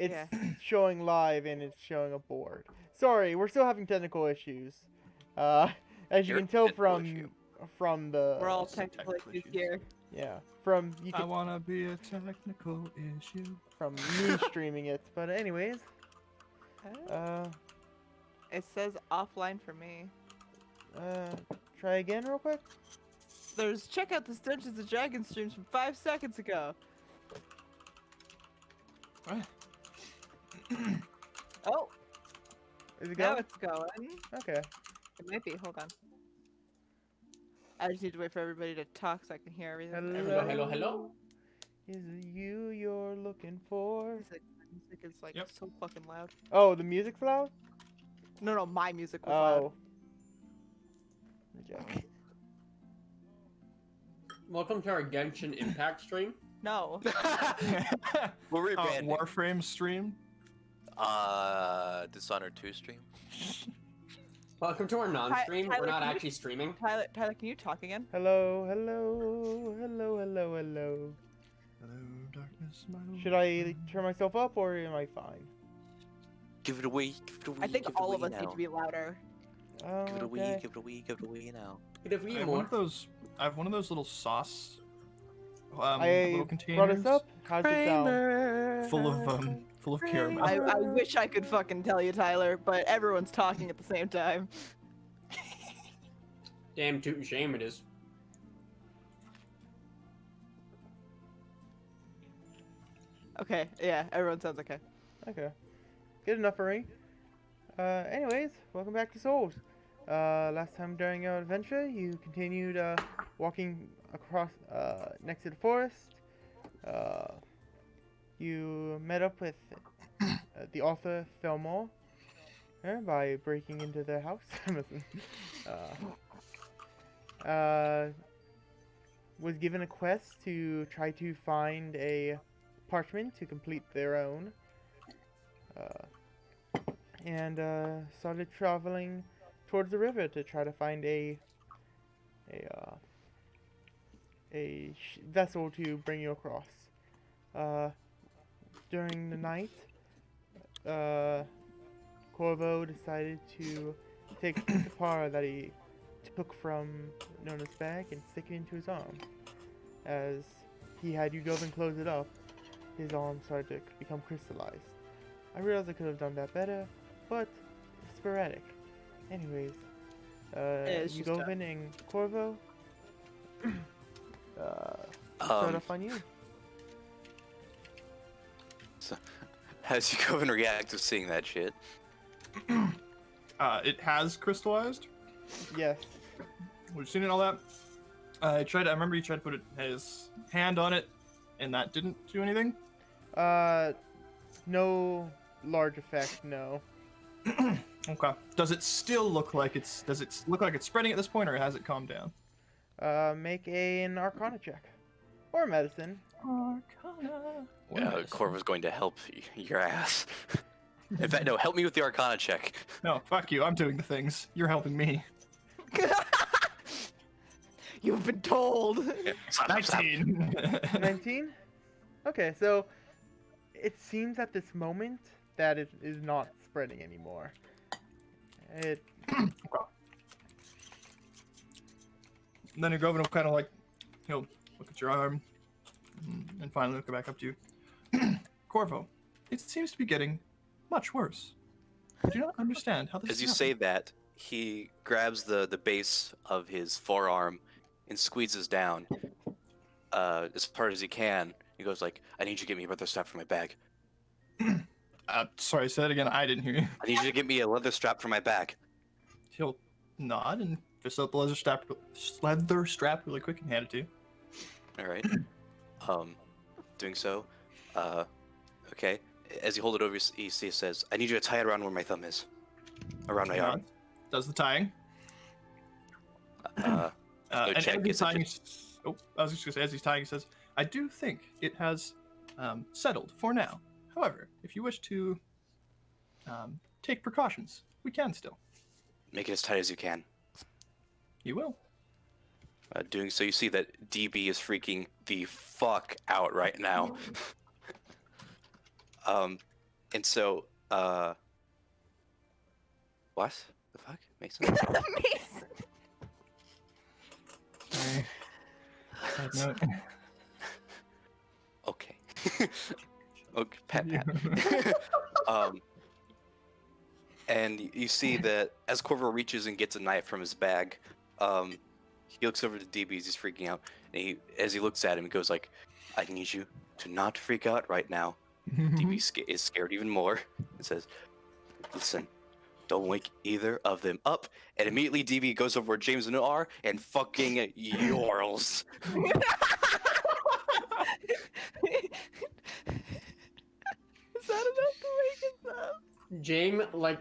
it's Yeah. showing live and it's showing a board. Sorry, we're still having technical issues. As you You're can tell technical issue. from the We're all Some technical technical issues issues. here. yeah from you I can wanna be a technical issue. from me streaming it. But anyways, Oh, it says offline for me. try again real quick. There's check out this Dungeons and Dragons streams from 5 seconds ago. Oh, Is it now going? it's going. Okay. It might be. Hold on. I just need to wait for everybody to talk so I can hear everything. Hello. Hello. Is it you you're looking for? Music is like Yep. so fucking loud. Oh, the music's loud? No, my music was loud. Oh. Reject. Welcome to our Genshin Impact stream. No. We're rebranding. Warframe stream. Dishonored 2 stream. Welcome to our non-stream. Tyler, We're not can you- actually streaming. Tyler, can you talk again? Hello, hello, hello, hello, hello. Hello, darkness, my old Should I friend. turn myself up or am I fine? Give it away. Give it away. I think give it all of away us now. need to be louder. Oh, Give it away. okay. Give it away. Give it away now. Could have I been have one more. of those. I have one of those little sauce. I Little brought containers us up. How's it sound? full of caramel. I wish I could fucking tell you, Tyler, but everyone's talking at the same time. Damn tootin' shame it is. Okay, yeah, everyone sounds okay. Okay. Good enough for me. Anyways, welcome back to Souls. Last time during our adventure, you continued walking across next to the forest. You met up with the author Felmore by breaking into their house. Was given a quest to try to find a parchment to complete their own. And started traveling towards the river to try to find a vessel to bring you across. During the night, Corvo decided to take a piece of par that he took from Nona's bag and stick it into his arm. As he had you go and close it up, his arm started to become crystallized. I realized I could have done that better, but it's sporadic. Anyways, it's you just go a- and Corvo, start Um, off on you. How's you go and react to seeing that shit? It has crystallized. Yes. We've seen it all that. I remember he tried to put his hand on it, and that didn't do anything. No large effect, no. Okay. Does it still look like it's? Does it look like it's spreading at this point, or has it calmed down? Make an Arcana check. Or medicine. Arcana. What am I missing? Corvo's going to help your ass. In fact, no, help me with the Arcana check. No, fuck you. I'm doing the things. You're helping me. You've been told. Slap, slap, slap. 19. 19? Okay, so it seems at this moment that it is not spreading anymore. It And then Govin will kind of like, he'll look at your arm, and finally look back up to you. Corvo, it seems to be getting much worse. I do not understand how this As is you happening. say that, he grabs the base of his forearm and squeezes down as hard as he can. He goes like, I need you to get me a leather strap from my bag. Sorry, say that again. I didn't hear you. I need you to get me a leather strap from my bag. He'll nod and fist out the leather strap really quick and hand it to you. All right. Doing so. Okay. As you hold it over, he says, I need you to tie it around where my thumb is. Around my arm. Nods, does the tying. Go And check, as he's is it tying, I was just gonna say, as he's tying, he says, I do think it has settled for now. However, if you wish to take precautions, we can still. Make it as tight as you can. You will. Doing so, you see that DB is freaking the fuck out right now. And so, what the fuck, Mason? Mason. Sorry. Side note. Okay. Okay, pat. And you see that as Corvo reaches and gets a knife from his bag, he looks over to DB as he's freaking out, and as he looks at him, he goes like, "I need you to not freak out right now." DB is scared even more and says, "Listen, don't wake either of them up." And immediately DB goes over where James and are and fucking yorls. Is that enough to wake us up? James, like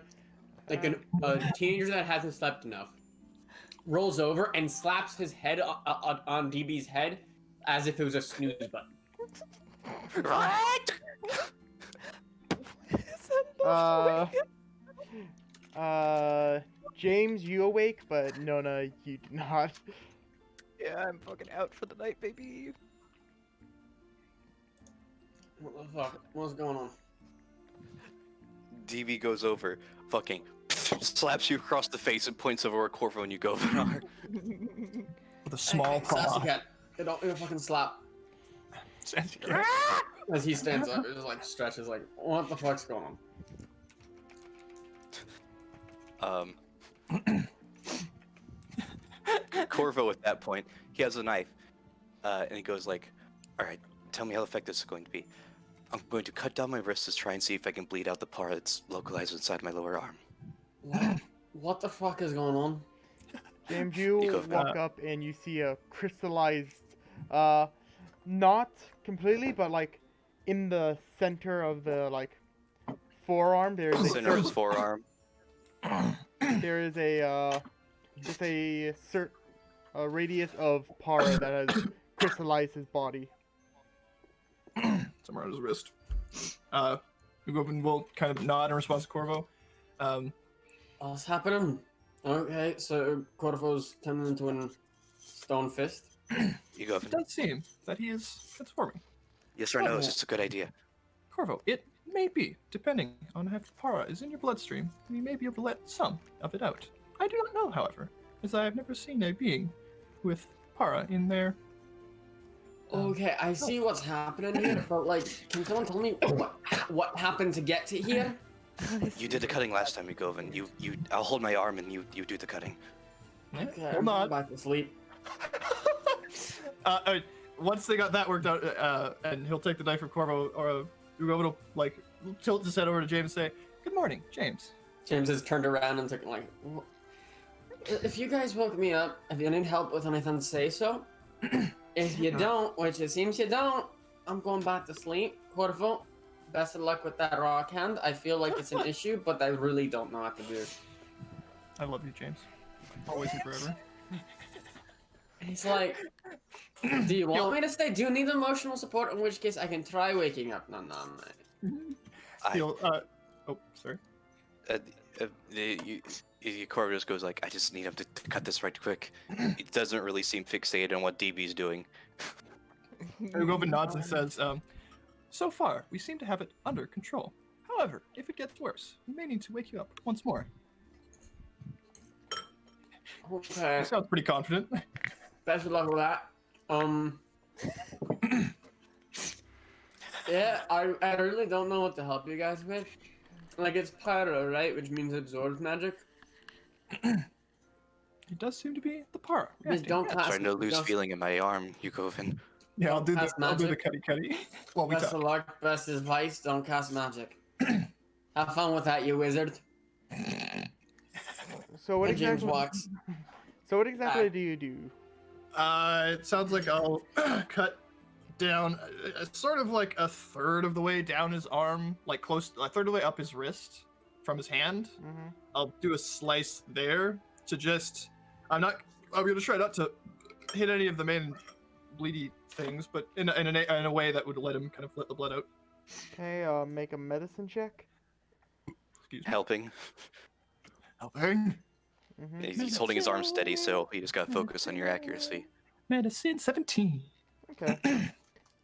a teenager that hasn't slept enough, rolls over and slaps his head on DB's head as if it was a snooze button. What? Is that enough to wake us? James, you awake, but Nona, you do not. Yeah, I'm fucking out for the night, baby. What the fuck? What's going on? DB goes over, fucking slaps you across the face and points over where Corvo and you go are. With a small Sassy paw. cat. It don't even fucking slap. Sassy cat. As he stands up, it just like stretches like, what the fuck's going on? Corvo at that point, he has a knife, and he goes like, "All right, tell me how effective this is going to be. I'm going to cut down my wrists to try and see if I can bleed out the part that's localized inside my lower arm." What the fuck is going on? James, you You go walk up and you see a crystallized, not completely, but like in the center of the like forearm. There is a Center of his forearm. there is a just a radius of Para that has crystallized his body. Somewhere on his wrist. We go up and we'll kind of nod in response to Corvo. What's happening? Okay, so Corvo's turning into a stone fist. You go. It does seem that he is transforming. Yes or no? Is this a good idea? Corvo, it may be, depending on how Para is in your bloodstream, and you may be able to let some of it out. I do not know, however, as I have never seen a being with Para in there. Okay, I see what's happening here, but like, can someone tell me what happened to get to here? You did the cutting last time, Yugovan. I'll hold my arm and you do the cutting. Okay, Hold I'm on. going back to sleep. Once they got that worked out, and he'll take the knife from Corvo, or Corvo will like tilt his head over to James and say, "Good morning, James." James has turned around and took like, if you guys woke me up, if you need help with anything, say so. If you don't, which it seems you don't, I'm going back to sleep. Corvo, best of luck with that rock hand. I feel like it's an issue, but I really don't know what to do. I love you, James. Always and forever. He's like, do you want me to stay? Do you need emotional support? In which case, I can try waking up. No, mate. He'll, oh, sorry. Corvo just goes like, "I just need him to cut this right quick." He doesn't really seem fixated on what DB's doing. Corvo nods and says, "So far, we seem to have it under control. However, if it gets worse, we may need to wake you up once more." Okay. He sounds pretty confident. Best of luck with that. Yeah, I really don't know what to help you guys with. Like, it's pyro, right? Which means it absorbs magic. It does seem to be the Para. Just reacting. don't I'm cast. starting to lose just- feeling in my arm, Yugovan. Yeah, I'll do the Cast I'll do the magic. cutty cutty while we Best talk. of luck. Best advice: don't cast magic. Have fun with that, you wizard. So what And James exactly? walks. So what exactly do you do? It sounds like I'll cut down, sort of like a third of the way down his arm, like close, a third of the way up his wrist from his hand. Mm-hmm. I'll do a slice there to just. I'm gonna try not to hit any of the main bleedy things, but in a way that would let him kind of let the blood out. Okay, make a medicine check. Excuse me. Helping. Helping. Mm-hmm. He's holding his arm steady, so you just gotta focus on your accuracy. Medicine 17. Okay.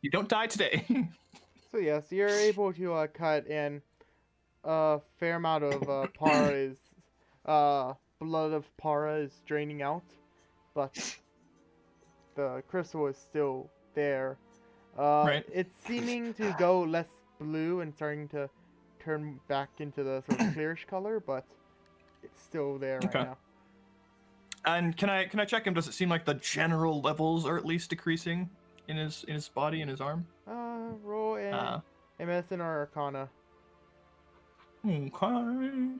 You don't die today. So yes, you're able to cut, and a fair amount of para is blood of para is draining out, but the crystal is still there. Right. It's seeming to go less blue and starting to turn back into the sort of clearish color, but it's still there right Okay. now. And can I check him? Does it seem like the general levels are at least decreasing in his body and his arm? Roll a medicine or arcana. Okay.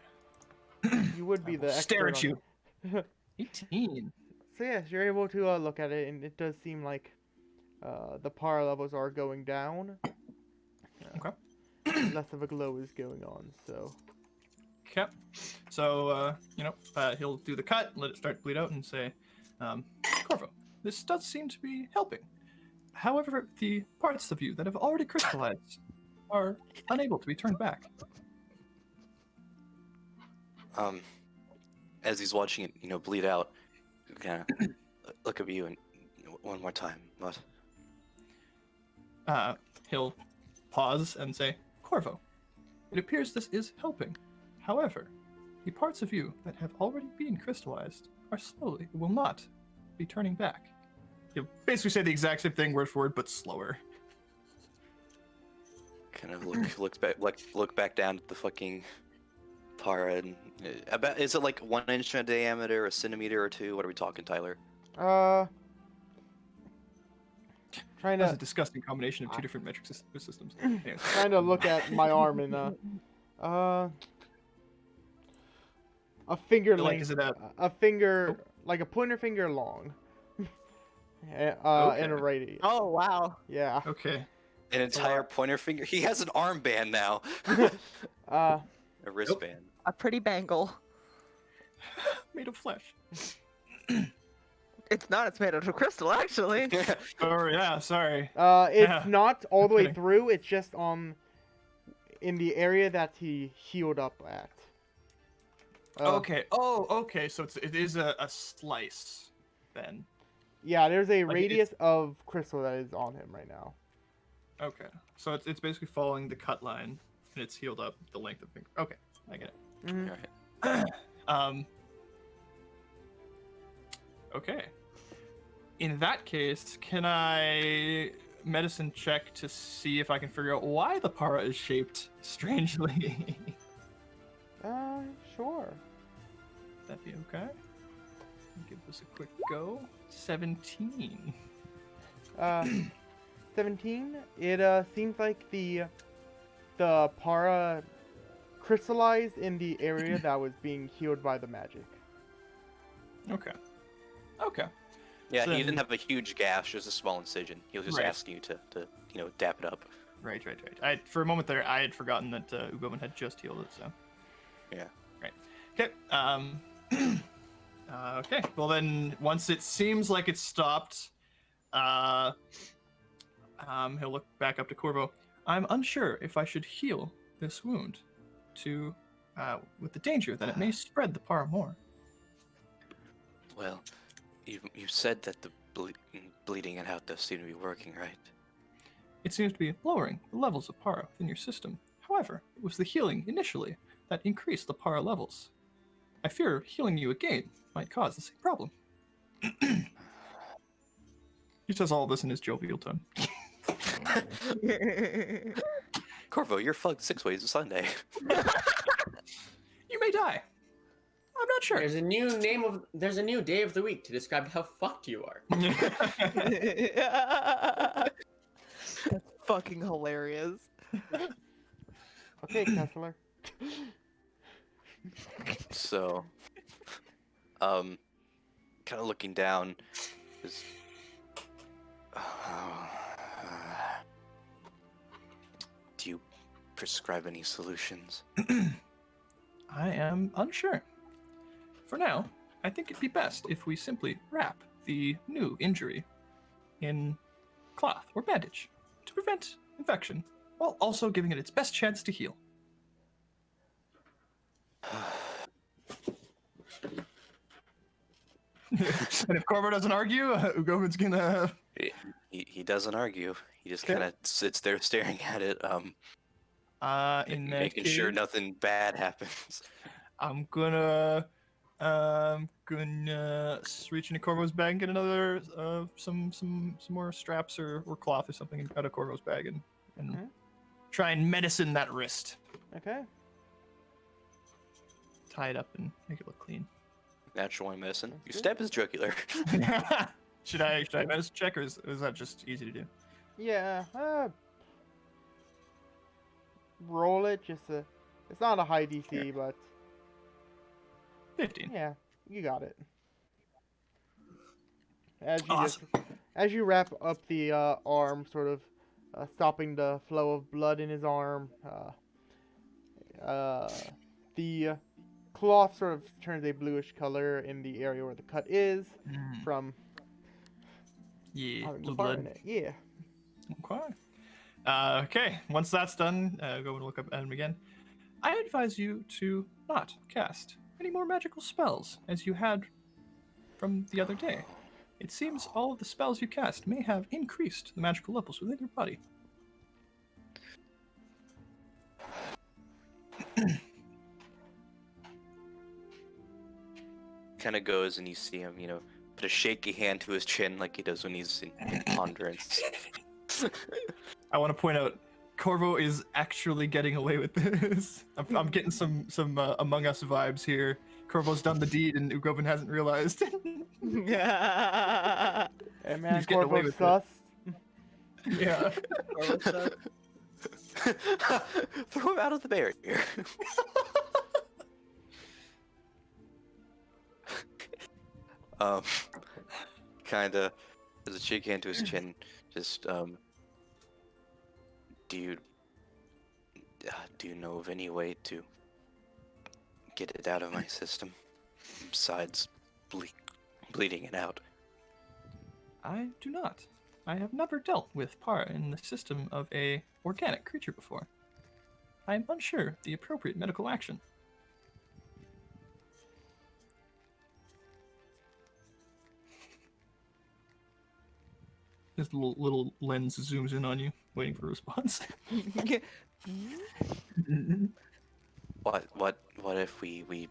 You would be I the will stare expert at on you. it. 18. So yes, you're able to look at it, and it does seem like the para levels are going down. Okay. Less of a glow is going on, so. Okay. So, he'll do the cut, let it start to bleed out, and say, Corvo, this does seem to be helping. However, the parts of you that have already crystallized are unable to be turned back. As he's watching it, bleed out, kind of look at you and one more time. What? He'll pause and say, Corvo, it appears this is helping. However, the parts of you that have already been crystallized are slowly, will not be turning back. He'll basically say the exact same thing word for word, but slower. Kind of look back down at the fucking para and is it like 1 inch in diameter, a centimeter or 2? What are we talking, Tyler? Trying That's a to disgusting combination of two different metric systems. Anyways. trying to look at my arm and a finger Like, length, is it a finger like a pointer finger long, in a Okay. radius. Oh wow. Yeah. Okay. An entire pointer finger. He has an armband now. Uh, A wristband. A pretty bangle. Made of flesh. It's not. It's made out of crystal, actually. Oh, yeah, sorry. it's Yeah. not all the way kidding. through. It's just in the area that he healed up at. Okay. Oh, okay. So it is a slice, then. Yeah, there's a Like, radius of crystal that is on him right now. Okay. So it's basically following the cut line, and it's healed up the length of finger. Okay, I get it. Mhm. Alright. Okay. In that case, can I medicine check to see if I can figure out why the para is shaped strangely? Sure. That'd be okay. Give this a quick go. 17. 17. It seems like the para crystallized in the area that was being healed by the magic. Okay. Okay. Yeah, So he then- didn't have a huge gash, just a small incision. He was just Right. asking you to dap it up. Right. For a moment there, I had forgotten that Ugoman had just healed it, so. Yeah. Right. Okay. Okay. Well then, once it seems like it's stopped, he'll look back up to Corvo. I'm unsure if I should heal this wound, with the danger that it may spread the para more. Well, you said that the bleeding it out does seem to be working, right? It seems to be lowering the levels of para within your system. However, it was the healing initially that increased the para levels. I fear healing you again might cause the same problem. He says all this in his jovial tone. Corvo, you're fucked 6 ways to Sunday. You may die. I'm not sure. There's a new day of the week to describe how fucked you are. That's fucking hilarious. Okay, Kessler. So, kind of looking down, is do you prescribe any solutions? I am unsure. For now, I think it'd be best if we simply wrap the new injury in cloth or bandage to prevent infection, while also giving it its best chance to heal. And if Corvo doesn't argue, Ugoman's gonna. He doesn't argue. He just Okay. kind of sits there staring at it. In that Making case, sure nothing bad happens. I'm gonna reach into Corvo's bag and get another some more straps or cloth or something out of Corvo's bag and Okay. try and medicine that wrist. Okay. Tie it up and make it look clean. Natural one medicine. You good. stab his jugular. should I medicine check or is that just easy to do? Yeah. Roll it. It's not a high DC, but 15. yeah, you got it. As you Awesome. as you wrap up the arm, sort of stopping the flow of blood in his arm, the cloth sort of turns a bluish color in the area where the cut is from Yeah, having blue the fire blood. in it. Yeah. Okay. Okay, once that's done, go and look up Adam again. I advise you to not cast any more magical spells as you had from the other day. It seems all of the spells you cast may have increased the magical levels within your body. Kind of goes and you see him, put a shaky hand to his chin like he does when he's in ponderance. I want to point out, Corvo is actually getting away with this. I'm getting some Among Us vibes here. Corvo's done the deed and Ugovin hasn't realized. Yeah. Hey man, He's getting away Corvo's with it. sus. Yeah. Throw him out of the barrier. Kinda, as a shake hand to his chin, just do you know of any way to get it out of my system besides bleeding it out? I do not. I have never dealt with Para in the system of a organic creature before. I am unsure the appropriate medical action. This little lens zooms in on you, waiting for a response. What if we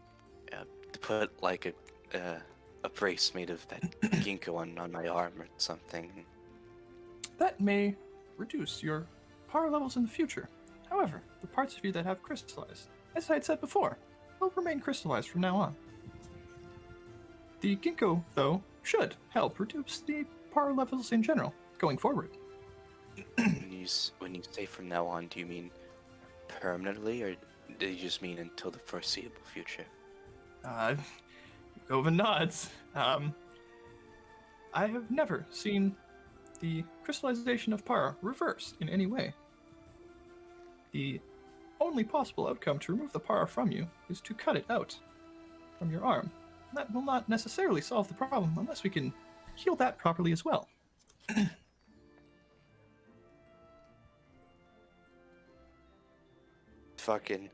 put like a brace made of that ginkgo on my arm or something? That may reduce your power levels in the future. However, the parts of you that have crystallized, as I had said before, will remain crystallized from now on. The ginkgo, though, should help reduce the power levels in general, going forward. When you say from now on, do you mean permanently, or do you just mean until the foreseeable future? Govin nods. I have never seen the crystallization of Para reversed in any way. The only possible outcome to remove the Para from you is to cut it out from your arm. That will not necessarily solve the problem unless we can heal that properly as well. Fucking,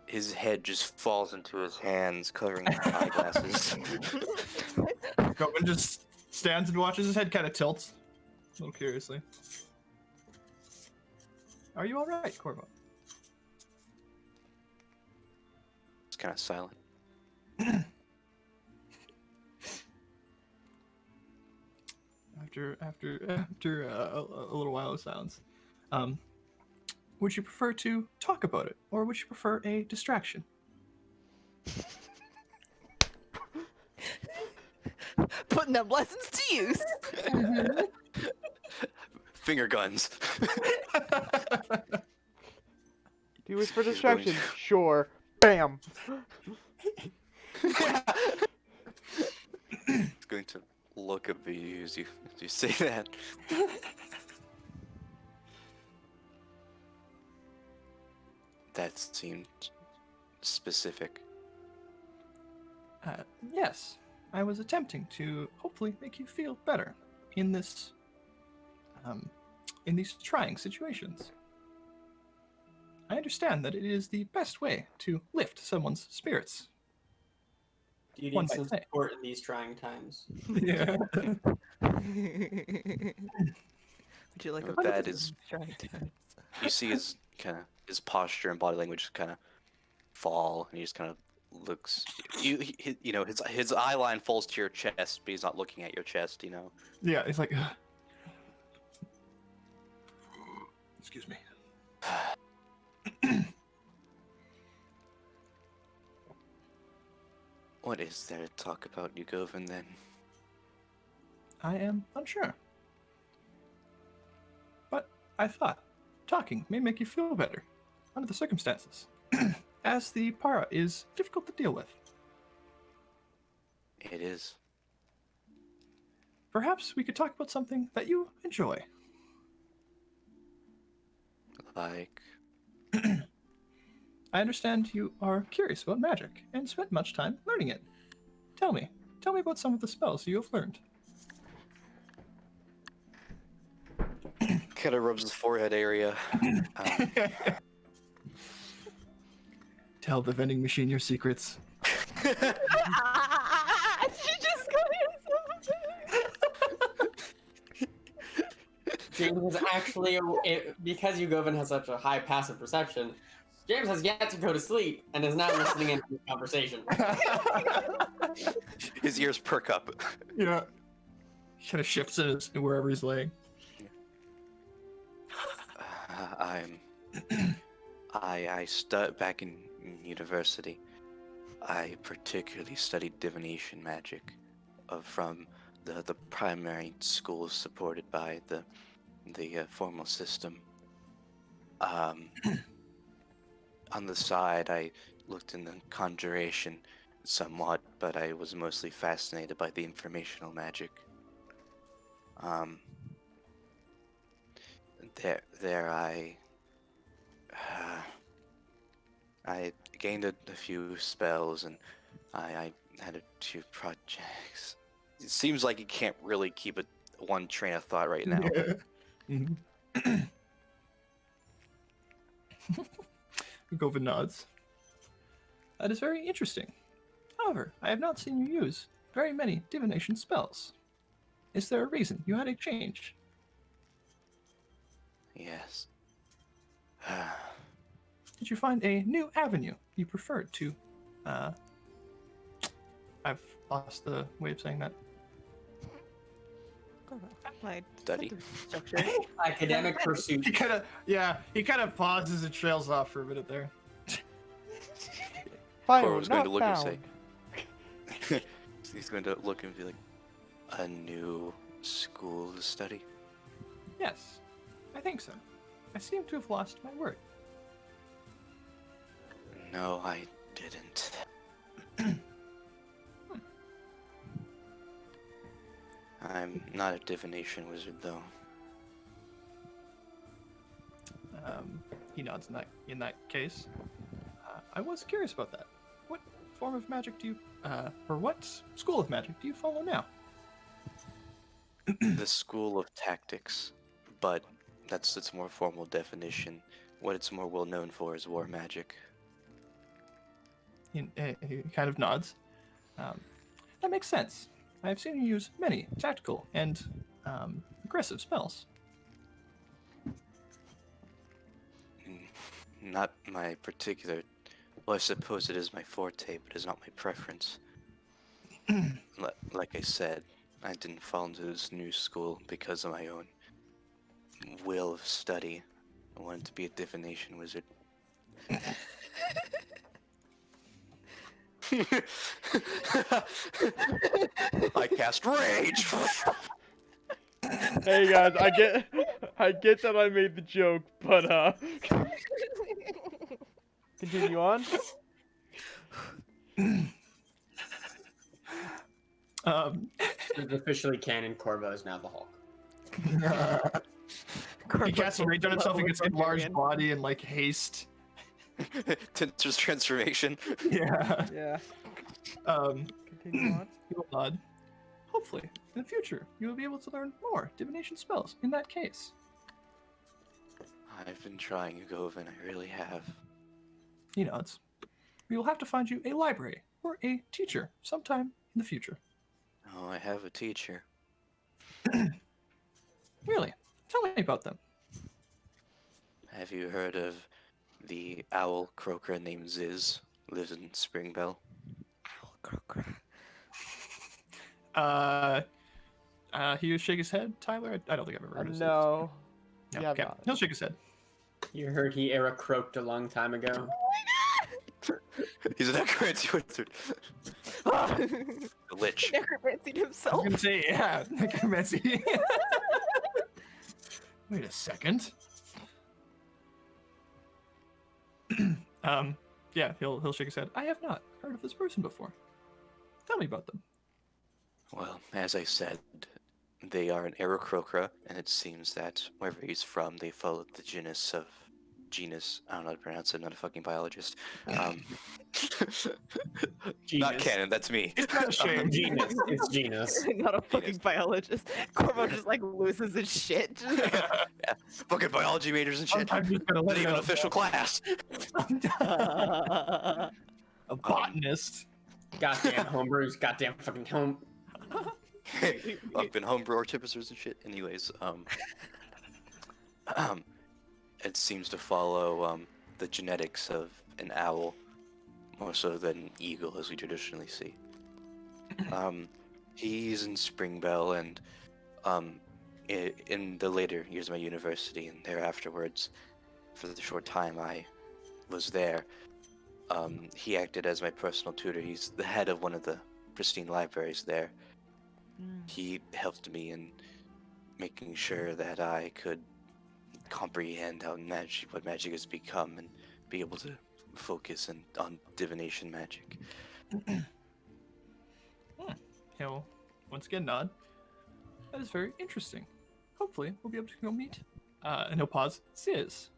his head just falls into his hands, covering his eyeglasses. Govin just stands and watches, his head kind of tilts, a little curiously. Are you alright, Corvo? It's kind of silent. After a little while of silence, would you prefer to talk about it, or would you prefer a distraction? Putting them lessons to use. Finger guns. Do you wish for distraction? Sure. Bam. It's going to look at you as you say that. That seemed specific. Yes, I was attempting to hopefully make you feel better in this, in these trying situations. I understand that it is the best way to lift someone's spirits. Do you One need might some say. support in these trying times? Yeah. Would you like a That is- trying times? You see kind of his posture and body language kind of fall, and he just kind of looks. You know, his eye line falls to your chest, but he's not looking at your chest. You know. Yeah, he's like, excuse me. What is there to talk about, Yugovin, then? I am unsure. But I thought talking may make you feel better under the circumstances, as the para is difficult to deal with. It is. Perhaps we could talk about something that you enjoy. Like, I understand you are curious about magic and spent much time learning it. Tell me about some of the spells you have learned. kind of rubs his forehead area. Tell the vending machine your secrets. She just got James is actually, because Yugovin has such a high passive perception, James has yet to go to sleep and is now listening into the conversation. His ears perk up. Yeah. He kind of shifts in wherever he's laying. I studied back in university. I particularly studied divination magic, from the primary schools supported by the formal system. On the side, I looked into conjuration somewhat, but I was mostly fascinated by the informational magic. There I gained a few spells, and I had a few projects. It seems like you can't really keep one train of thought right now. Yeah. Govin nods. That is very interesting. However, I have not seen you use very many divination spells. Is there a reason you had a change? Yes. Did you find a new avenue you preferred to, I've lost the way of saying that. my Study. sentence structure. Academic pursuit. He kind of pauses and trails off for a minute there. Cora Fire was going to not look and found. say. He's going to look and be like, a new school to study? Yes, I think so. I seem to have lost my word. No, I didn't. I'm not a divination wizard, though. He nods in that case. I was curious about that. What form of magic do you, or what school of magic do you follow now? The School of Tactics, but that's its more formal definition. What it's more well known for is war magic. He kind of nods. That makes sense. I've seen you use many tactical and aggressive spells. Not my particular. Well, I suppose it is my forte, but it's not my preference. Like I said, I didn't fall into this new school because of my own will of study. I wanted to be a divination wizard. I cast rage. Hey guys, I get that I made the joke, but continue on. It's officially canon. Corvo is now the Hulk. He casts a rage on himself against a large body and like haste. Tinter's transformation. Yeah. Yeah. Continue on. He will nod. Hopefully, in the future, you will be able to learn more divination spells in that case. I've been trying, Govin. I really have. He nods. We will have to find you a library or a teacher sometime in the future. Oh, I have a teacher. Really? Tell me about them. have you heard of the owl croaker named Ziz? Lives in Springbell. He would shake his head. Tyler, I don't think I've ever heard of this. No. No, Yeah, okay. not. He'll shake his head. You heard he era croaked a long time ago. He's a necromancy wizard. The Lich. Necromancied I was himself. gonna say, yeah, necromancy. Wait a second. Yeah, he'll shake his head. I have not heard of this person before. Tell me about them. Well, as I said, they are an Aarakocra, and it seems that wherever he's from, they follow the genus. I don't know how to pronounce it, I'm not a fucking biologist. Not Genus. canon, that's me. Not a shame. Genus. It's genus. Not a fucking biologist. Corvo just like loses his shit. Yeah, fucking biology majors and shit. Sometimes you just gotta Not let it even an go. official class. A botanist. Goddamn homebrews. Goddamn fucking home. I've been homebrew artificers and shit. Anyways, it seems to follow the genetics of an owl more so than an eagle, as we traditionally see. He's in Springbell, and in the later years of my university and thereafterwards, for the short time I was there, he acted as my personal tutor. He's the head of one of the pristine libraries there. He helped me in making sure that I could comprehend what magic has become and be able to focus on divination magic. He'll once again nod. That is very interesting. Hopefully, we'll be able to go meet. And he'll pause. Ziz,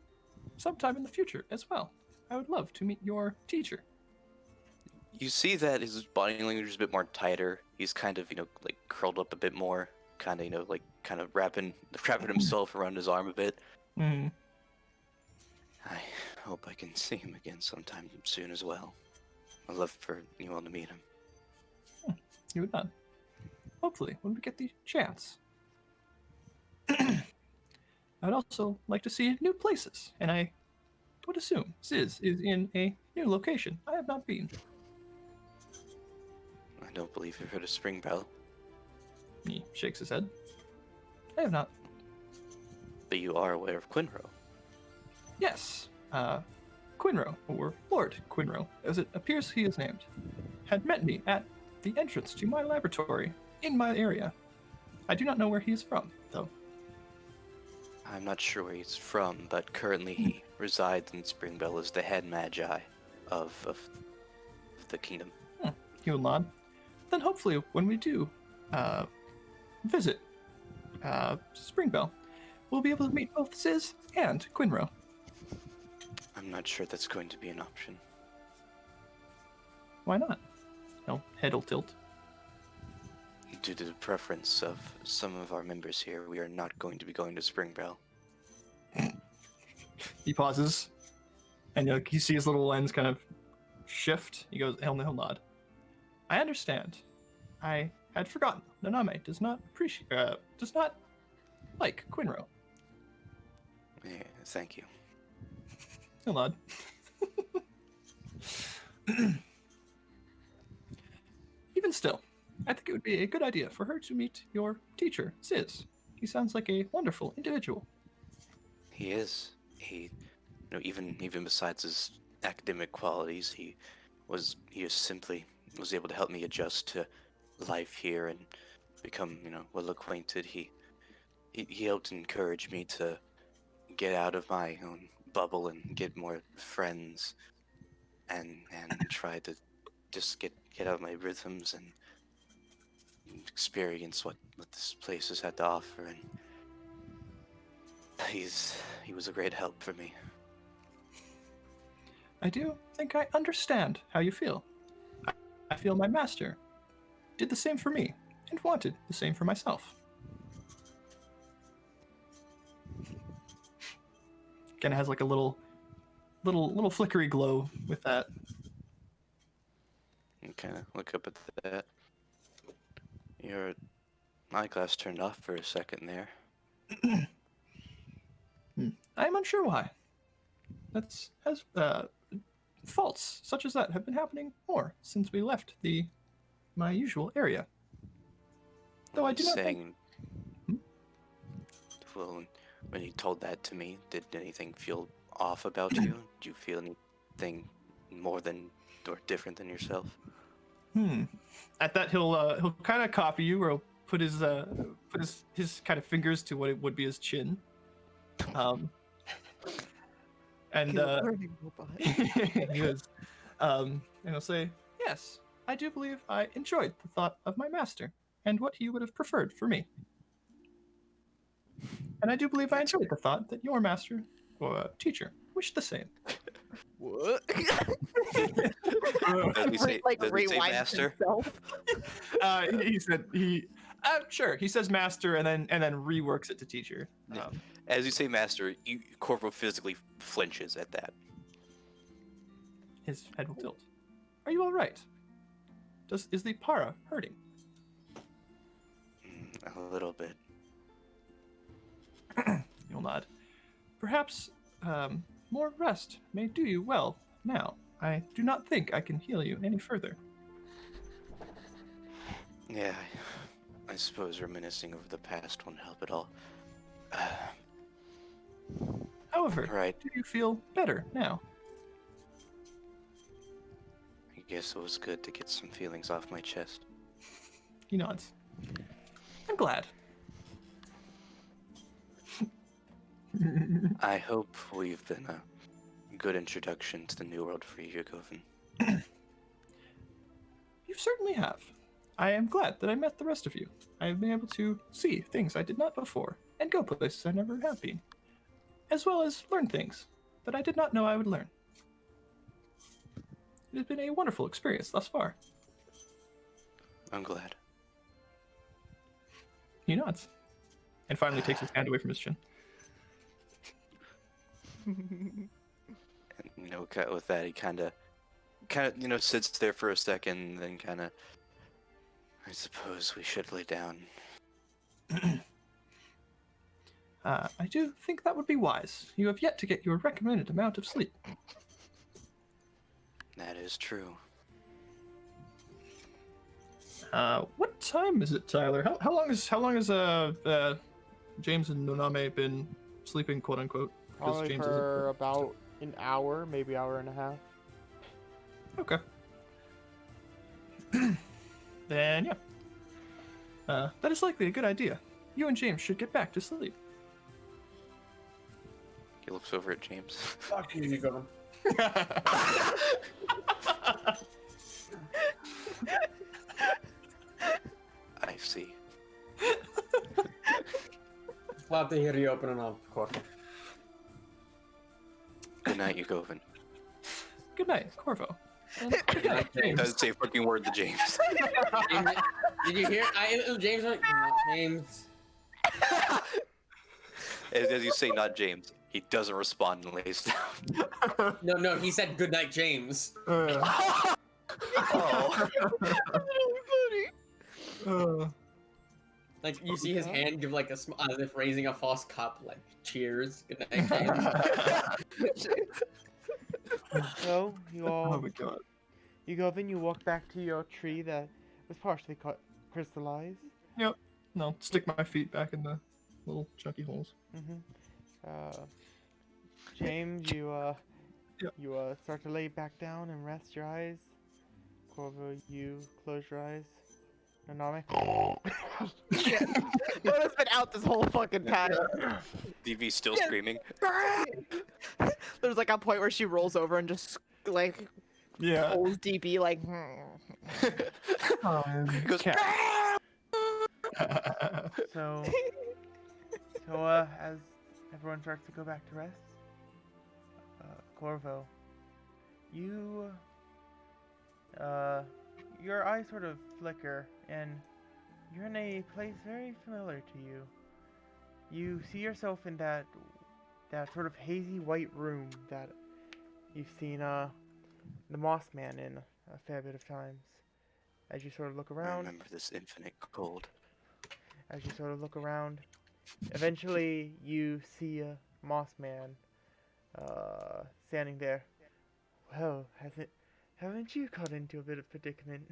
sometime in the future as well. I would love to meet your teacher. You see that his body language is a bit more tighter. He's kind of, like curled up a bit more, kind of wrapping himself around his arm a bit. Hmm. I hope I can see him again sometime soon as well. I'd love for you all to meet him. You would not. Hopefully, when we get the chance. I'd also like to see new places, and I would assume Ziz is in a new location. I have not been. I don't believe you've heard of Springbell, He shakes his head. I have not. but you are aware of Quinro. Yes, Quinro, or Lord Quinro, as it appears he is named, had met me at the entrance to my laboratory in my area. I do not know where he is from, though. I'm not sure where he's from, but currently he resides in Springbell as the head magi of the kingdom. He will nod. Then hopefully when we do visit Springbell, we'll be able to meet both Ziz and Quinro. I'm not sure that's going to be an option. Why not? No, head will tilt. Due to the preference of some of our members here, we are not going to be going to Springbell. He pauses, and you see his little lens kind of shift. He goes, he'll nod. I understand. I had forgotten. Naname does not like Quinro. Yeah, thank you. He'll nod. Even still, I think it would be a good idea for her to meet your teacher, Ziz. He sounds like a wonderful individual. He is. Even besides his academic qualities, he simply was able to help me adjust to life here and become, well acquainted. He helped encourage me to get out of my own bubble and get more friends, and try to just get out of my rhythms and experience what this place has had to offer. And he was a great help for me. I do think I understand how you feel. I feel my master did the same for me and wanted the same for myself. Kind of has like a little flickery glow with that. You kind of look up at that. Your eyeglass turned off for a second there. I'm unsure why. that's has faults such as that have been happening more since we left my usual area. Though I do not think saying, well, when you told that to me, did anything feel off about you? Do you feel anything more than or different than yourself? At that, he'll kind of copy you, or he'll put his kind of fingers to what it would be his chin. And He's a learning robot. he goes, and he'll say, "Yes, I do believe I enjoyed the thought of my master and what he would have preferred for me. And I do believe I enjoyed the thought that your master or teacher wished the same." What? Does he say, like does he say rewinds master? himself. He said sure. He says master and then reworks it to teacher. Yeah. As you say master, Corvo physically flinches at that. His head will tilt. "Are you all right? Is the para hurting?" A little bit. You'll nod. "Perhaps more rest may do you well now. I do not think I can heal you any further." Yeah, I suppose reminiscing over the past won't help at all. However, Right. do you feel better now? I guess it was good to get some feelings off my chest. He nods. "I'm glad." I hope we've been a good introduction to the new world for you, Govan. You certainly have. I am glad that I met the rest of you. I have been able to see things I did not before, and go places I never have been, as well as learn things that I did not know I would learn. It has been a wonderful experience thus far. I'm glad. He nods, and finally takes his hand away from his chin. And, with that, he kind of, sits there for a second, and then kind of, I suppose we should lay down. I do think that would be wise. You have yet to get your recommended amount of sleep. That is true. What time is it, Tyler? How long has James and Noname been sleeping, quote unquote? 'Cause Probably James for about an hour, maybe hour and a half. Okay. Then yeah. That is likely a good idea. You and James should get back to sleep. He looks over at James. Fuck you, Govan. I see. Glad to hear you opening up, Corvo. Good night, you Govan. Good night, Corvo. And good night, James. Doesn't say a fucking word to James. James, did you hear? James went, James. As you say, not James. He doesn't respond and lays down. No, he said good night, James. Oh. Like you see his hand give like a as if raising a false cup, like cheers, good night, James. So you all, Oh my god. you go in, you walk back to your tree that was partially crystallized. No, stick my feet back in the little chunky holes. James, you Yep. you start to lay back down and rest your eyes. Corvo, you close your eyes. Nanami. Nona's been out this whole fucking time. DV still screaming. There's like a point where she rolls over and just like Yeah. pulls DB like. He goes, So, as everyone starts to go back to rest, Corvo, you, your eyes sort of flicker, and you're in a place very familiar to you. You see yourself in that sort of hazy white room that you've seen the Moss Man in a fair bit of times. As you sort of look I around, remember this infinite cold. as you sort of look around, eventually you see a Moss Man standing there. Well, haven't you got into a bit of predicament?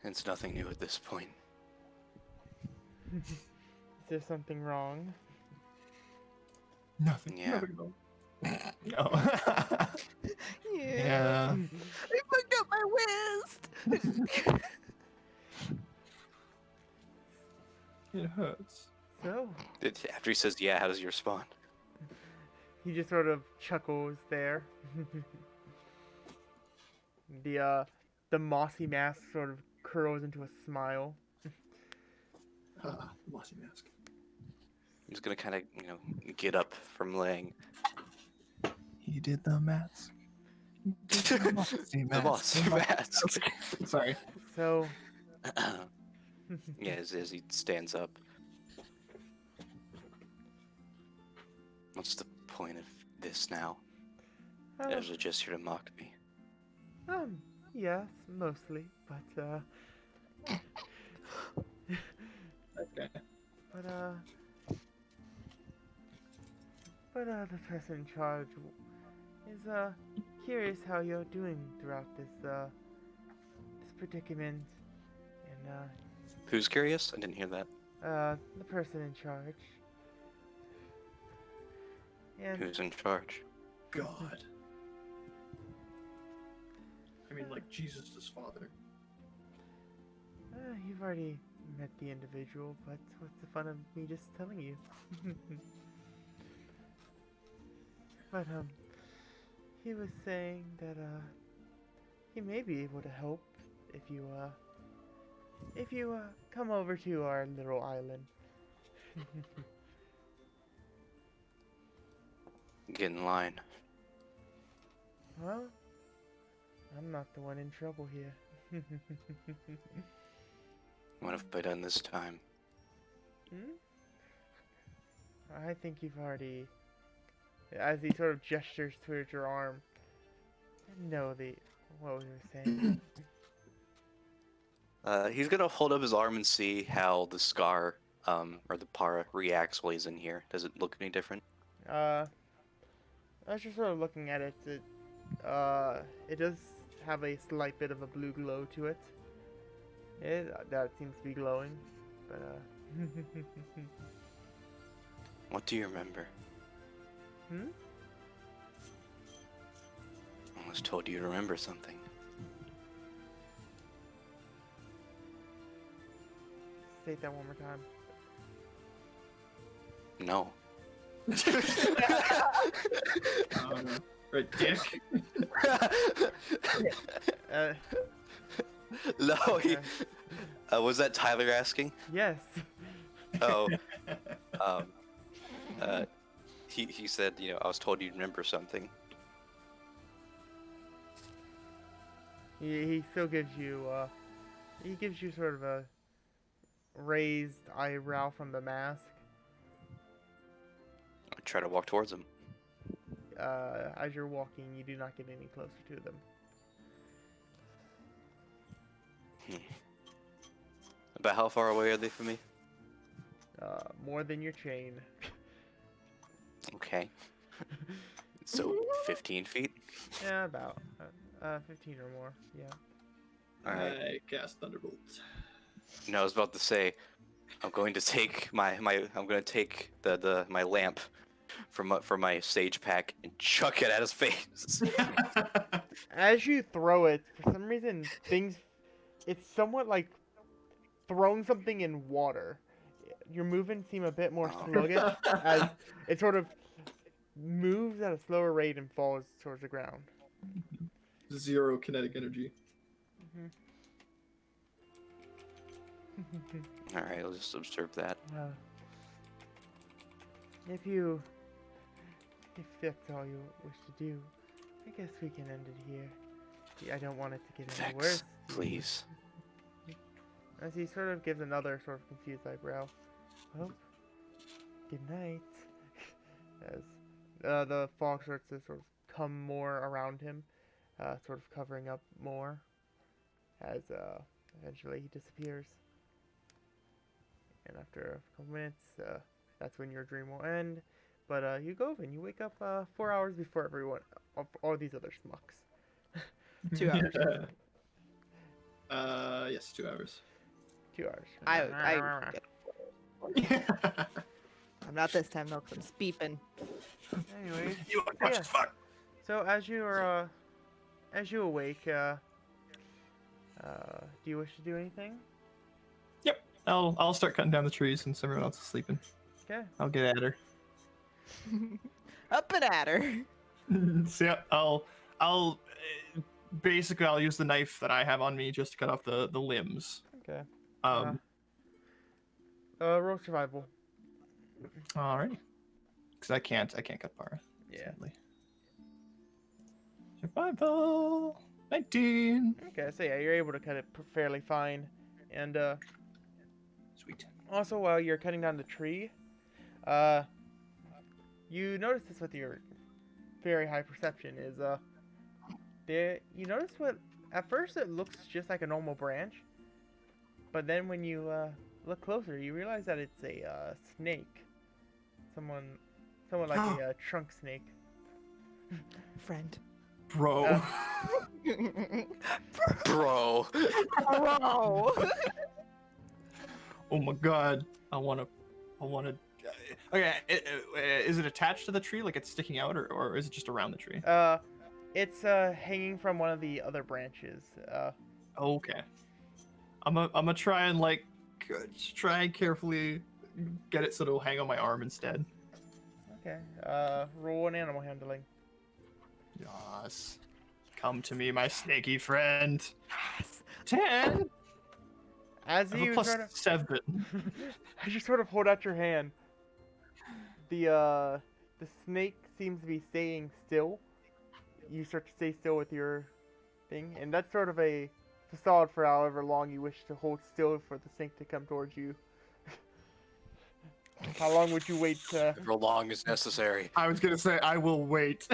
It's nothing new at this point. Is there something wrong? Nothing. Yeah. Nothing at all. No. Yeah. Yeah. I fucked up my whist. It hurts. So, After he says, yeah, how does he respond? he just sort of chuckles there. The mossy mask sort of curls into a smile. Mossy mask. He's gonna kind of, get up from laying. He did the mask. He did the mossy The mossy mask. Sorry. So, Yeah, as he stands up. What's the point of this now? uh, Is it just here to mock me? yes, mostly, but Okay. the person in charge is curious how you're doing throughout this predicament, and Who's curious? I didn't hear that. the person in charge. And Who's in charge? God. I mean, like Jesus' father. you've already met the individual, but what's the fun of me just telling you? But he was saying that he may be able to help if you come over to our little island. Get in line. Well, I'm not the one in trouble here. What have I done this time? I think you've already, as he sort of gestures towards your arm, know what we were saying. He's gonna hold up his arm and see how the scar, or the para reacts while he's in here. Does it look any different? As you're sort of looking at it, it does have a slight bit of a blue glow to it. That seems to be glowing, but What do you remember? Hmm? I was told you to remember something. State that one more time. No. Right, dick. Uh, No, okay. was that Tyler asking? Yes. Oh, he said, I was told you'd remember something. He still gives you sort of a raised eyebrow from the mask. I try to walk towards him. As you're walking, you do not get any closer to them. About how far away are they from me? More than your chain. Okay. So 15 feet? Yeah, about 15 or more. Yeah. Alright. I cast Thunderbolt. No, I was about to say, I'm going to take my lamp from my sage pack and chuck it at his face. As you throw it, for some reason, it's somewhat like throwing something in water. Your movements seem a bit more Oh. sluggish as it sort of moves at a slower rate and falls towards the ground. 0 kinetic energy. Alright, I'll just observe that. If that's all you wish to do, I guess we can end it here. I don't want it to get any Vex, worse. please. As he sort of gives another sort of confused eyebrow. Well, good night. As the fog starts to sort of come more around him, sort of covering up more. As eventually he disappears. And after a couple minutes, that's when your dream will end. But you go and you wake up 4 hours before everyone, all these other schmucks. 2 hours. Yes, 2 hours. 2 hours. I I'm not this time though, 'cause I'm speeping. Anyways, You are much Yeah. as fuck. so as you awake, do you wish to do anything? I'll start cutting down the trees since everyone else is sleeping. Okay. I'll get at her. Up and at her. So yeah, I'll basically I'll use the knife that I have on me just to cut off the limbs. Okay. Um. Roll survival. Alrighty. Because I can't cut Para. Yeah. Sadly. Survival. 19. Okay, so yeah, you're able to cut it fairly fine, and Sweet. also while you're cutting down the tree, you notice this with your very high perception is you notice what at first it looks just like a normal branch, but then when you look closer, you realize that it's a snake. Someone like a trunk snake. Friend. Bro. Bro. Bro. Oh my god. I wanna. Okay, is it attached to the tree, like it's sticking out, or is it just around the tree? It's hanging from one of the other branches. Okay. I'm gonna try and try and carefully get it so it'll hang on my arm instead. Okay. Roll an animal handling. Yes. Come to me, my snaky friend. 10. As I have a you plus sort of 7. as you sort of hold out your hand, the snake seems to be staying still. You start to stay still with your thing, and that's sort of a facade for however long you wish to hold still for the snake to come towards you. How long would you wait to... For long as necessary. I was gonna say I will wait.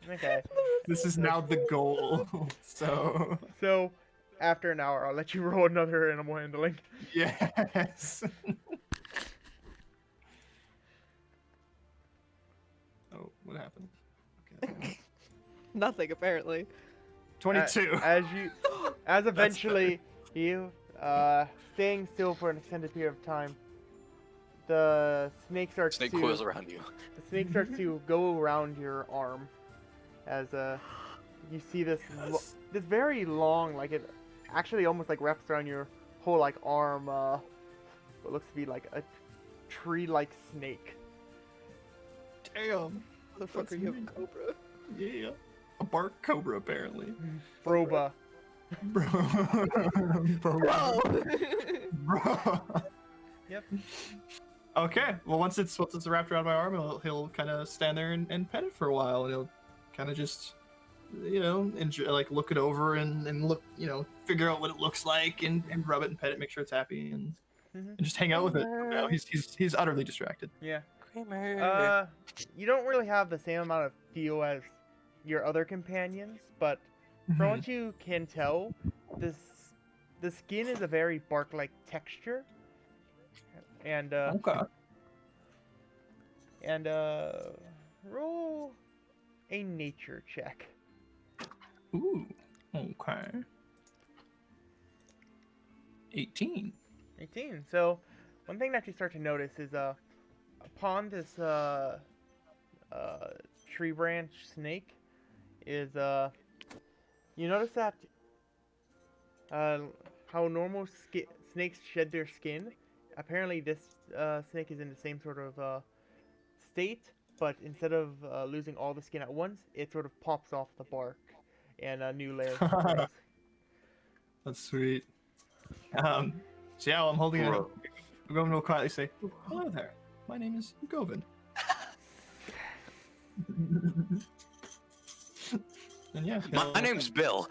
Okay. This is now the goal. So So, after an hour, I'll let you roll another animal handling. yes. Oh, what happened? Okay. Nothing apparently. 22. As eventually you, staying still for an extended period of time, the snake starts Snake to... coils around you. The snake starts to go around your arm, as you see this this very long, like it actually almost like wraps around your whole like arm. What looks to be like a tree-like snake. Damn. Motherfucker, you have a cobra. Yeah. A bark cobra apparently. Broba. Bro. Bro. Bro. Yep. Okay. Well, once it's wrapped around my arm, he'll kind of stand there and pet it for a while, and he'll kind of just, enjoy, like look it over and look, figure out what it looks like and rub it and pet it, make sure it's happy, and just hang out with it. Now he's utterly distracted. Yeah. Kramer. You don't really have the same amount of feel as your other companions, but from what you can tell, the skin is a very bark-like texture. And Okay. and roll a nature check. Ooh. Okay. 18. 18. So one thing that you start to notice is upon this tree branch snake is you notice that how normal snakes shed their skin. Apparently this snake is in the same sort of state, but instead of losing all the skin at once, it sort of pops off the bark and a new layer grows. That's sweet. So yeah, while I'm holding it, Bro. Govin will quietly say, "Hello there. My name is Govin." And yeah, My name's Bill.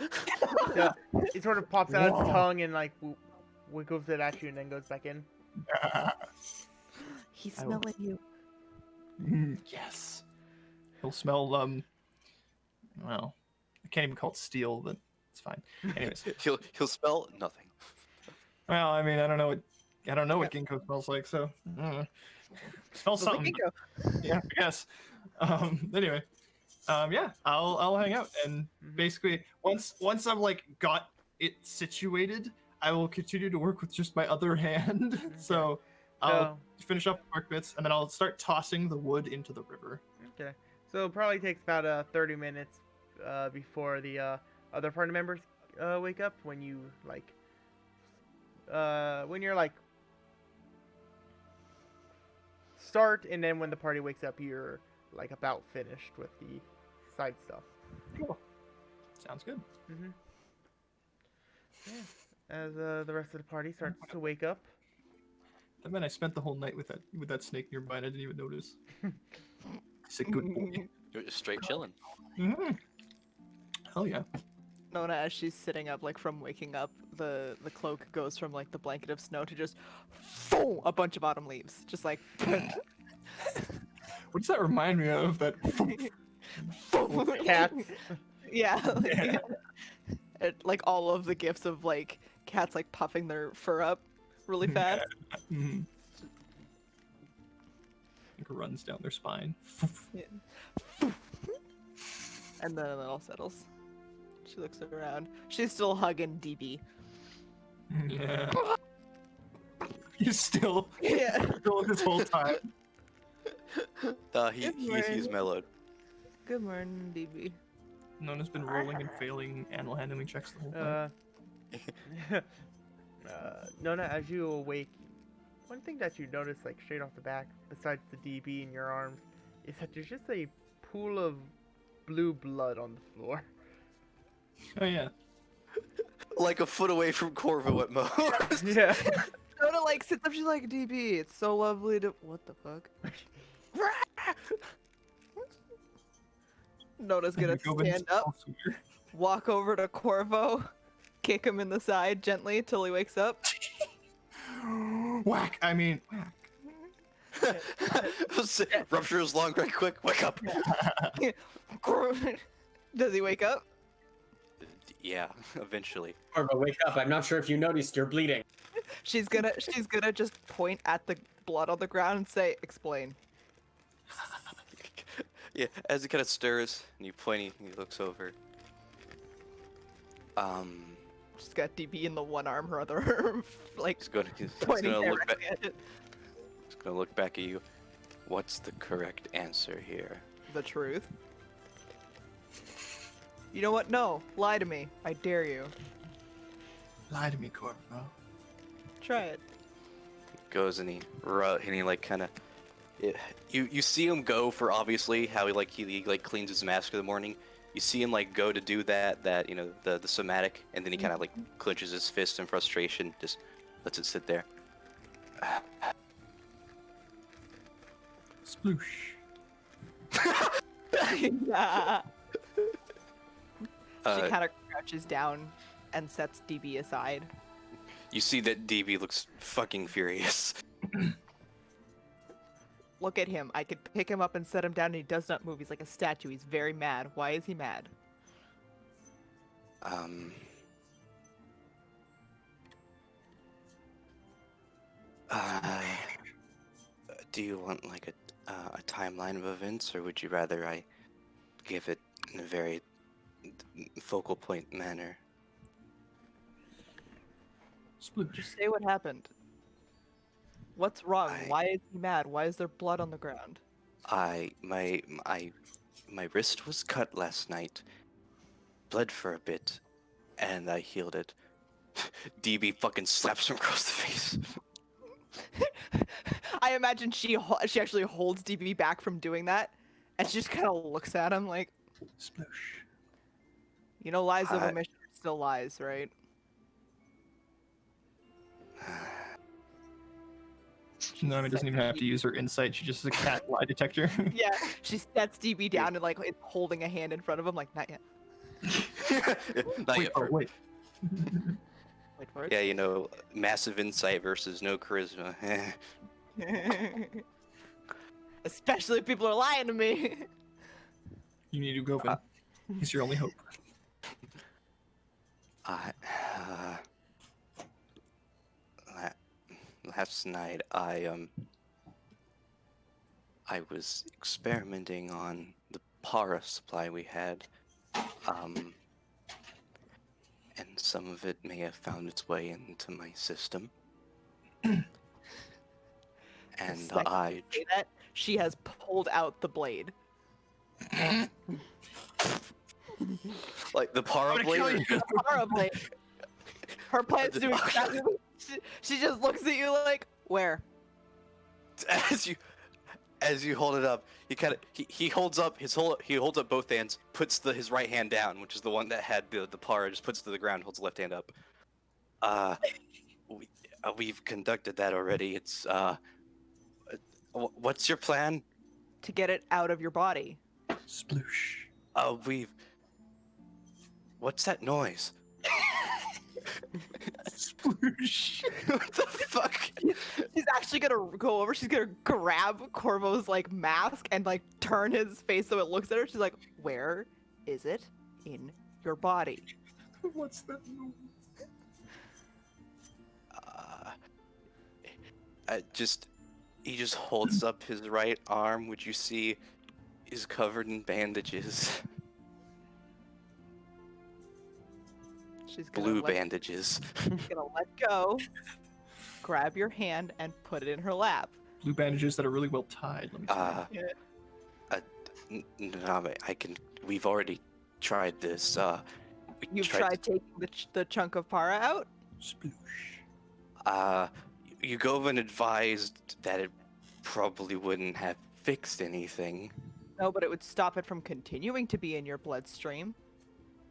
Yeah, it sort of pops out its Whoa. tongue and like wiggles it at you and then goes back in. He's I will- smelling you. Yes. He'll smell well, I can't even call it steel, but it's fine. Anyways, He'll spell nothing. well, I mean, I don't know what ginkgo smells like, so I don't know. Smell So they something. can go. Yeah, I guess. Anyway, yeah, I'll hang out, and Mhm. basically once I've like got it situated, I will continue to work with just my other hand. So I'll finish up work bits, and then I'll start tossing the wood into the river. Okay. So it probably takes about 30 minutes before the other party members wake up when you like when you're like start, and then when the party wakes up you're like about finished with the side stuff. Cool. Sounds good. Mm-hmm. Yeah. As the rest of the party starts to wake up. And then I spent the whole night with that snake nearby, and I didn't even notice. It's a good boy. You're just straight chilling. Mhm. Hell yeah. Nona, as she's sitting up, like from waking up, the cloak goes from like the blanket of snow to just a bunch of autumn leaves, just like What does that remind me of? That Cats. yeah, like all of the gifts of like cats like puffing their fur up really fast. Mhm. It runs down their spine. And then it all settles. She looks around. She's still hugging DB. Yeah. He's still Yeah. this whole time. He's mellowed. Good morning, DB. Nona's been rolling and failing animal handling checks the whole time. Nona, as you awake, one thing that you notice, like straight off the back, besides the DB in your arms, is that there's just a pool of blue blood on the floor. Oh yeah. Like a foot away from Corvo at most. Yeah. Nona like sits up. She's like, DB, it's so lovely to. What the fuck? Nona's gonna stand up, walk over to Corvo, kick him in the side gently till he wakes up. Whack! I mean, whack. Rupture is long, right quick. Wake up. Does he wake up? Yeah, eventually. Corvo, wake up. I'm not sure if you noticed you're bleeding. She's gonna just point at the blood on the ground and say, "Explain." Yeah, as he kind of stirs and you point, he looks over. She's got DB in the one arm, her other arm, like He's pointing gonna look back. directly at it. He's gonna look back at you. What's the correct answer here? The truth. You know what? No, lie to me. I dare you. Lie to me, Corvo. Try it. Goes and he like kind of. You see him go for obviously how he like cleans his mask in the morning. You see him like go to do that you know the somatic, and then he kind of like clenches his fist in frustration, just lets it sit there. Sploosh. Yeah. She Uh, kind of crouches down and sets DB aside. You see that DB looks fucking furious. Look at him. I could pick him up and set him down and he does not move. He's like a statue. He's very mad. Why is he mad? Do you want like a timeline of events, or would you rather I give it in a very focal point manner? Sploosh. Just say what happened. What's wrong? I- Why is he mad? Why is there blood on the ground? My wrist was cut last night, bled for a bit, and I healed it. DB fucking slaps him across the face. I imagine she actually holds DB back from doing that, and she just kind of looks at him like, Sploosh. you know, lies of I- omission are still lies, right? Nona doesn't even have to use her insight. She just is a cat lie detector. Yeah, she sets DB down and like is holding a hand in front of him, like not yet. Not Wait, yet. oh, wait. Wait for Yeah, you know, massive insight versus no charisma. it. Especially if people are lying to me. You need to go, Vin. He's your only hope. Last night I I was experimenting on the para supply we had. And some of it may have found its way into my system. The And second you I say that, she has pulled out the blade. like the para I'm gonna kill blade. you. Para blade. Her plan's doing exactly. She just looks at you like, where? As you hold it up, he holds up he holds up both hands, puts his right hand down, which is the one that had the para, just puts it to the ground, holds the left hand up. We've conducted that already. It's what's your plan? To get it out of your body. Sploosh. What's that noise? Sploosh. What the fuck? She's actually gonna go over. She's gonna grab Corvo's like mask and like turn his face so it looks at her. She's like, "Where is it in your body?" What's that noise? He just holds up his right arm, which you see is covered in bandages, She's gonna blue let, bandages. She's gonna let go, grab your hand, and put it in her lap. Blue bandages that are really well tied. Let me see. Name, we've already tried this. You've tried taking the chunk of para out. Sploosh. Yugovan advised that it probably wouldn't have fixed anything. No, but it would stop it from continuing to be in your bloodstream.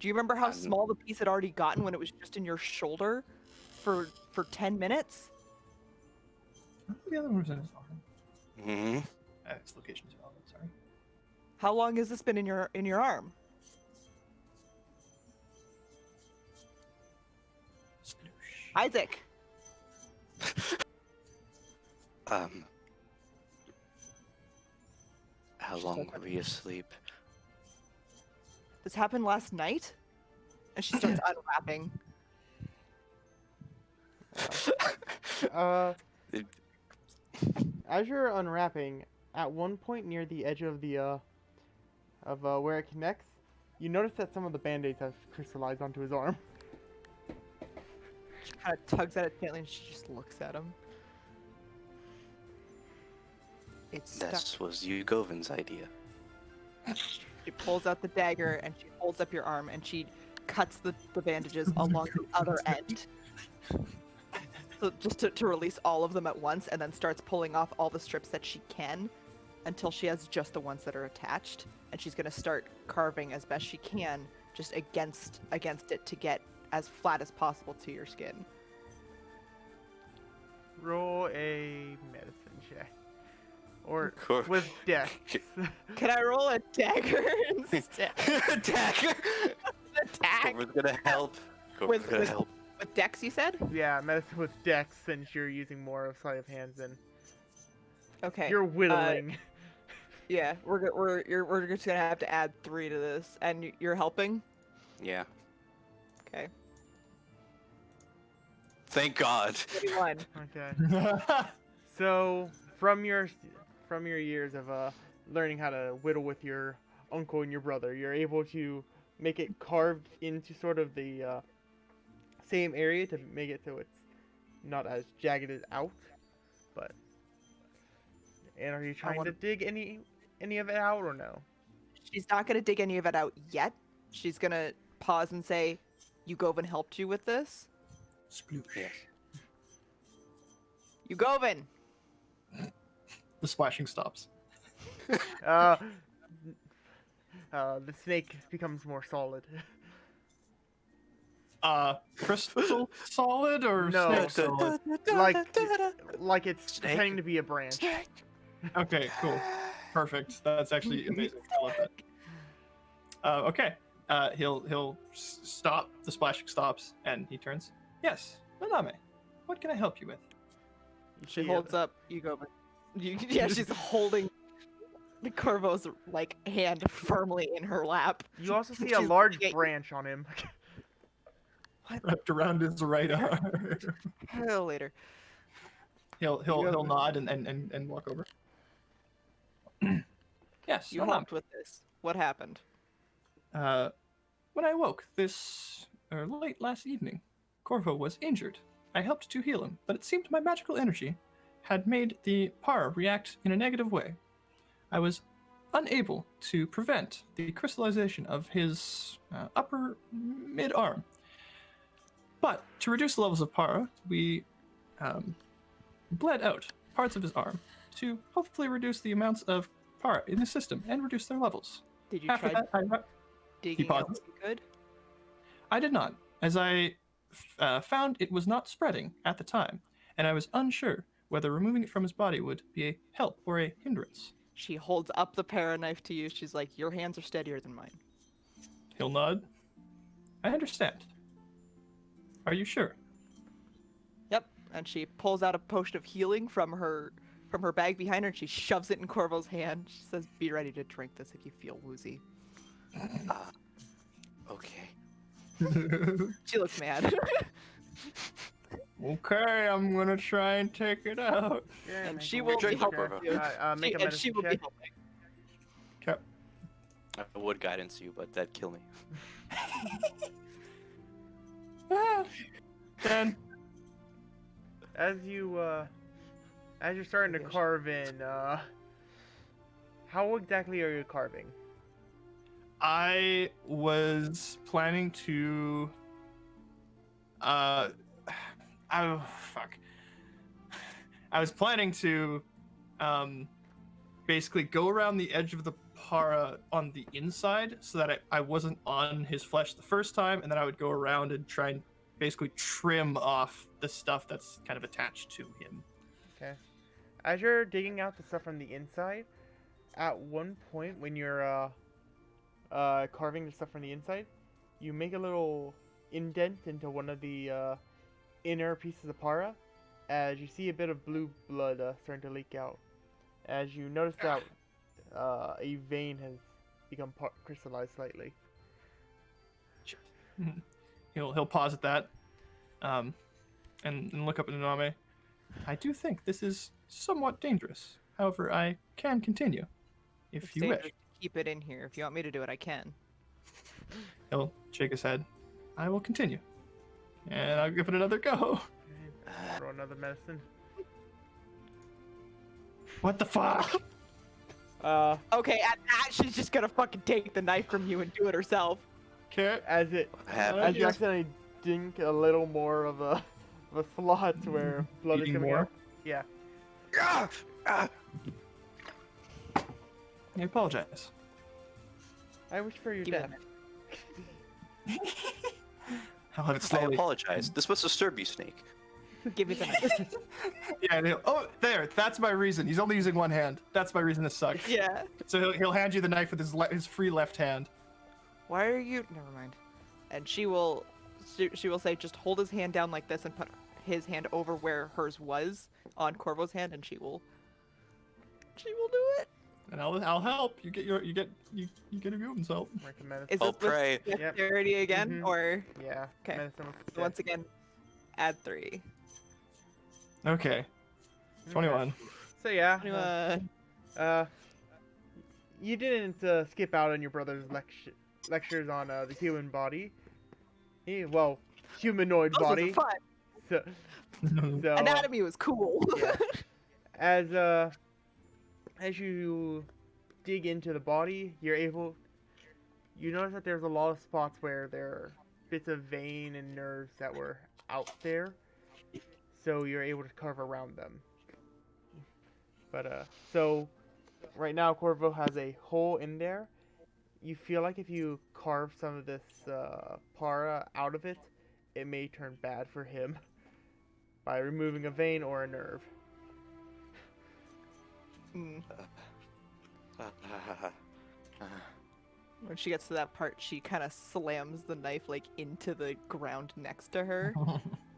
Do you remember how Um, small the piece had already gotten when it was just in your shoulder for 10 minutes? The other one was in his arm. Hmm. Its location is relevant, sorry. How long has this been in your arm? Sploosh. Isaac. How long were we asleep? This happened last night? And she starts unwrapping. As you're unwrapping, at one point near the edge of the where it connects, you notice that some of the band-aids have crystallized onto his arm. She kind of tugs at it gently and she just looks at him. It's stuck. This was Yugovan's idea. She pulls out the dagger and she holds up your arm and she cuts the bandages along the other end. So just to release all of them at once and then starts pulling off all the strips that she can until she has just the ones that are attached. And she's going to start carving as best she can just against it to get as flat as possible to your skin. Roll a medicine check. Or Cor- with dex. Can I roll a dagger instead? Dagger. Attack Corver's gonna help. Corver's gonna help. with dex, you said? Yeah, medicine with dex since you're using more of sleight of hands than Okay. you're whittling. Yeah, we're just gonna have to add 3 to this, and you're helping. Yeah. Okay. Thank God. 21. Okay. So from your years of learning how to whittle with your uncle and your brother, you're able to make it carved into sort of the same area to make it so it's not as jagged out. But and are you trying to dig any of it out or no? She's not gonna dig any of it out yet. She's gonna pause and say, "Yugovan helped you with this." Sploosh. Yes. Yugovan. The splashing stops. The snake becomes more solid. Crystal solid or No. snake solid? like it's Snake? pretending to be a branch. Okay, cool. Perfect. That's actually amazing. I love that. Okay. He'll stop. The splashing stops, and he turns. Yes, Naname. What can I help you with? She holds up Yugovan. Yeah, she's holding Corvo's like hand firmly in her lap. You also see a She's large looking at you. branch on him. Wrapped around his right arm. Later. He'll nod and walk over. Yes, You I'm not. helped with this. What happened? When I woke late last evening, Corvo was injured. I helped to heal him, but it seemed my magical energy had made the Para react in a negative way. I was unable to prevent the crystallization of his upper mid arm. But to reduce the levels of Para, we bled out parts of his arm to hopefully reduce the amounts of Para in the system and reduce their levels. Did you After try that, digging out pauses. what you could? I did not, as I found it was not spreading at the time, and I was unsure whether removing it from his body would be a help or a hindrance. She holds up the para knife to you. She's like, your hands are steadier than mine. He'll nod. I understand. Are you sure? Yep. And she pulls out a potion of healing from her bag behind her, and she shoves it in Corvo's hand. She says, be ready to drink this if you feel woozy. Okay. She looks mad. Okay, I'm gonna try and take it out. Yeah, And make she a will wisdom be helping check. you. Make a And she medicine will be check. helping. Okay. I would guidance you, but that'd kill me. Ah. 10. As you're starting to carve in, how exactly are you carving? I was planning to. Oh fuck. I was planning to, basically go around the edge of the para on the inside, so that I wasn't on his flesh the first time, and then I would go around and try and basically trim off the stuff that's kind of attached to him. Okay. As you're digging out the stuff from the inside, at one point when you're carving the stuff from the inside, you make a little indent into one of the inner pieces of para, as you see a bit of blue blood starting to leak out. As you notice that a vein has become crystallized slightly. He'll pause at that, and look up at Naname. I do think this is somewhat dangerous. However, I can continue, if It's you dangerous wish. to keep it in here. If you want me to do it, I can. He'll shake his head. I will continue, and I'll give it another go. Throw another medicine. What the fuck? Okay, at that, she's just gonna fucking take the knife from you and do it herself. Okay. As you Yes. accidentally dink a little more of a slot where blood is Bleeding coming more? out. Yeah. Ah! I apologize. I wish for your Give it a death. minute. I'll have it I slowly. apologize. This must disturb you, Snake. Give me the knife. Yeah. Oh, there. That's my reason. He's only using one hand. That's my reason this sucks. Yeah. So he'll hand you the knife with his free left hand. Why are you? Never mind. And she will say, just hold his hand down like this and put his hand over where hers was on Corvo's hand, and she will do it. And I'll help. You get a mutant help. Recommend Is Oh, this with pray. dexterity again, Mhm. or Yeah. Okay. Medicine with so once again, add 3. Okay. 21. So yeah. Anyone? You didn't skip out on your brother's lectures on the human body. Well, humanoid Those are body. fun. So, so Anatomy was cool. yeah. As you dig into the body, you notice that there's a lot of spots where there are bits of vein and nerves that were out there, so you're able to carve around them. But so right now Corvo has a hole in there. You feel like if you carve some of this para out of it, it may turn bad for him by removing a vein or a nerve. Mm. When she gets to that part, she kind of slams the knife like into the ground next to her.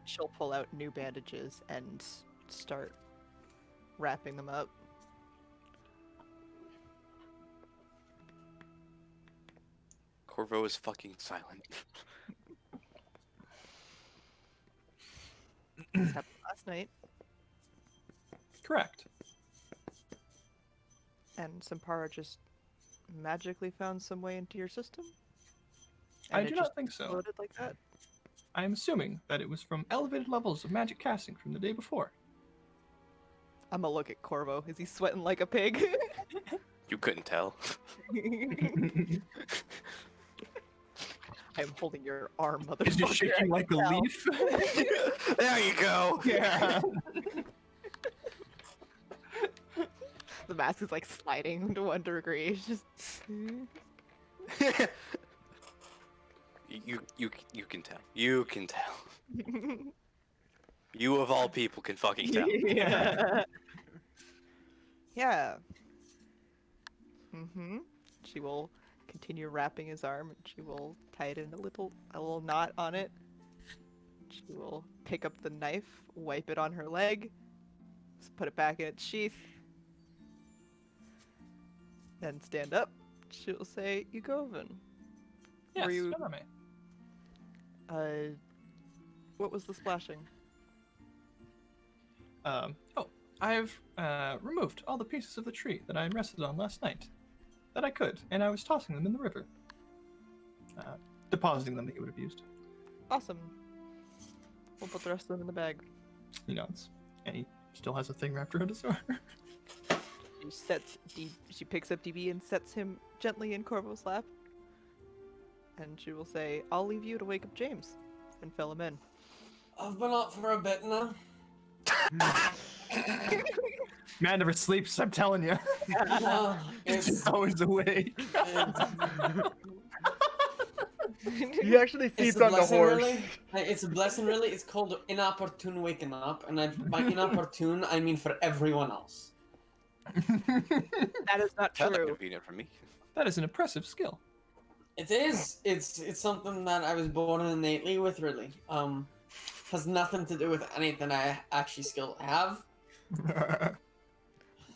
She'll pull out new bandages and start wrapping them up. Corvo is fucking silent. This happened last night, Correct. and Sampara just magically found some way into your system? I And do it not just think so. exploded like that? I am assuming that it was from elevated levels of magic casting from the day before. I'm gonna look at Corvo. Is he sweating like a pig? You couldn't tell. I'm holding your arm, motherfucker. Is you shaking like a Now. leaf? There you go. Yeah. The mask is like sliding to 1 degree. It's just. You can tell. You can tell. You of all people can fucking tell. Yeah. Yeah. Mm-hmm. She will continue wrapping his arm, and she will tie it in a little knot on it. She will pick up the knife, wipe it on her leg, put it back in its sheath, then stand up. She will say, "Yugovin, Yes, Were you- Fename. what was the splashing?" I've removed all the pieces of the tree that I rested on last night. That I could, and I was tossing them in the river. Depositing them that you would have used. Awesome. We'll put the rest of them in the bag. He nods. And he still has a thing wrapped around his arm. She picks up DB and sets him gently in Corvo's lap. And she will say, "I'll leave you to wake up James and fill him in." I've been up for a bit now. Man never sleeps, I'm telling you. Yeah, He's it's, always awake. He actually it's sleeps a on the blessing, horse. really. It's a blessing, really. It's called inopportune waking up, and by inopportune, I mean for everyone else. That is not That's not true. convenient for me. That is an impressive skill. It is. It's something that I was born innately with, really. Has nothing to do with anything I actually still have.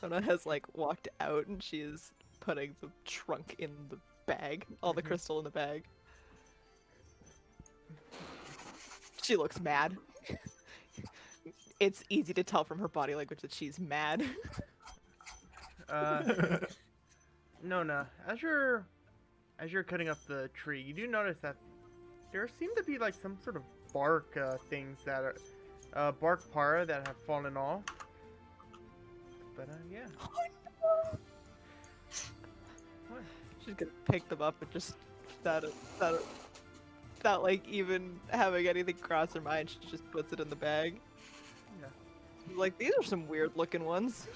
Nona has like walked out and she is putting the trunk in the bag, all the crystal in the bag. She looks mad. It's easy to tell from her body language that she's mad. Nona, as you're cutting up the tree, you do notice that there seem to be like some sort of bark things that are bark para that have fallen off. But yeah. What? She's gonna pick them up and just without like even having anything cross her mind, she just puts it in the bag. Yeah. She's like, these are some weird looking ones.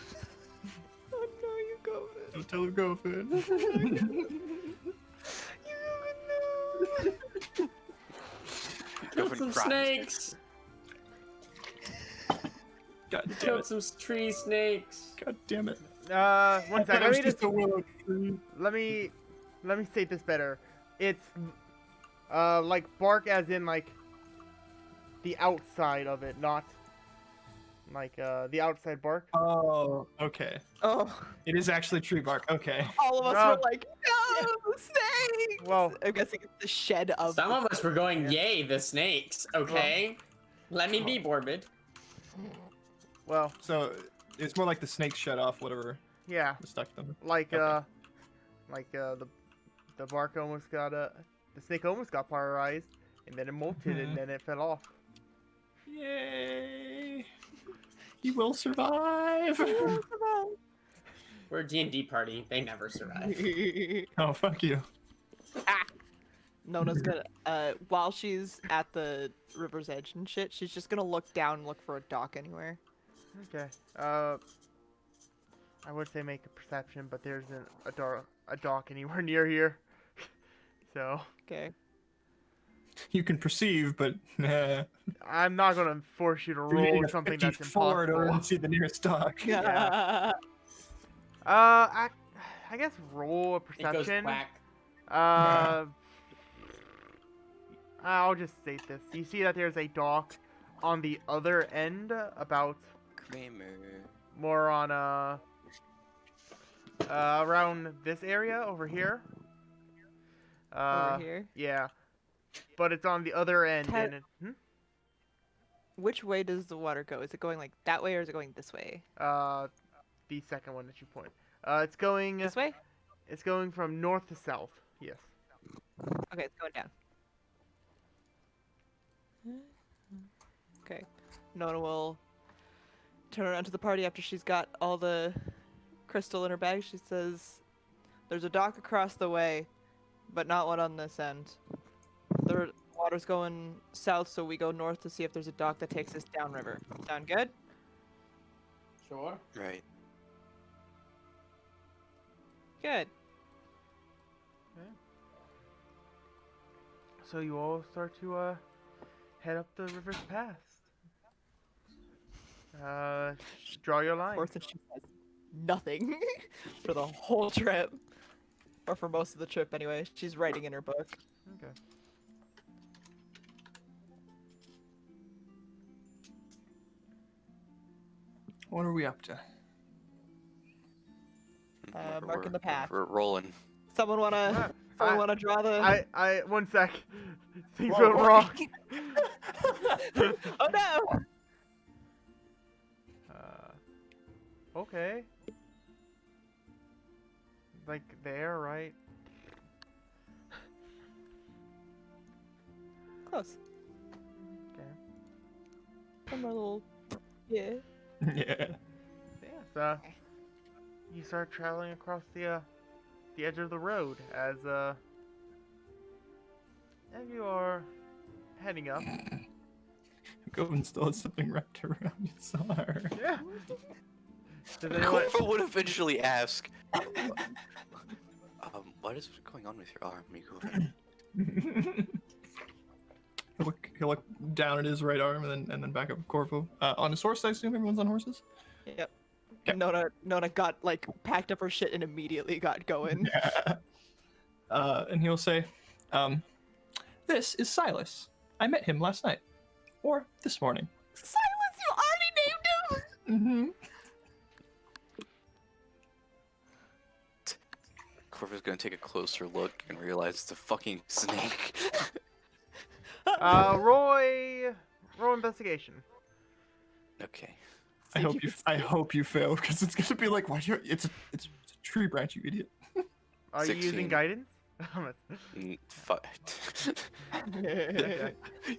Oh no, you go. Don't tell her go, Finn. Killed Goofing some cries. snakes. God damn it. Killed some tree snakes. God damn it. One second. I Let was me just just a willow tree. let me state this better. It's like bark as in like the outside of it, not like the outside bark. Oh, okay. Oh, It is actually tree bark. Okay. all of us No. were like, no, snakes! Well, I'm guessing it's the shed of. Some of us were going, yay, the snakes. Okay. Let me be morbid. well, So it's more like the snakes shut off whatever yeah, stuck them. like Okay. the bark almost got the snake almost got paralyzed, and then it molted and then it fell off. Yay! He will survive. We're a D&D party. They never survive. Oh, fuck you. Nona's gonna, while she's at the river's edge and shit, she's just gonna look down and look for a dock anywhere. Okay. I would say make a perception, but there isn't a dock anywhere near here. So Okay. You can perceive, but I'm not gonna force you to you're needing roll a something 50 that's forward in order impossible. to see the nearest dock. Yeah. I guess roll a It goes perception. quack. I'll just state this. You see that there's a dock on the other end, about Kramer. more on around this area over here. Over here. Yeah, but it's on the other end. Ted- And it, Which way does the water go? Is it going like that way or is it going this way? the second one that you point. It's going. This way? It's going from north to south. Yes. Okay, it's going down. Okay. Nona will turn around to the party after she's got all the crystal in her bag. She says, "There's a dock across the way, but not one on this end. The water's going south, so we go north to see if there's a dock that takes us downriver. Sound good?" Sure. Right. Good. So you all start to head up the river's path. Draw your line. Of course, she says nothing for the whole trip. Or for most of the trip, anyway. She's writing in her book. Okay. What are we up to? Marking the path. We're rolling. Someone wanna, I- wanna draw the? I 1 sec. Things Whoa, went whoa. wrong. Oh no! Okay. Like there, right? Close. Okay. Some little, yeah. Yeah. Yeah. So you start traveling across the edge of the road as you are heading up. Govin still has something wrapped around his arm. Yeah. Does anyone? Corvo would eventually ask, what is going on with your arm, Miko? He'll look down at his right arm and then back up at Corvo. On his horse, I assume everyone's on horses? Yep. Okay. Nona got like packed up her shit and immediately got going. Yeah. And he'll say, this is Silas. I met him last night. Or this morning. Silence! You already named him. Mm-hmm. Corvo's gonna take a closer look and realize it's a fucking snake. Roll investigation. Okay. I hope you fail because it's gonna be like, why you? It's a tree branch, you idiot. Are you 16. using guidance? Fuck. So-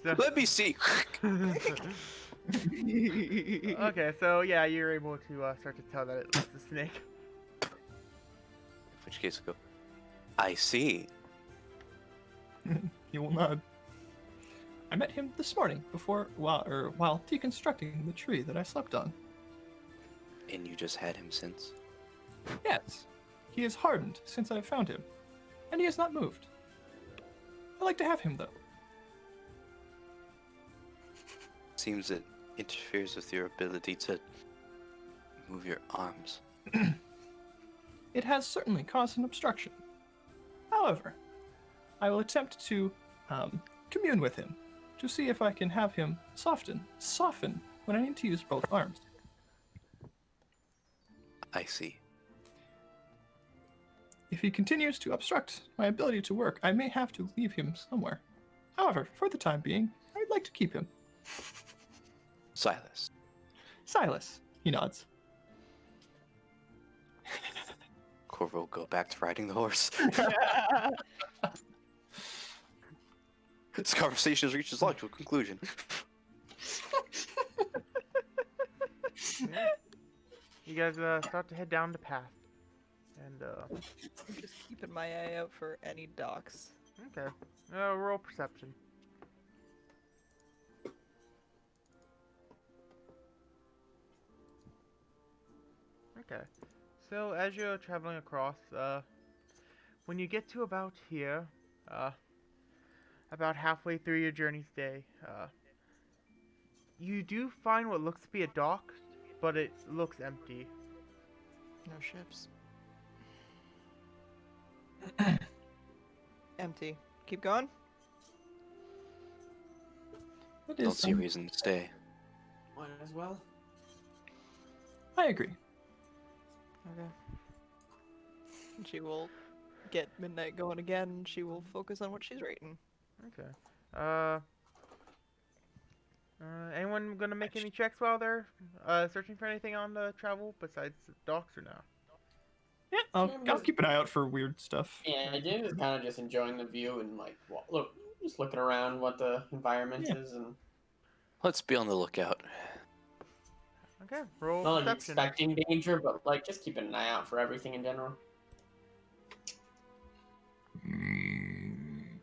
Let me see. Okay, so yeah, you're able to start to tell that it's a snake. In which case, I go. I see. He will nod. I met him this morning while deconstructing the tree that I slept on. And you just had him since. Yes, he is hardened since I found him, and he has not moved. I like to have him though. Seems it interferes with your ability to move your arms. It has certainly caused an obstruction. However, I will attempt to commune with him to see if I can have him soften when I need to use both arms. I see. If he continues to obstruct my ability to work, I may have to leave him somewhere. However, for the time being, I'd like to keep him. Silas. Silas, he nods. Corvo will go back to riding the horse. This conversation has reached its logical conclusion. You guys start to head down the path, and I'm just keeping my eye out for any docks. okay, roll perception. Okay, so as you're traveling across, when you get to about here, about halfway through your journey's day, you do find what looks to be a dock, but it looks empty. No ships. Empty. Keep going. That Don't is see a reason to stay. Might as well. I agree. Okay. And she will get midnight going again. And she will focus on what she's writing. Okay. Anyone gonna make any checks while they're searching for anything on the travel besides docks or no? Yeah, I'll keep an eye out for weird stuff. Yeah, James is kind of just enjoying the view and like, look, just looking around what the environment Yeah. is, and Let's be on the lookout. Okay, roll not like perception. expecting danger, but like just keeping an eye out for everything in general.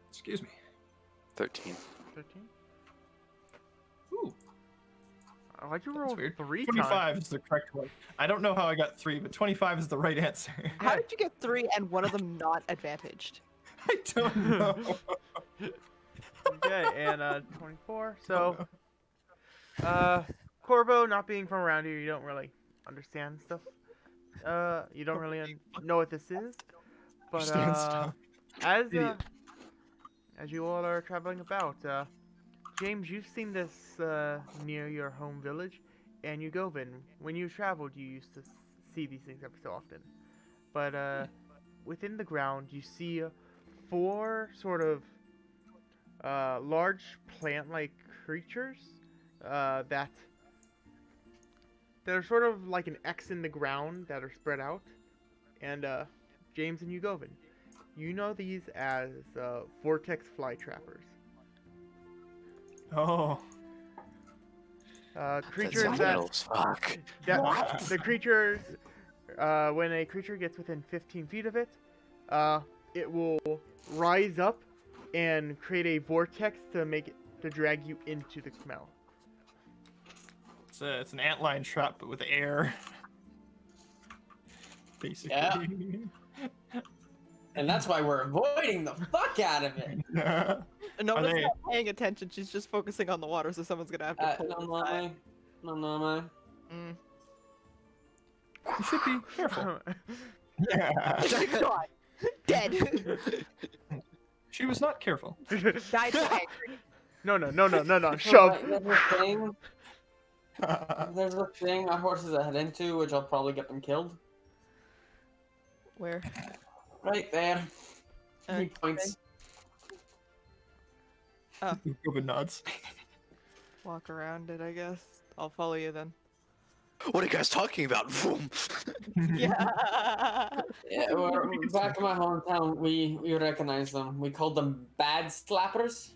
Excuse me. 13. 13. Ooh, Why'd you that's roll weird. 3 times? 25 is the correct one. I don't know how I got 3, but 25 is the right answer. How did you get 3 and one of them not advantaged? I don't know. Okay, and 24. So, Corvo, not being from around here, you don't really understand stuff. You don't really know what this is. But Understand stuff. Idiot. as you all are traveling about, James, you've seen this near your home village, and Yugovin, when you traveled, you used to see these things every so often. But within the ground, you see 4 sort of large plant-like creatures that they're sort of like an X in the ground that are spread out. And James and Yugovin, you know these as vortex fly trappers. Oh. Creatures That's that, metal as fuck. the creatures, when a creature gets within 15 feet of it, it will rise up and create a vortex to drag you into the smell. It's an antlion trap, but with air. Basically. Yeah. And that's why we're avoiding the fuck out of it. Nona's they- not paying attention. She's just focusing on the water, so someone's gonna have to pull No, this side. no. Mm. You should be careful. Gone. Dead. She was not careful. Died so angry. No. So, Shove. There's a thing our horses are heading to, which I'll probably get them killed. Where? Right there. He Okay. points. Good nods. Walk around it, I guess. I'll follow you then. What are you guys talking about? Vroom. Yeah. Yeah, we're back in my hometown. We recognize them. We call them bad slappers.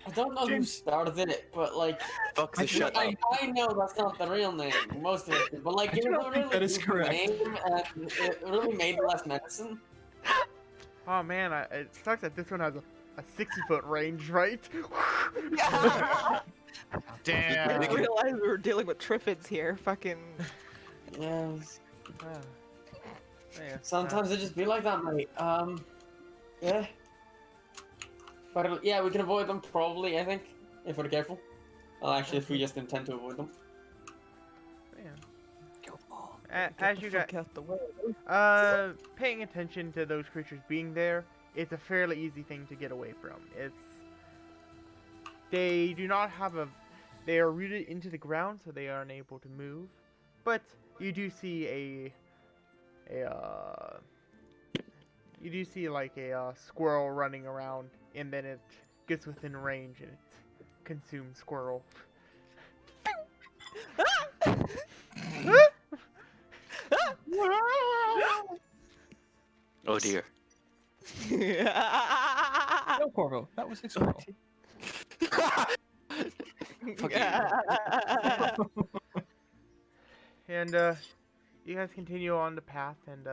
I don't know who James. started it, but like, Fuck this shut I up. know that's not the real name. Most of it, but like, I it do was not a think really that is good correct. name, and it really made less medicine. Oh man, it sucks that this one has a 60-foot range, right? I Damn. didn't realize we were dealing with Triffids here. Fucking. Yes. Ah. Yeah, Sometimes it just be like that, mate. Yeah. But yeah, we can avoid them probably, I think, if we're careful. Well, actually, if we just intend to avoid them. as you Fuck got out the way. paying attention to those creatures being there, it's a fairly easy thing to get away from. They do not have they are rooted into the ground, so they are unable to move. But you do see you do see like a squirrel running around, and then it gets within range and it consumes squirrel. Oh dear. No, Corvo. That was a squirrel. Fuck And you guys continue on the path, and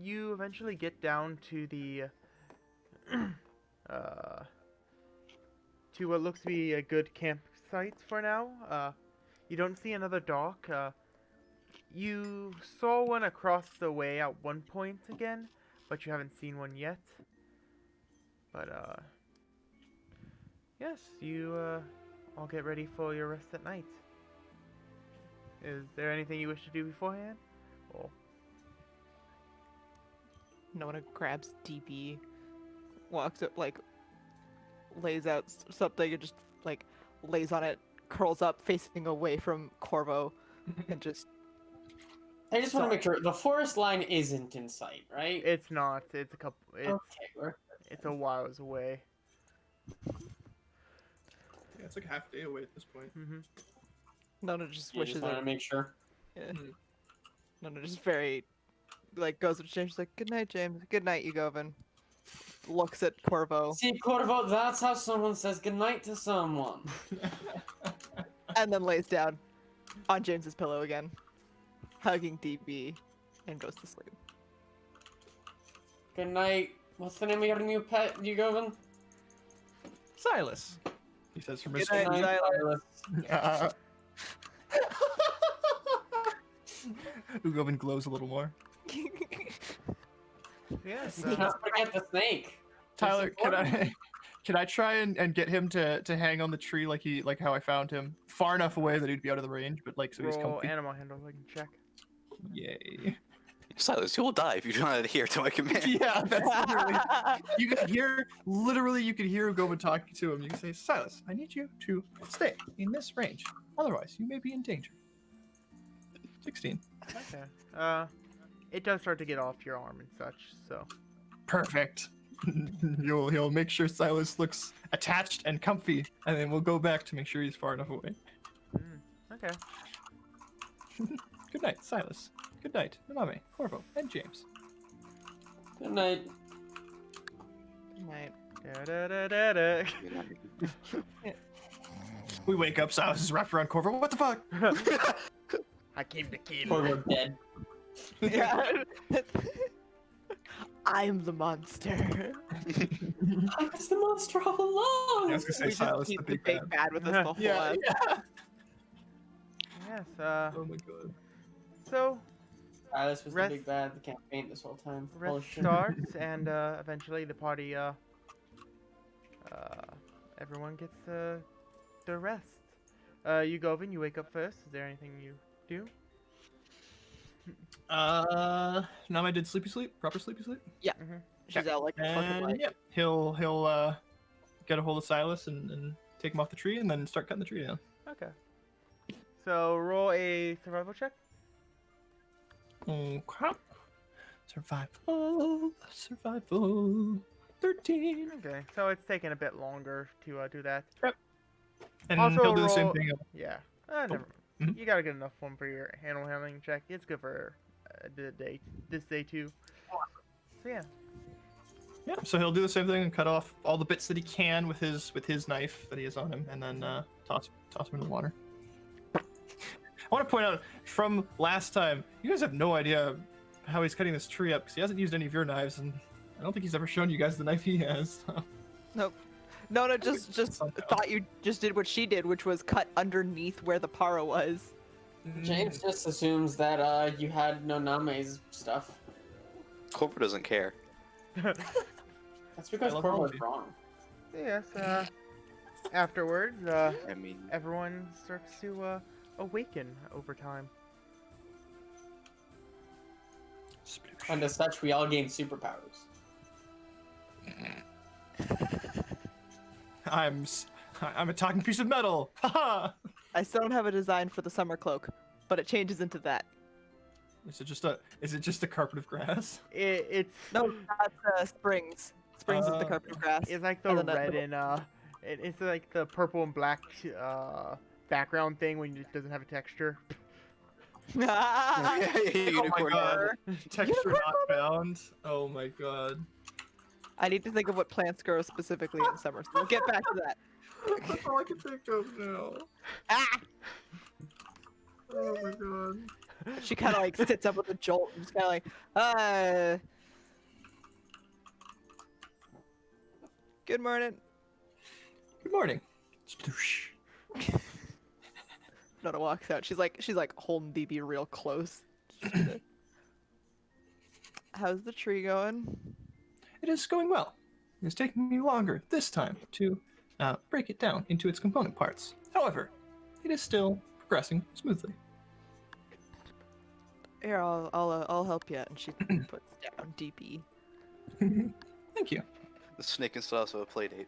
you eventually get down to the to what looks to be a good campsite for now. You don't see another dock. You saw one across the way at one point again, but you haven't seen one yet. But yes, you all get ready for your rest at night. Is there anything you wish to do beforehand? Or Nona grabs DB, walks up, like, lays out something and just, like, lays on it, curls up, facing away from Corvo, and just. I just want to make sure the forest line isn't in sight, right? it's not. It's a couple. Okay, It's a whiles away. Yeah, it's like half a day away at this point. Mm-hmm. Nona just You wishes just wanted it. to make sure. Yeah. Nona just very, like, goes to James. She's like, "Good night, James. Good night, Yugovin." Looks at Corvo See, Corvo, that's how someone says goodnight to someone. and then lays down on James's pillow again, hugging DB, and goes to sleep. Good night. What's the name of your new pet, Yugovin? Silas, he says from his Good night, Silas. Uh, Ugovin glows a little more. Yeah. Sneak Don't forget the snake. Tyler, Just important. can I try and get him to hang on the tree like how I found him, far enough away that he'd be out of the range, but like so he's Roll comfy. animal handle. I can check. Yay. Silas, you will die if you do not adhere to my command. Yeah, that's literally. You could hear Ugovin talking to him. You can say, Silas, I need you to stay in this range. Otherwise, you may be in danger. 16. Okay. It does start to get off your arm and such. So. Perfect. He'll make sure Silas looks attached and comfy, and then we'll go back to make sure he's far enough away. Okay. Good night, Silas. Good night, Naname, Corvo, and James. Good night. Good night. Da-da-da-da-da. We wake up, Silas is wrapped around Corvo. What the fuck? I came to kill. Corvo dead. Yeah. I'm the monster. I was the monster all along. I was gonna say We just Silas, keep the the big big bad. bad with us the whole Yeah, time. yeah. Yes. Oh my god. So Silas was Rest- the big bad the campaign this whole time. rest Bullshit. starts, and eventually the party everyone gets the rest. You Govin, you wake up first. Is there anything you do? Name did sleepy sleep, proper sleepy sleep. She's out like a fucking And light. yeah, he'll get a hold of Silas and take him off the tree and then start cutting the tree down. Okay. So roll a survival check. Oh crap. Survival. 13. Okay. So it's taking a bit longer to do that. And Also he'll do the same roll- thing. Yeah. Never. Mhm. You got a good enough one for your animal handling check. It's good for the day. This day too. So yeah. Yeah, so he'll do the same thing and cut off all the bits that he can with his knife that he has on him, and then toss him in the water. I want to point out from last time, you guys have no idea how he's cutting this tree up because he hasn't used any of your knives, and I don't think he's ever shown you guys the knife he has. Nope. Nona just Somehow. thought you just did what she did, which was cut underneath where the para was. James just assumes that you had Noname's stuff. Corvo doesn't care. That's because I love Corvo's Holiday. wrong. Yes. Afterwards, I mean, everyone starts to awaken over time. And as such, we all gain superpowers. I'm a talking piece of metal. Haha. I still don't have a design for the summer cloak, but it changes into that. Is it just a carpet of grass? It's No, that's Springs. Springs is the carpet of grass. it's like the And then that red little- and it's like the purple and black background thing when it doesn't have a texture. unicorn. God. Texture not found. Oh my god. I need to think of what plants grow specifically in summer, so we'll get back to that. That's all I can think of now. Ah! Oh my god. She kind of like sits up with a jolt and just kind of like, Good morning. Good morning. Sploosh. Nona walks out. She's like holding DB real close. How's the tree going? It is going well. It is taking me longer this time to break it down into its component parts. However, it is still progressing smoothly. Here, I'll help you. And she puts down DB. Thank you. The snake and still also a play date.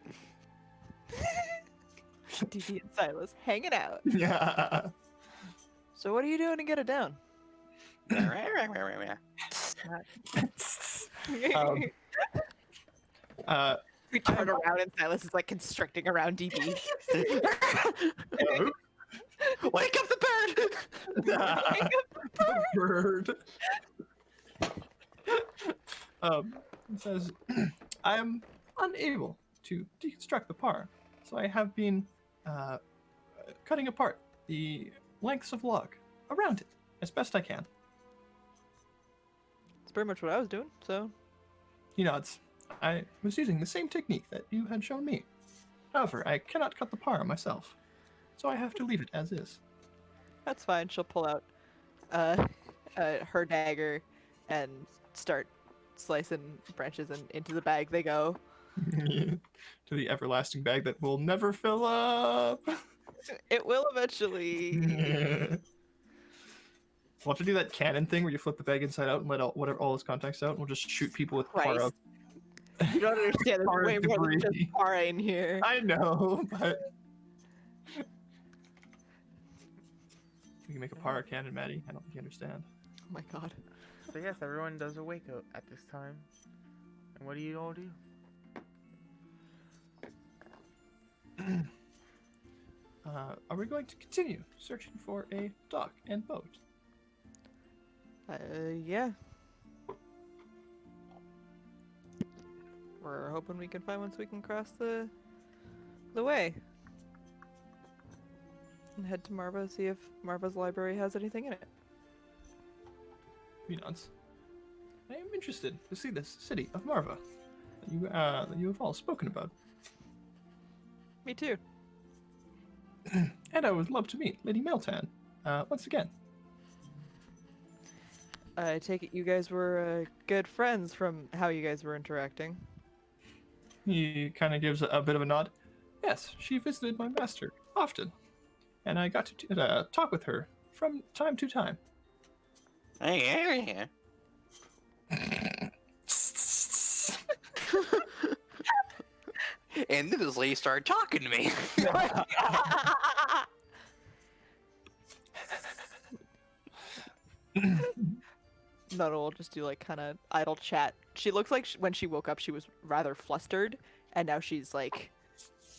DB and Silas hanging out. Yeah. So what are you doing to get it down? We turn around and Silas is like constricting around DB. Wake up the bird! The bird. It says, I am unable to deconstruct the par, so I have been cutting apart the lengths of log around it as best I can. It's pretty much what I was doing. So He nods. I was using the same technique that you had shown me. However, I cannot cut the par myself, so I have to leave it as is. that's fine. She'll pull out her dagger and start slicing branches, and into the bag they go. To the everlasting bag that will never fill up. It will eventually. We'll have to do that cannon thing where you flip the bag inside out and let all its contacts out, and we'll just shoot people with par Christ. up. You don't understand. There's Par way more than debris. just para in here. I know, but we can make a par cannon, Maddie. I don't think you understand. Oh my god. So yes, everyone does a wake up at this time. And what do you all do? Are we going to continue searching for a dock and boat? Yeah. We're hoping we can find one so we can cross the way. And head to Marva, see if Marva's library has anything in it. He nods. I am interested to see this city of Marva that you have all spoken about, Me too. and I would love to meet Lady Meltan once again. I take it you guys were good friends from how you guys were interacting. He kind of gives a bit of a nod. Yes, she visited my master often, and I got to talk with her from time to time. Hey, and this lady started talking to me. Nuddle will just do like kind of idle chat. She looks like when she woke up she was rather flustered, and now she's like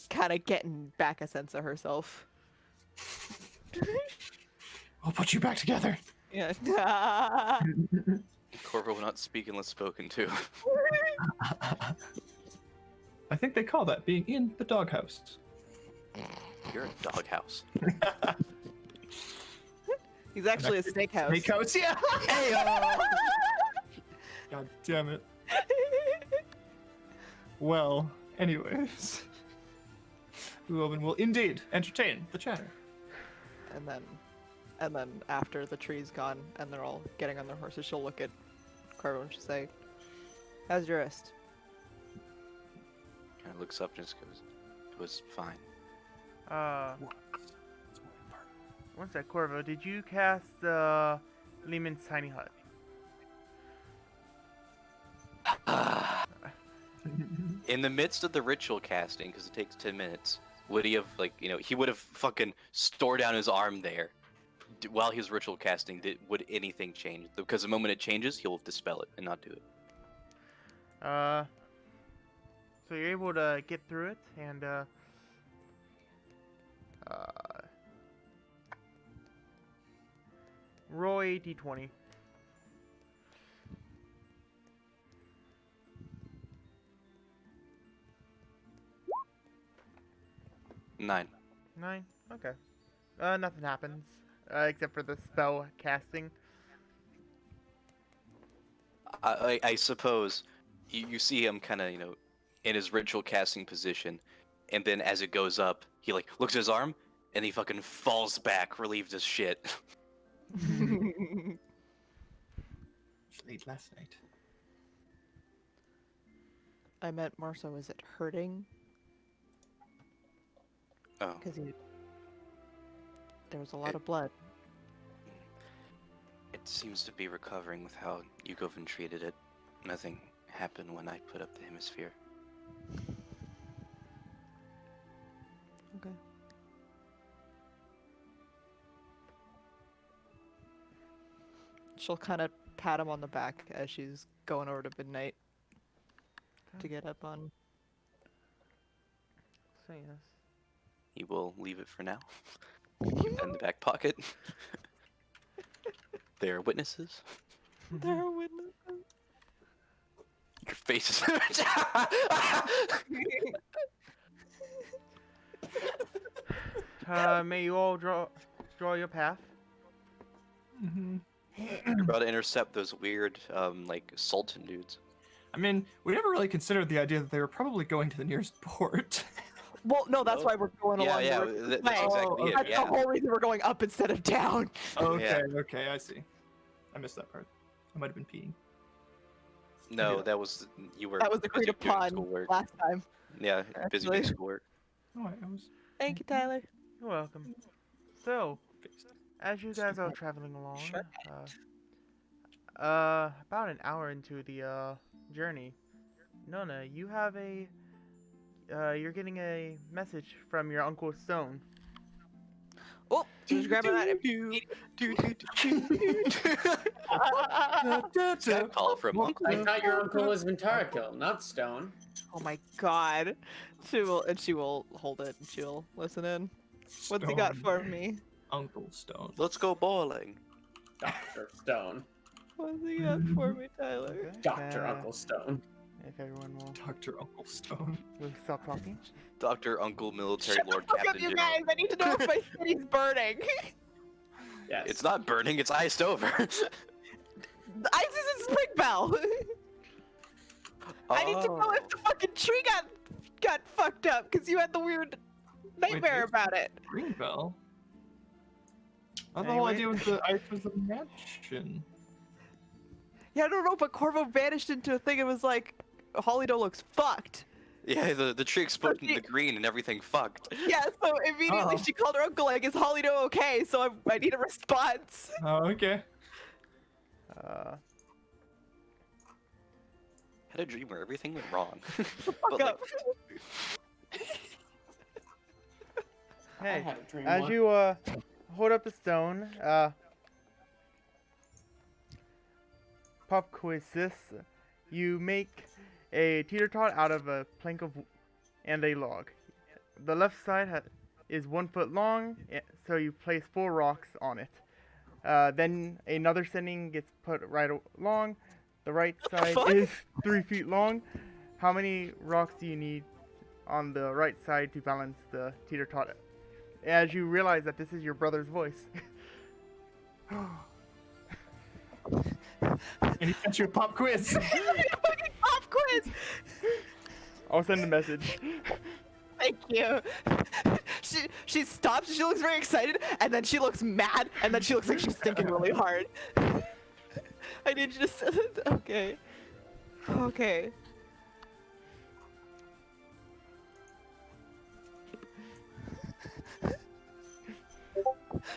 kind of getting back a sense of herself. I'll put you back together. Yeah. Corvo will not speak unless spoken to. I think they call that being in the doghouse. You're a doghouse. He's actually a snake house. Snake house, yeah. God damn it. Well, anyways, Ruoben will indeed entertain the chatter. And then after the tree's gone and they're all getting on their horses, she'll look at Corvo and she'll say, "How's your wrist?" Kind of looks up and just goes, "It was fine." One sec, Corvo, did you cast Lehman's tiny hut? In the midst of the ritual casting, because it takes 10 minutes, would he have, like, he would have fucking stored down his arm there while he was ritual casting? Would anything change? Because the moment it changes, he'll dispel it and not do it. So you're able to get through it, and roll a d20. Nine. 9? Okay. Nothing happens, except for the spell casting. I suppose you see him kind of, in his ritual casting position, and then as it goes up, he like looks at his arm, and he fucking falls back, relieved as shit. It was late last night. I meant more so, is it hurting? Oh. Because there was a lot of blood. It seems to be recovering with how Yugovin treated it. Nothing happened when I put up the hemisphere. Okay. She'll kind of pat him on the back as she's going over to Midnight to get up on. So yes. He will leave it for now. Keep that in the back pocket. They are witnesses. There are witnesses. Your face is. May you all draw your path. Mm-hmm. You're about to intercept those weird, like Sultan dudes. I mean, we never really considered the idea that they were probably going to the nearest port. Well, no, that's No. why we're going Yeah, along. yeah, the route this that's way. exactly it. That's Yeah. the whole reason we're going up instead of down. Okay, okay, I see. I missed that part. I might have been peeing. No, Yeah. that was you were. That was the busy creative doing pun schoolwork. last time. Yeah, busy doing actually. schoolwork. Oh, I was. Thank you, Tyler. You're welcome. So, Fixed. as you guys are traveling along, Sure. about an hour into the journey, Nona, you have you're getting a message from your Uncle Stone. Oh, just grabbing that. Call from Uncle. I thought your uncle was Ventaricil, not Stone. Oh my god. She will hold it and she'll listen in. What's he got Stone. for me? Uncle Stone. Let's go bowling. Dr. Stone. What's he got for me, Tyler? Okay, Dr. Uncle Stone. If everyone Dr. Uncle Stone. will stop talking. Doctor, Uncle, Military Shut Lord, the fuck up, Captain you General. guys! I need to know if my city's burning. Yes. It's not burning. It's iced over. The ice is in Springbell. I need to know if the fucking tree got fucked up because you had the weird nightmare Wait, about it. Greenbell? The whole Anyway. idea was the ice was the mansion. Yeah, I don't know, but Corvo vanished into a thing and was like, Holido looks fucked. Yeah, the tree exploded in she- the green and everything fucked. Yeah, so immediately Oh. she called her uncle like, is Holido okay? So I need a response. Oh, okay. Had a dream where everything went wrong. Fuck But, like, up. I Hey, had a dream as once. you hold up the stone, Pop quiz this. You make a teeter-tot out of a plank of and a log. The left side is 1 foot long, so you place 4 rocks on it. Then another setting gets put right along. The right side fuck? is 3 feet long. How many rocks do you need on the right side to balance the teeter-tot? As you realize that this is your brother's voice. And he sent you a pop quiz. Fucking pop quiz! I'll send a message. Thank you. She stops, she looks very excited, and then she looks mad, and then she looks like she's thinking really hard. I need you to send it. Okay. Okay.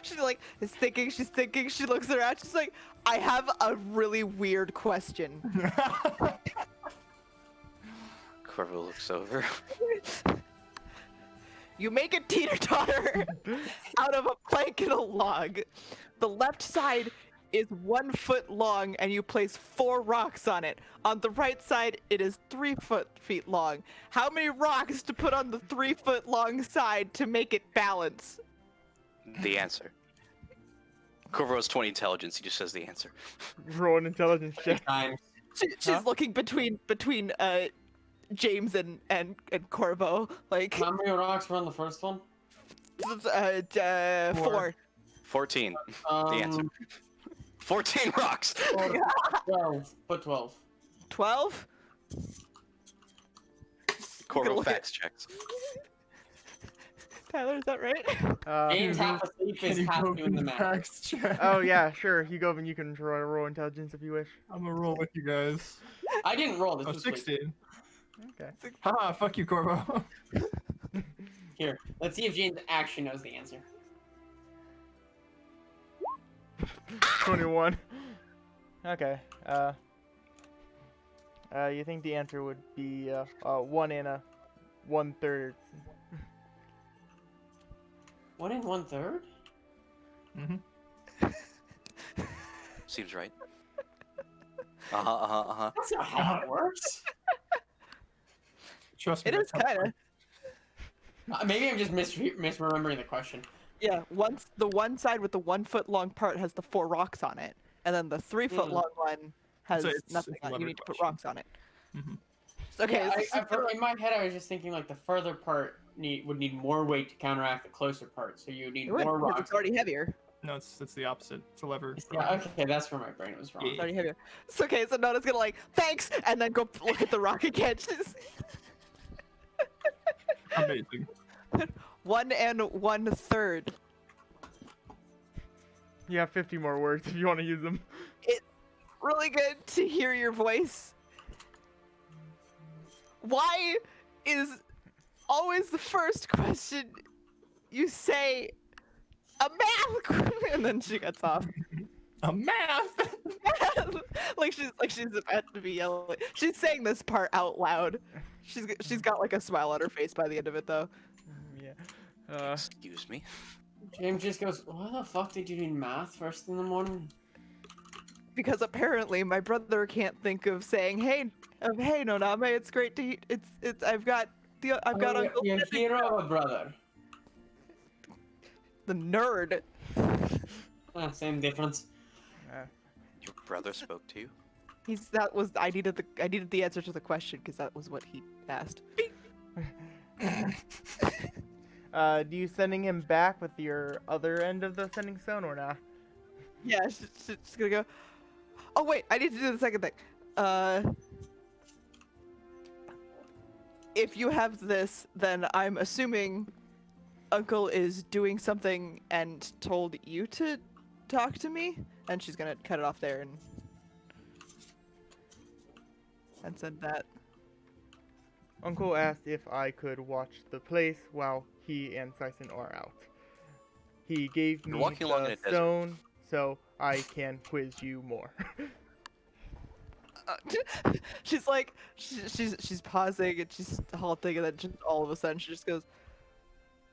She's like, is thinking, she's thinking, she looks around, she's like, I have a really weird question. Corvo looks over. You make a teeter-totter out of a plank and a log. The left side is 1 foot long and you place 4 rocks on it. On the right side, it is 3 feet long. How many rocks to put on the 3 foot long side to make it balance? The answer. Corvo has 20 intelligence. He just says the answer. Roll an intelligence check. Times. She's Huh? looking between James and Corvo, like How many rocks were on the first one? 4. 14. The answer. 14 rocks. 12. Put 12. 12? Corvo look at- facts checks. Tyler, is that right? James half asleep Can is you half go doing the through math. facts check? Oh yeah, sure. Hugo, you can roll intelligence if you wish. I'm gonna roll with you guys. I didn't roll this. Oh, was sleep. 16. Okay. Haha, fuck you, Corvo. Here, let's see if James actually knows the answer. 21. Okay. You think the answer would be 1 and 1/3. 1 and 1/3? Mm-hmm. Seems right. Uh-huh. That's not how it works. Trust me. It is that's how kind of. Maybe I'm just misremembering the question. Yeah, the one side with the 1 foot long part has the 4 rocks on it, and then the 3 foot long one has So it's nothing a on it. You lever need to put question. rocks on it. Mhm. Okay, Yeah, this is gonna- in my head, I was just thinking like the further part would need more weight to counteract the closer part, so you need it would, more because rocks. it's already heavier. No, it's the opposite. It's a lever. Yeah, okay, that's where my brain was wrong. It's already heavier. It's okay, so Nona's gonna like, thanks, and then go look at the rock again. She's- Amazing. 1 1/3. You have 50 more words if you want to use them. Really good to hear your voice. Why is always the first question you say a math? And then she gets off. A math. like she's about to be yelling. She's saying this part out loud. She's got like a smile on her face by the end of it though. Yeah. Excuse me. James just goes, "Why the fuck did you need math first in the morning?" Because apparently my brother can't think of saying hey Noname, it's great to I've got Uncle Your Frederick hero now." of a brother. The nerd. Same difference. Your brother spoke to you? I needed the answer to the question because that was what he asked. Do you sending him back with your other end of the sending stone or not? Yeah, she's gonna go. Oh wait, I need to do the second thing. If you have this, then I'm assuming Uncle is doing something and told you to talk to me, and she's gonna cut it off there and send that. Uncle asked if I could watch the place while he and Sison are out. He gave You're me walking along in the a desert. stone so I can quiz you more. She's like, she's pausing and she's halting, and then just all of a sudden she just goes,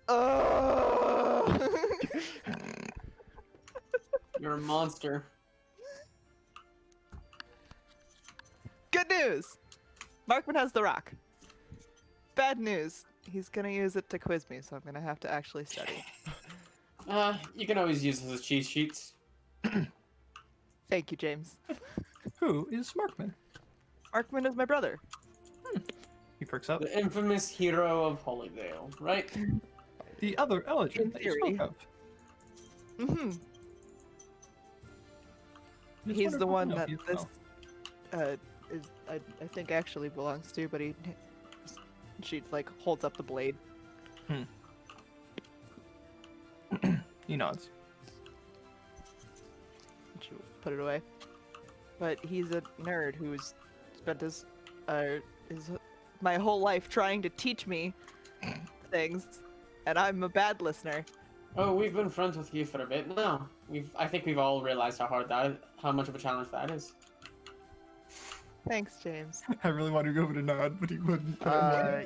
"Oh." You're a monster. Good news! Markman has the rock. Bad news. He's gonna use it to quiz me, so I'm gonna have to actually study. You can always use those cheat sheets. Thank you, James. Who is Markman? Markman is my brother. He perks up. The infamous hero of Holydale, right? The other Elegant In that you theory. spoke of. Mm-hmm. It's He's the wonderful one to know that you this well. is I think actually belongs to, but she like holds up the blade. He nods. And she'll put it away. But he's a nerd who's spent his my whole life trying to teach me things, and I'm a bad listener. Oh, we've been friends with you for a bit now. I think we've all realized how much of a challenge that is. Thanks, James. I really wanted to go with a nod, but he wouldn't.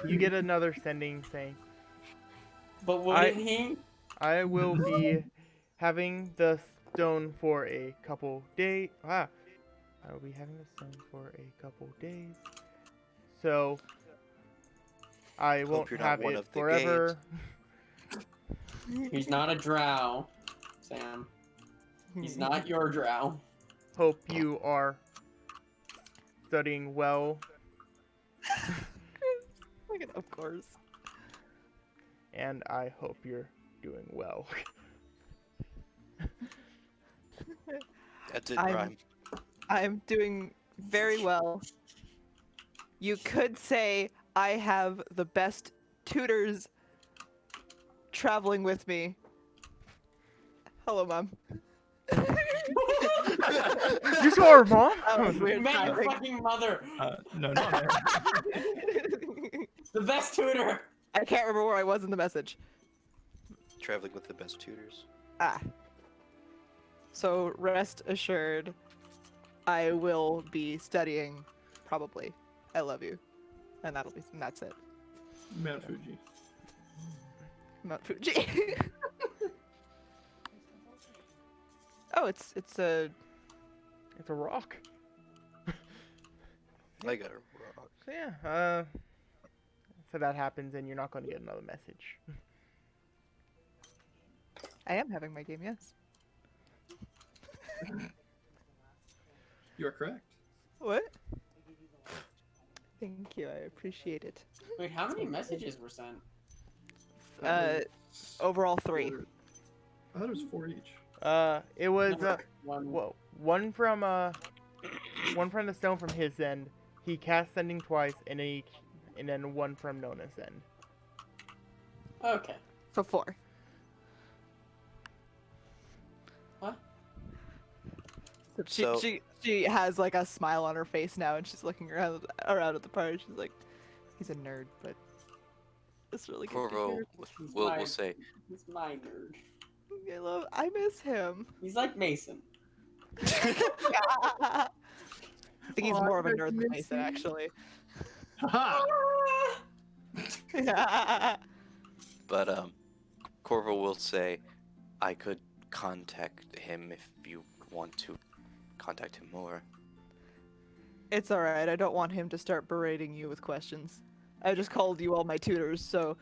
You get another sending saying, But wouldn't he? I will be having the stone for a couple days. I will be having the stone for a couple days. So I won't you're not have one it of the forever. He's not a drow, Sam. He's not your drow. Hope you are studying well, Of course. and I hope you're doing well. That did I'm- rhyme. I'm doing very well. You could say I have the best tutors traveling with me. Hello, Mom. You saw her mom? That was You weird met your timing. fucking mother. No. The best tutor. I can't remember where I was in the message. Traveling with the best tutors. Ah. So rest assured, I will be studying, probably. I love you, and that's it. Mount Fuji. Mount Fuji. Oh, it's a It's a rock. I got a rock. So yeah, so that happens, and you're not going to get another message. I am having my game, yes. You are correct. What? Thank you, I appreciate it. Wait, how many messages were sent? That was Overall 3. four- I thought it was 4 each. It was One. whoa, one from the stone from his end. He cast sending twice, and then one from Nona's end. Okay. So 4. What? So So- she has like a smile on her face now, and she's looking around at the party. She's like, he's a nerd, but it's really good. to Corvo hear." will say, He's my nerd. I miss him. He's like Mason. I think he's Oh, more of a I nerd than miss Mason, him. actually. Haha! but Corvo will say, I could contact him if you want to contact him more. It's alright, I don't want him to start berating you with questions. I just called you all my tutors, so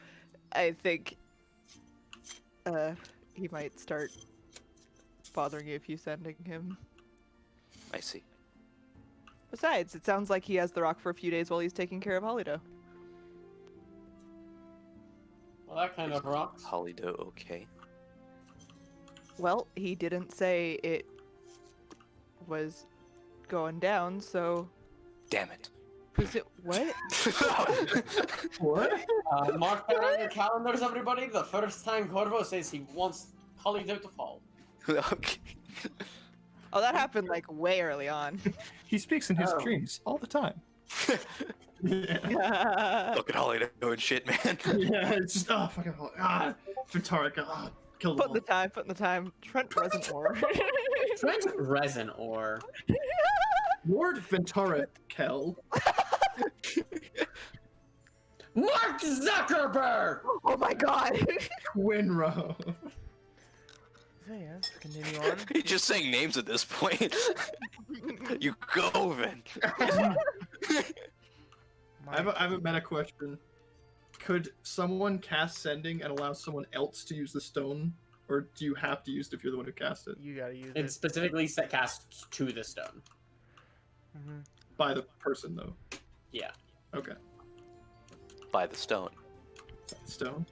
I think he might start bothering you if you sending him. I see. Besides, it sounds like he has the rock for a few days while he's taking care of Holido. Well, that kind of rocks. Holido, okay. Well, he didn't say it was going down, so Damn it. what? What? Mark that on your calendars, everybody. The first time Corvo says he wants Holiday to fall. Okay. Oh, that happened like way early on. He speaks in his Oh. dreams all the time. Yeah, Look at Holido and shit, man. it's just fucking Ventarica, kill them Putting the time. Trent wasn't or. Trent resin ore. Lord Ventara Kel. Mark Zuckerberg! Oh my god! Winrow. So yes, continue on. He's just saying names at this point. You go, Vin. I have a meta question. Could someone cast sending and allow someone else to use the stone? Or do you have to use it if you're the one who cast it? You gotta use It's it. specifically set cast to the stone. Hmm. By the person, though. Yeah. Okay. By the stone. Stone.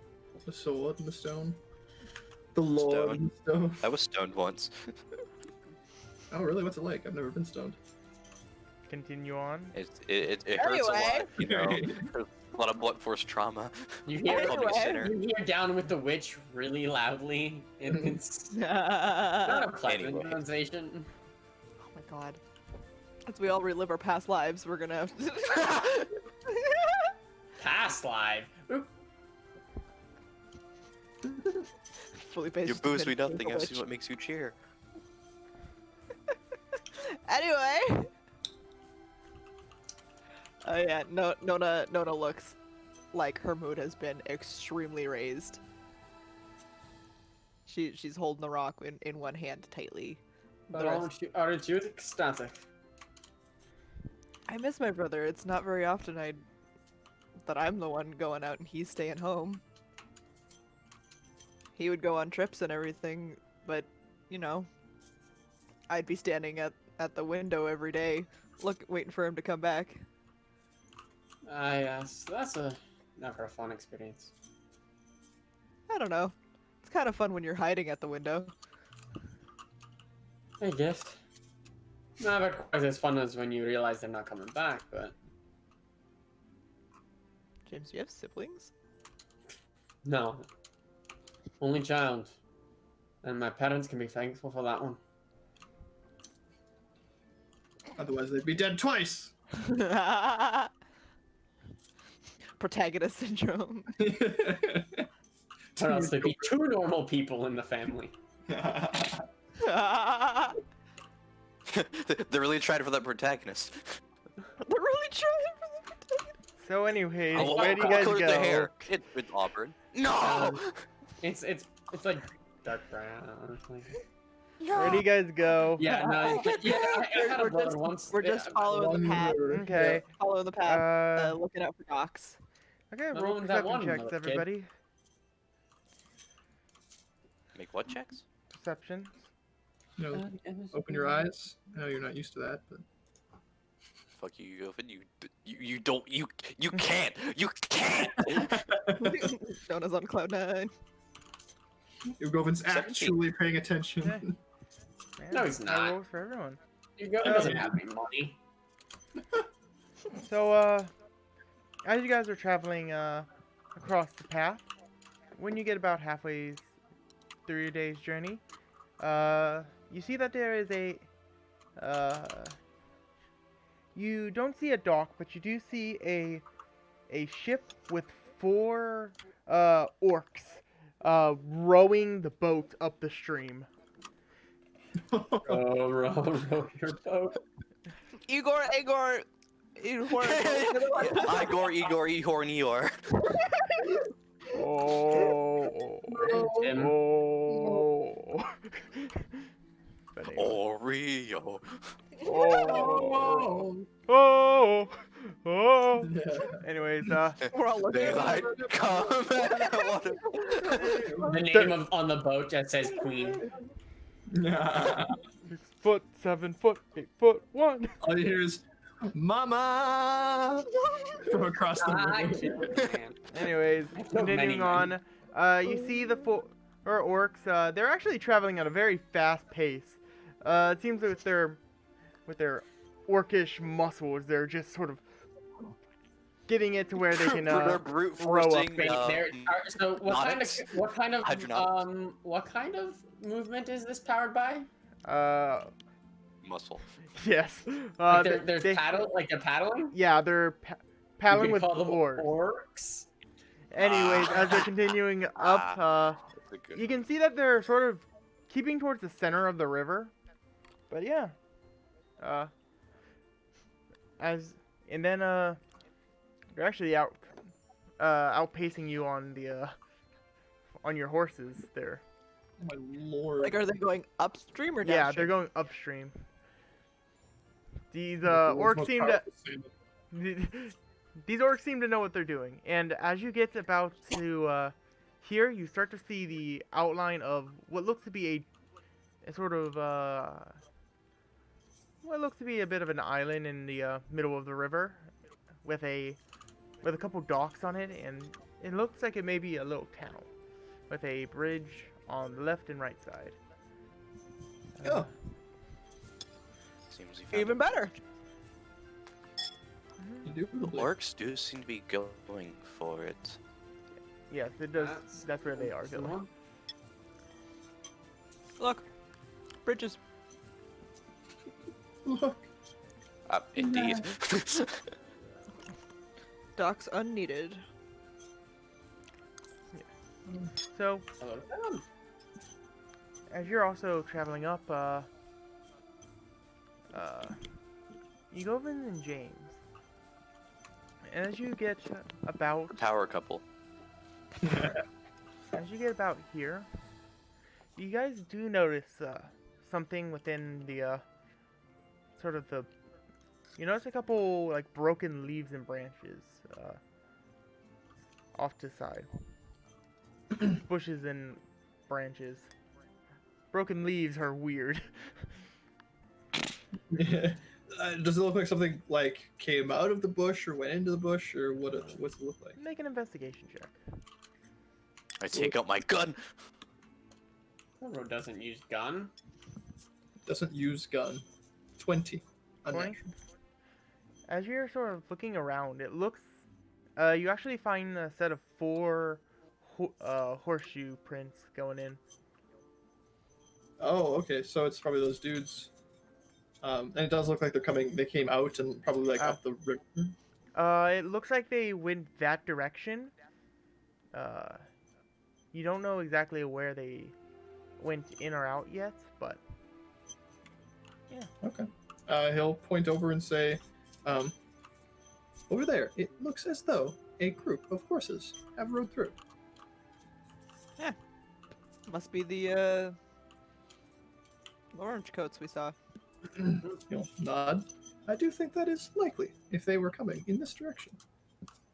The sword and the stone. The Lord and the stone. I was stoned once. Oh, really? What's it like? I've never been stoned. Continue on. It hurts a lot, Anyway. you know. There's a lot of blunt force trauma. You hear, Call me a sinner. you hear Down with the Witch really loudly, and it's not Oh a pleasant Anyway. pronunciation. my god. As we all relive our past lives, we're gonna. Past live. Oop. Felipe's You just boost me admitted to nothing, being a I've seen witch. what makes you cheer. Anyway. Oh yeah, Nona looks like her mood has been extremely raised. She's holding the rock in one hand tightly. The But rest- aren't you ecstatic? I miss my brother. It's not very often that I'm the one going out and he's staying home. He would go on trips and everything, but you know, I'd be standing at the window every day, waiting for him to come back. Yes, that's never a fun experience. I don't know. It's kind of fun when you're hiding at the window. I guess. Never quite as fun as when you realize they're not coming back, but James, do you have siblings? no. Only child. And my parents can be thankful for that one. Otherwise, they'd be dead twice. Protagonist syndrome. Or else there'd be two normal people in the family. They're They're really trying for that protagonist. really trying for the protagonist. So, anyways, Oh, where do you guys color go? the hair. It's Auburn. No! It's like dark brown. Like, Where do you guys go? yeah, no, but yeah, I had a We're brother just- once. We're just following the One path. word. Okay. Following the path. Looking out for docks. Okay, No roll one's that perception one, checks, little kid. everybody. Make what checks? Perception. You know, open your eyes. I know you're not used to that, but Fuck you, Govan. You don't. You can't. You can't. Nona's on cloud 9. Ugovan's 17. actually paying attention. Okay. Man, No, he's high not. rolls for everyone. Ugovan doesn't have any money. So, as you guys are traveling across the path, when you get about halfway through your day's journey, you see that there is you don't see a dock, but you do see a ship with 4 orcs rowing the boat up the stream. Row your boat. Igor, Igor, Igor. Igor, Ihor, and Eeyore. Oh. Tim. Oh. But anyway. Oreo. Oh. Oh. Oh. Anyways, We're all looking at Daylight her. come. The name of on the boat just says Queen. 6 foot, 7 foot, 8 foot, 1. All you hear is "Mama" from across the river. Anyways, So many continuing on, you see the 4 orcs. They're actually traveling at a very fast pace. It seems that with their orcish muscles, they're just sort of getting it to where they can They're brute row up. forcing. Wait, so Nautics? what kind of movement is this powered by? Muscle. Yes. Like there's they're paddling. Yeah, they're paddling You with could call them oars. orcs. Anyways, as they're continuing up, That's a good you can see that they're sort of keeping towards the center of the river. But yeah. They're actually outpacing you on the on your horses there. My lord. Like, are they going upstream or downstream? Yeah, they're going upstream. These The world's orcs most seem to powerful sailor. these orcs seem to know what they're doing. And as you get about to here, you start to see the outline of what looks to be a sort of what looks to be a bit of an island in the middle of the river, with a couple docks on it, and it looks like it may be a little town, with a bridge on the left and right side. Oh. Seems we found Even better. Indubitably. Orcs do seem to be going for it. Yes, it does. That's where they are the going. one. Look, bridges. Look. Indeed. Docks unneeded. So, Hello to them. as you're also traveling up, Egovan and James, and as you get about Power couple. here, you guys do notice something within the sort of the. You notice a couple like broken leaves and branches off to the side. Bushes and branches. Broken leaves are weird. Does it look like something like came out of the bush or went into the bush or what's it look like? Make an investigation check. I take out my gun. Corvo doesn't use gun. Doesn't use gun. 20. 20? Unnatural. As you're sort of looking around, it looks. You actually find a set of 4 horseshoe prints going in. Oh, okay. So it's probably those dudes. And it does look like they came out and probably like up the river. It looks like they went that direction. You don't know exactly where they went in or out yet, but Okay. He'll point over and say, over there, it looks as though a group of horses have rode through. Must be the orange coats we saw. He'll nod. I do think that is likely if they were coming in this direction.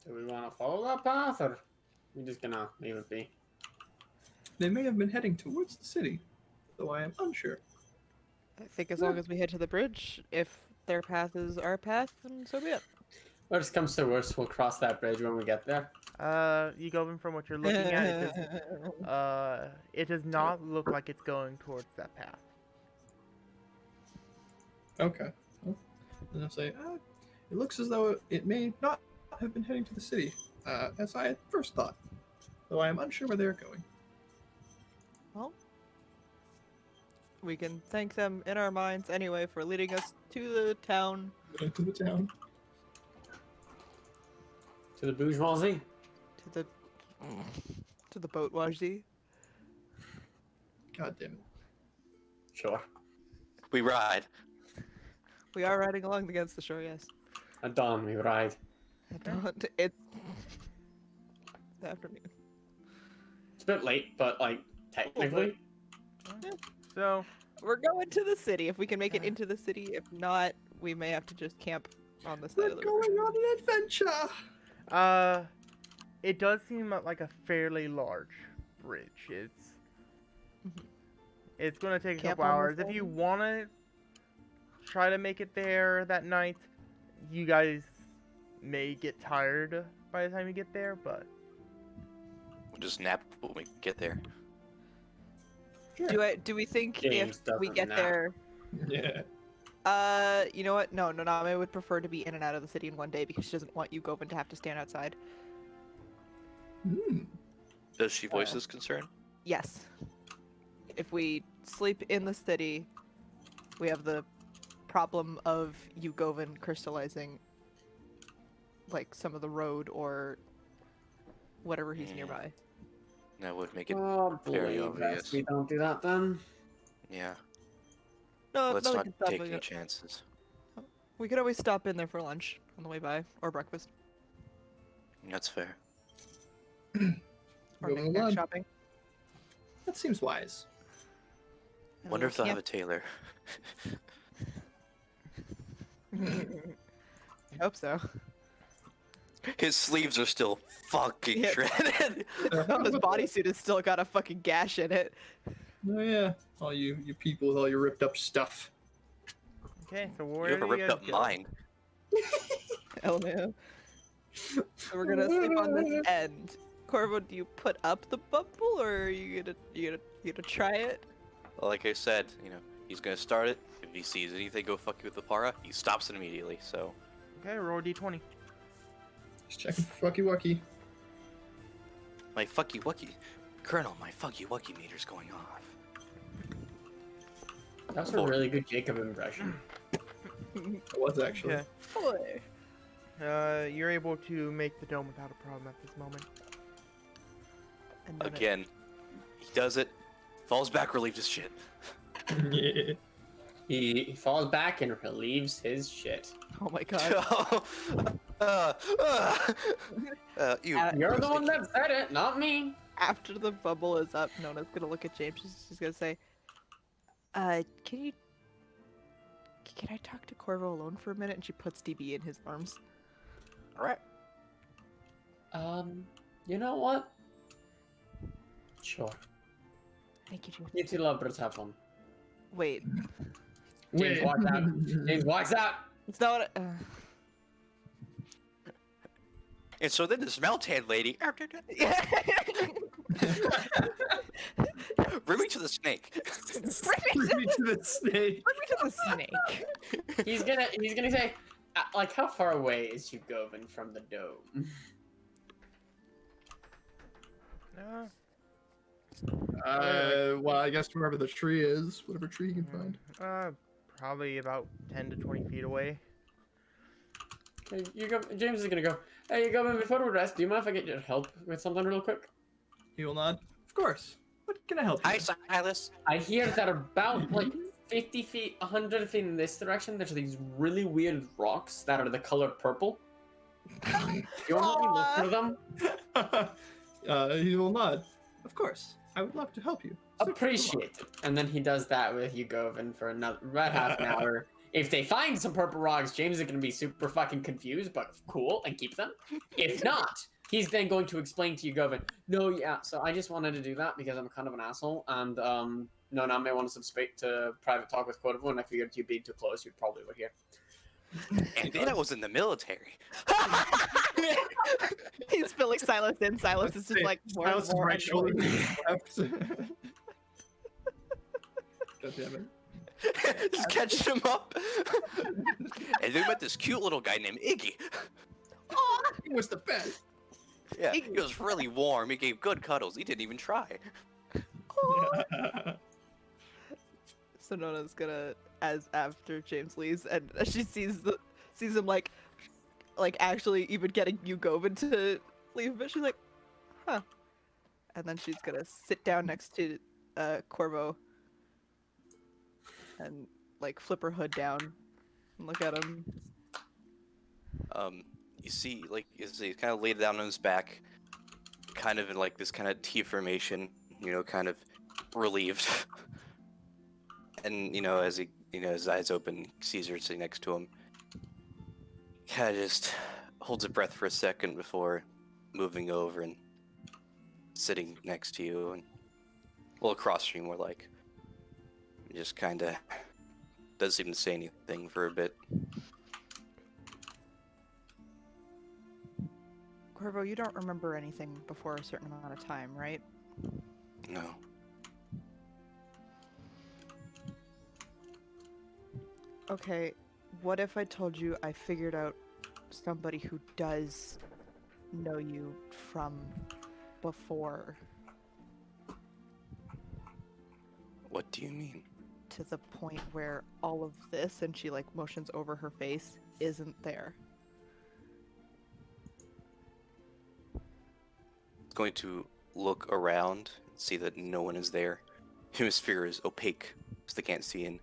Do we want to follow that path, or we just gonna leave it be? they may have been heading towards the city, though I am unsure. I think as long as we head to the bridge, if their path is our path, then so be it. Worst comes to worst, we'll cross that bridge when we get there. You go from what you're looking at, it does not look like it's going towards that path. Okay. Well, then I'll say, it looks as though it may not have been heading to the city, as I had first thought, though I am unsure where they are going. Well, we can thank them in our minds anyway for leading us to the town. Into the town. To the bourgeoisie. To the bourgeoisie. God damn it. Sure. We ride. We are riding along against the shore, yes. At dawn we ride. It's the afternoon. It's a bit late, but like technically. So, We're going to the city. If we can make it into the city, if not, we may have to just camp on the side We're of the going river. on an adventure! it does seem like a fairly large bridge. It's gonna take a Camp couple on the hours. If side? you wanna try to make it there that night, you guys may get tired by the time you get there, but We'll just nap when we get there. Do we think James if we doesn't get nap. there? Yeah. You know what? No, Naname would prefer to be in and out of the city in one day because she doesn't want you, Govan, to have to stand outside. Hmm. Does she voice this concern? Yes. If we sleep in the city, we have the problem of you, Govan, crystallizing like some of the road or whatever he's nearby. That would make it. Oh, very believe obvious. us. We don't do that then. Yeah. No, Let's no, we not can stop take in- any chances. We could always stop in there for lunch on the way by, or breakfast, That's fair. or Go knick-knack along. shopping. That seems wise. And Wonder we'll if they'll have a camp- tailor. I hope so. His sleeves are still fucking Yeah. shredded. No, his bodysuit has still got a fucking gash in it. Oh yeah, all you people with all your ripped up stuff. okay. So You where have a do you ripped guys up go? mind. Hell no. So we're gonna sleep on this end. Corvo, do you put up the bubble, or are you gonna try it? Like I said, he's gonna start it. If he sees anything go fucky with the para, he stops it immediately. So Okay, roll a d20. Just checking for fucky wucky. my fucky wucky, Colonel, my fucky wucky meter's going off. That's a Four. really good Jacob impression. It was actually. Okay. Boy. You're able to make the dome without a problem at this moment. And then it- Again, he does it, falls back, relieves his shit. Yeah. He falls back and relieves his shit. oh my god. You're the one that said it, not me. After the bubble is up, Nona's gonna look at James. She's gonna say, can I talk to Corvo alone for a minute? And she puts DB in his arms. Alright. You know what? Sure. Thank you, James. You two lovebirds have fun. Wait, James walks out. James walks out. it's not what And so then this Meltan lady, bring me to the snake. Bring me to the snake. Bring me to the snake. He's gonna say, like, how far away is Yugovin from the dome? Well, I guess wherever the tree is, whatever tree you can find. Probably about 10 to 20 feet away. Hey, James is gonna go. Hey, Yugovin, before we rest, do you mind if I get your help with something real quick? He will nod. Of course. What can I help you? Hi, with? Silas. I hear that about like 50 feet, 100 feet in this direction, there's these really weird rocks that are the color purple. You want to look for them? He will nod. Of course. I would love to help you. Appreciate it. And then he does that with Yugovin for about half an hour. If they find some purple rocks, James is gonna be super fucking confused, but cool, and keep them. If not, he's then going to explain to you, Govin. No, yeah. So I just wanted to do that because I'm kind of an asshole, and Nona may want to speak to private talk with Corvo, and I figured if you being too close, you'd probably would hear. And then I was in the military. He's filling Silas in. Silas is just like more and Silas is more right shoulder annoyed. left. God damn it. Just catch him up. And then met this cute little guy named Iggy. He was the best. Yeah, he was really warm. He gave good cuddles. He didn't even try. So Nona's gonna, as after James leaves, and she sees him like actually even getting you Govin to leave a bit. She's like, huh. And then she's gonna sit down next to Corvo and like flip her hood down and look at him. You see, like, he's kind of laid down on his back, kind of in like this kind of T formation, you know, kind of relieved. And as he, his eyes open, sees her sitting next to him. Kind of just holds a breath for a second before moving over and sitting next to you, and a little across from you, more like. Just kind of doesn't even say anything for a bit. Corvo, you don't remember anything before a certain amount of time, right? No. Okay, what if I told you I figured out somebody who does know you from before, What do you mean? to the point where all of this, and she like motions over her face, isn't there? Going to look around and see that no one is there. Hemisphere is opaque, so they can't see in.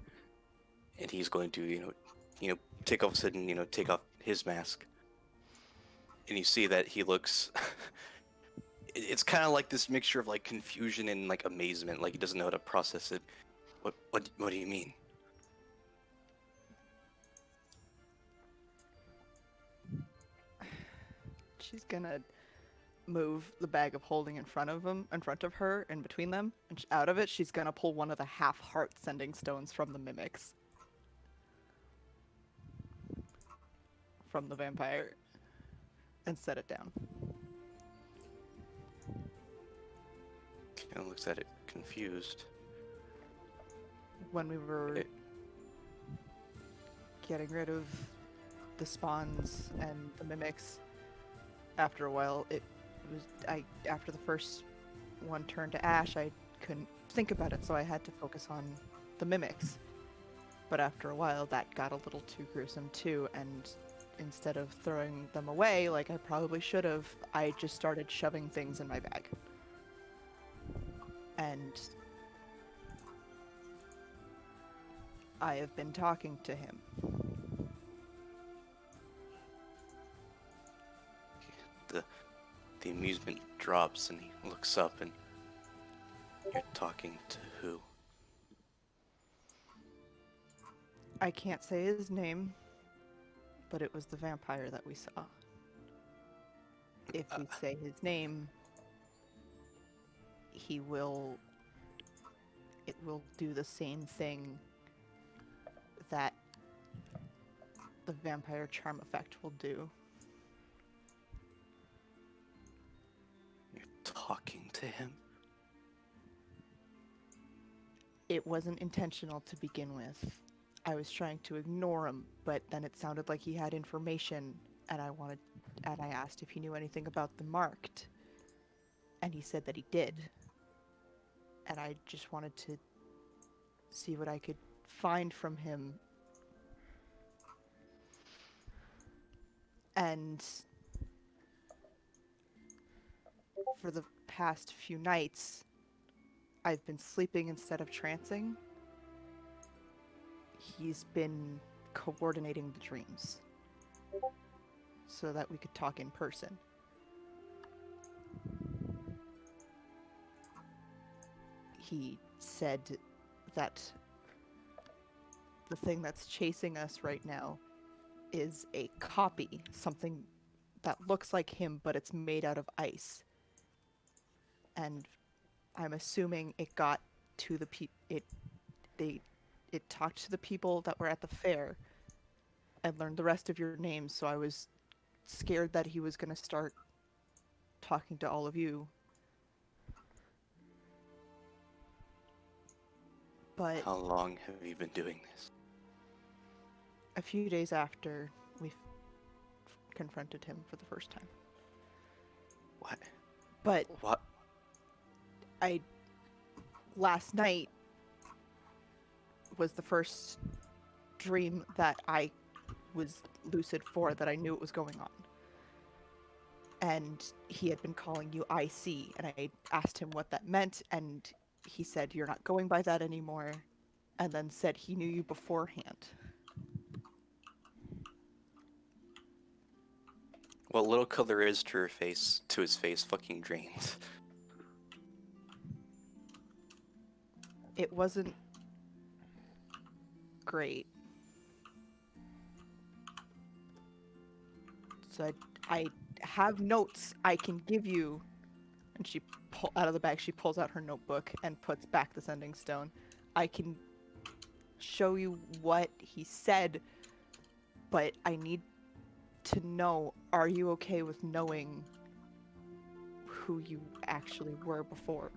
And he's going to, take off take off his mask. And you see that he looks. It's kind of like this mixture of like confusion and like amazement. Like he doesn't know how to process it. What do you mean? She's gonna move the bag of holding in front of her, in between them, and out of it, she's gonna pull one of the half-heart sending stones from the mimics. From the vampire. And set it down. Kind of looks at it confused. When we were It- getting rid of the spawns and the mimics, after a while, after the first one turned to ash, I couldn't think about it, so I had to focus on the mimics. But after a while, that got a little too gruesome too, and instead of throwing them away like I probably should have, I just started shoving things in my bag. And I have been talking to him. The amusement drops and he looks up and you're talking to who? I can't say his name, but it was the vampire that we saw. If we say his name, it will do the same thing that the vampire charm effect will do. You're talking to him? It wasn't intentional to begin with. I was trying to ignore him, but then it sounded like he had information, and I asked if he knew anything about the Marked, and he said that he did. And I just wanted to see what I could find from him. And for the past few nights, I've been sleeping instead of trancing. He's been coordinating the dreams so that we could talk in person. He said that the thing that's chasing us right now is a copy, something that looks like him, but it's made out of ice. And I'm assuming it got to the it talked to the people that were at the fair and learned the rest of your names, so I was scared that he was gonna start talking to all of you. But How long have you been doing this? a few days after we confronted him for the first time. What? But What? last night was the first dream that I was lucid for, that I knew what was going on. And he had been calling you IC, and I asked him what that meant, and he said, "You're not going by that anymore," and then said he knew you beforehand. What little color is to his face fucking drains. It wasn't great. So I have notes I can give you. And she out of the bag, she pulls out her notebook and puts back the sending stone. I can show you what he said, but I need to know, are you okay with knowing who you actually were before?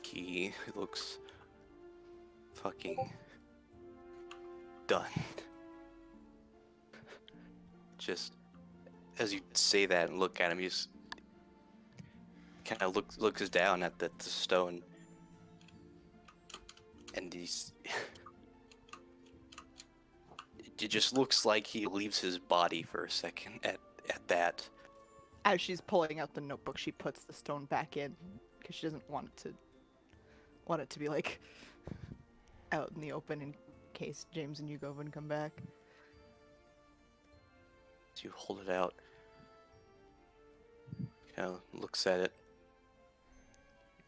He looks fucking done. Just as you say that and look at him, he just kind of looks down at the stone, and he's. It just looks like he leaves his body for a second at that. As she's pulling out the notebook, she puts the stone back in because she doesn't want it to be like out in the open in case James and Hugo wouldn't come back. So you hold it out. Kind of looks at it.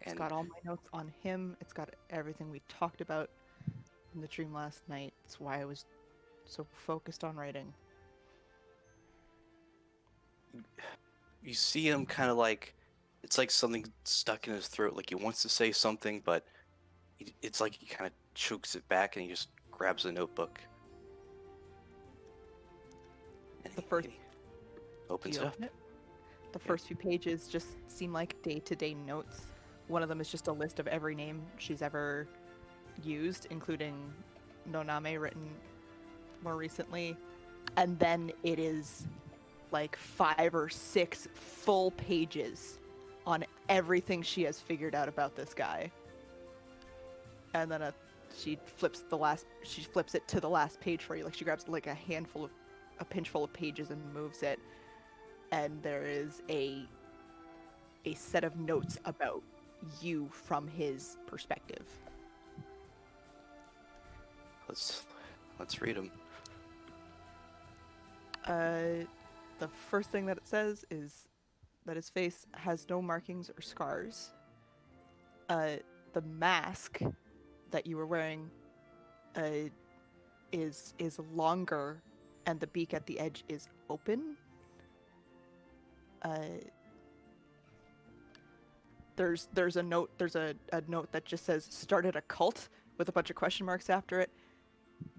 It's got all my notes on him. It's got everything we talked about in the dream last night. That's why I was so focused on writing. You see him kind of like, it's like something stuck in his throat. Like he wants to say something, but it's like he kind of chokes it back and he just grabs the notebook. And The first- he opens Do it you up. open it? The first few pages just seem like day-to-day notes. One of them is just a list of every name she's ever used, including Noname, written more recently. And then it is like 5 or 6 full pages on everything she has figured out about this guy. And then she flips it to the last page for you. Like she grabs like a pinch full of pages and moves it. And there is a set of notes about you from his perspective. Let's read them. The first thing that it says is that his face has no markings or scars. The mask that you were wearing is longer, and the beak at the edge is open. There's a note that just says started a cult with a bunch of question marks after it.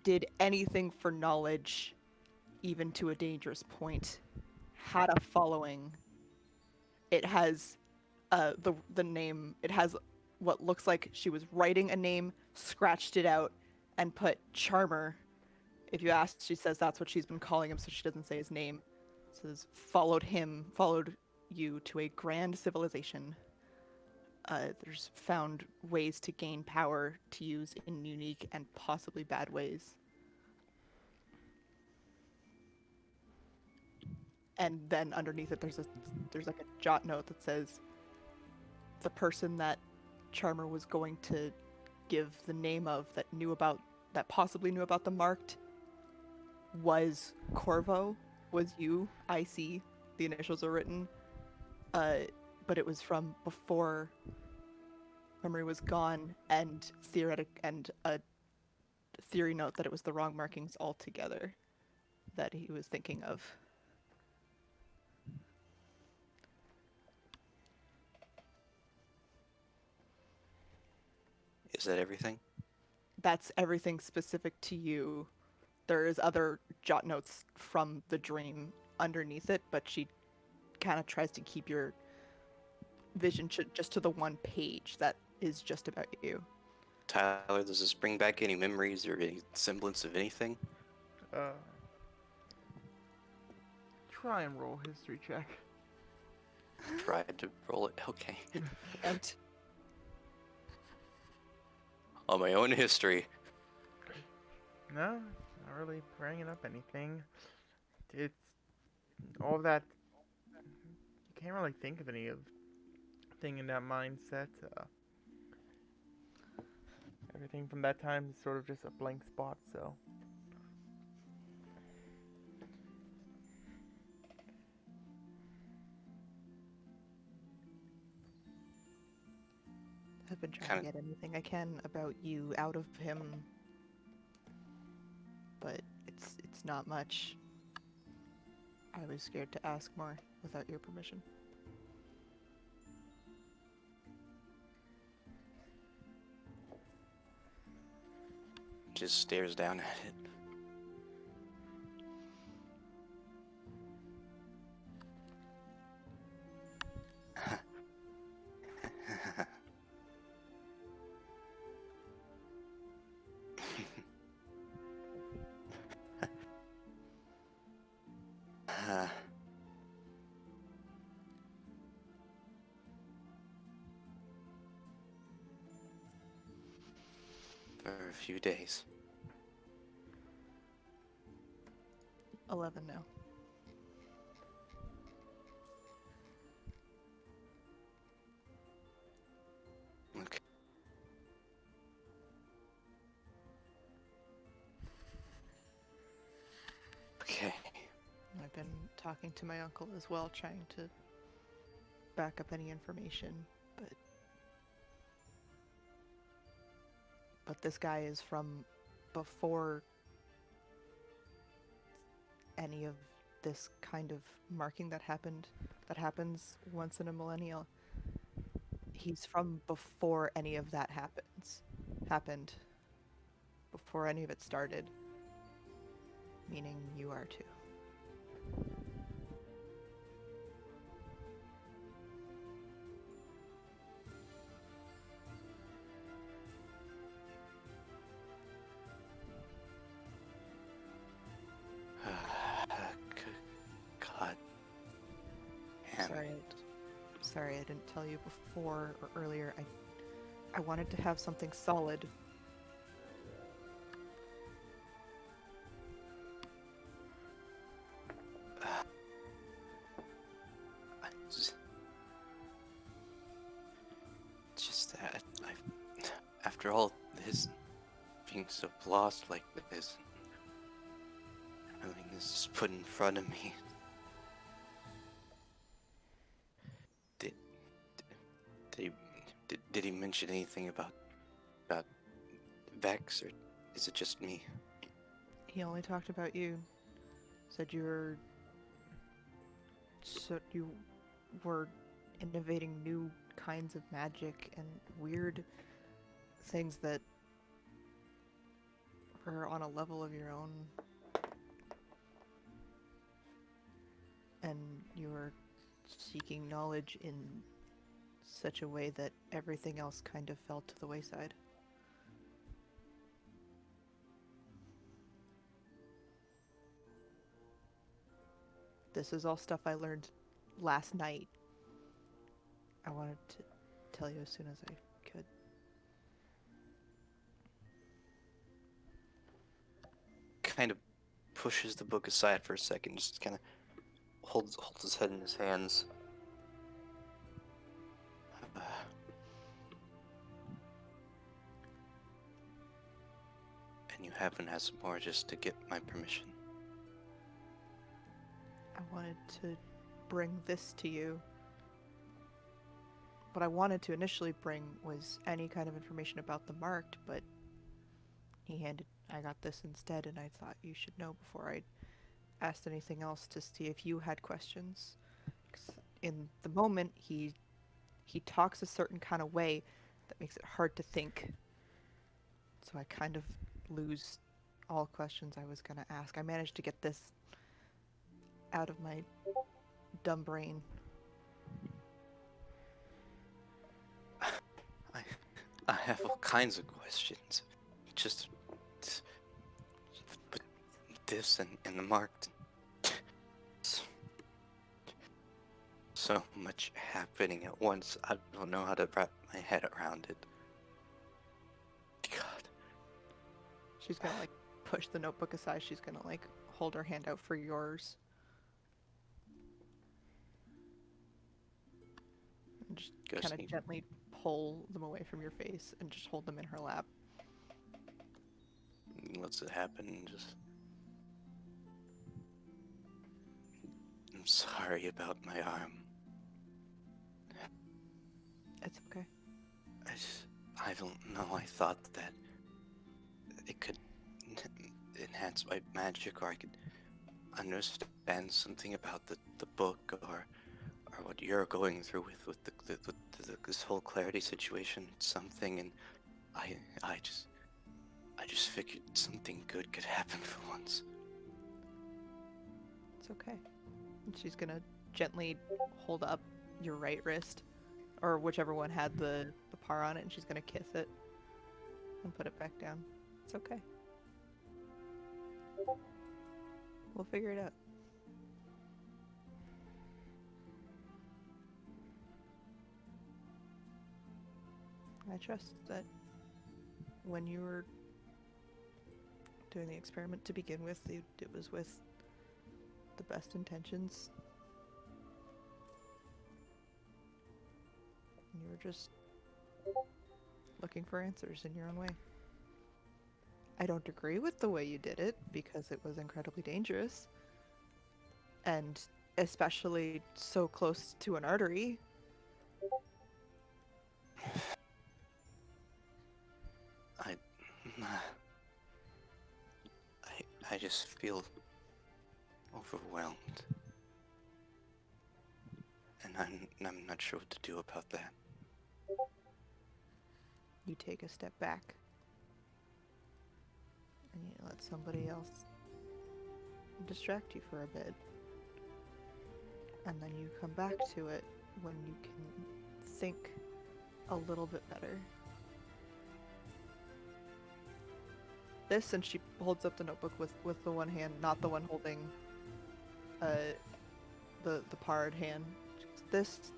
Did anything for knowledge, even to a dangerous point. Had a following. It has the name. It has what looks like she was writing a name, scratched it out, and put Charmer. If you ask, she says that's what she's been calling him, so she doesn't say his name. It says followed you to a grand civilization. There's found ways to gain power to use in unique and possibly bad ways. And then underneath it, there's like a jot note that says the person that Charmer was going to give the name of that possibly knew about the marked was Corvo, was you, IC, the initials are written, but it was from before memory was gone, and a theory note that it was the wrong markings altogether that he was thinking of. Is that everything? That's everything specific to you. There is other jot notes from the dream underneath it, but she kind of tries to keep your vision just to the one page that is just about you. Tyler, does this bring back any memories or any semblance of anything? Try and roll history check. Tried to roll it. Okay. And On my own history. No, not really bringing up anything. It's all that. You can't really think of any of thing in that mindset. Everything from that time is sort of just a blank spot. So. I've been trying Kinda- to get anything I can about you out of him, but it's not much. I was scared to ask more without your permission. Just stares down at it. For a few days. 11 now. Okay. Okay. I've been talking to my uncle as well, trying to back up any information, but this guy is from before any of this kind of marking that happens once in a millennial. He's from before any of that happened, before any of it started, meaning you are too. God. Damn it. Sorry I didn't tell you before or earlier. I wanted to have something solid. Just that after all this, being so lost like this, having this is put in front of me. Did he mention anything about Vex, or is it just me? He only talked about you. Said you were innovating new kinds of magic and weird things that were on a level of your own. And you were seeking knowledge in such a way that everything else kind of fell to the wayside. This is all stuff I learned last night. I wanted to tell you as soon as I could. Kind of pushes the book aside for a second, just kind of holds his head in his hands. And you haven't asked more just to get my permission. I wanted to bring this to you what I wanted to initially bring was any kind of information about the marked, but I got this instead, and I thought you should know before I asked anything else to see if you had questions. 'Cause in the moment, he talks a certain kind of way that makes it hard to think. So I kind of lose all questions I was gonna ask. I managed to get this out of my dumb brain. I have all kinds of questions. Just, but this and the marked. So much happening at once. I don't know how to wrap my head around it. God. She's gonna like push the notebook aside. She's gonna like hold her hand out for yours. And just Go kind of Sneak. gently pull them away from your face and just hold them in her lap. Lets it happen and just. I'm sorry about my arm. It's okay. I don't know. I thought that it could enhance my magic, or I could understand something about the book, or what you're going through with this whole clarity situation. Something, and I just figured something good could happen for once. It's okay. And she's gonna gently hold up your right wrist, or whichever one had the par on it, and she's gonna kiss it and put it back down. It's okay. We'll figure it out. I trust that when you were doing the experiment to begin with, it was with the best intentions. And you were just looking for answers in your own way. I don't agree with the way you did it because it was incredibly dangerous. And especially so close to an artery. I just feel overwhelmed, and I'm not sure what to do about that. You take a step back and you let somebody else distract you for a bit, and then you come back to it when you can think a little bit better. This, and she holds up the notebook with the one hand, not the one holding the parred hand. This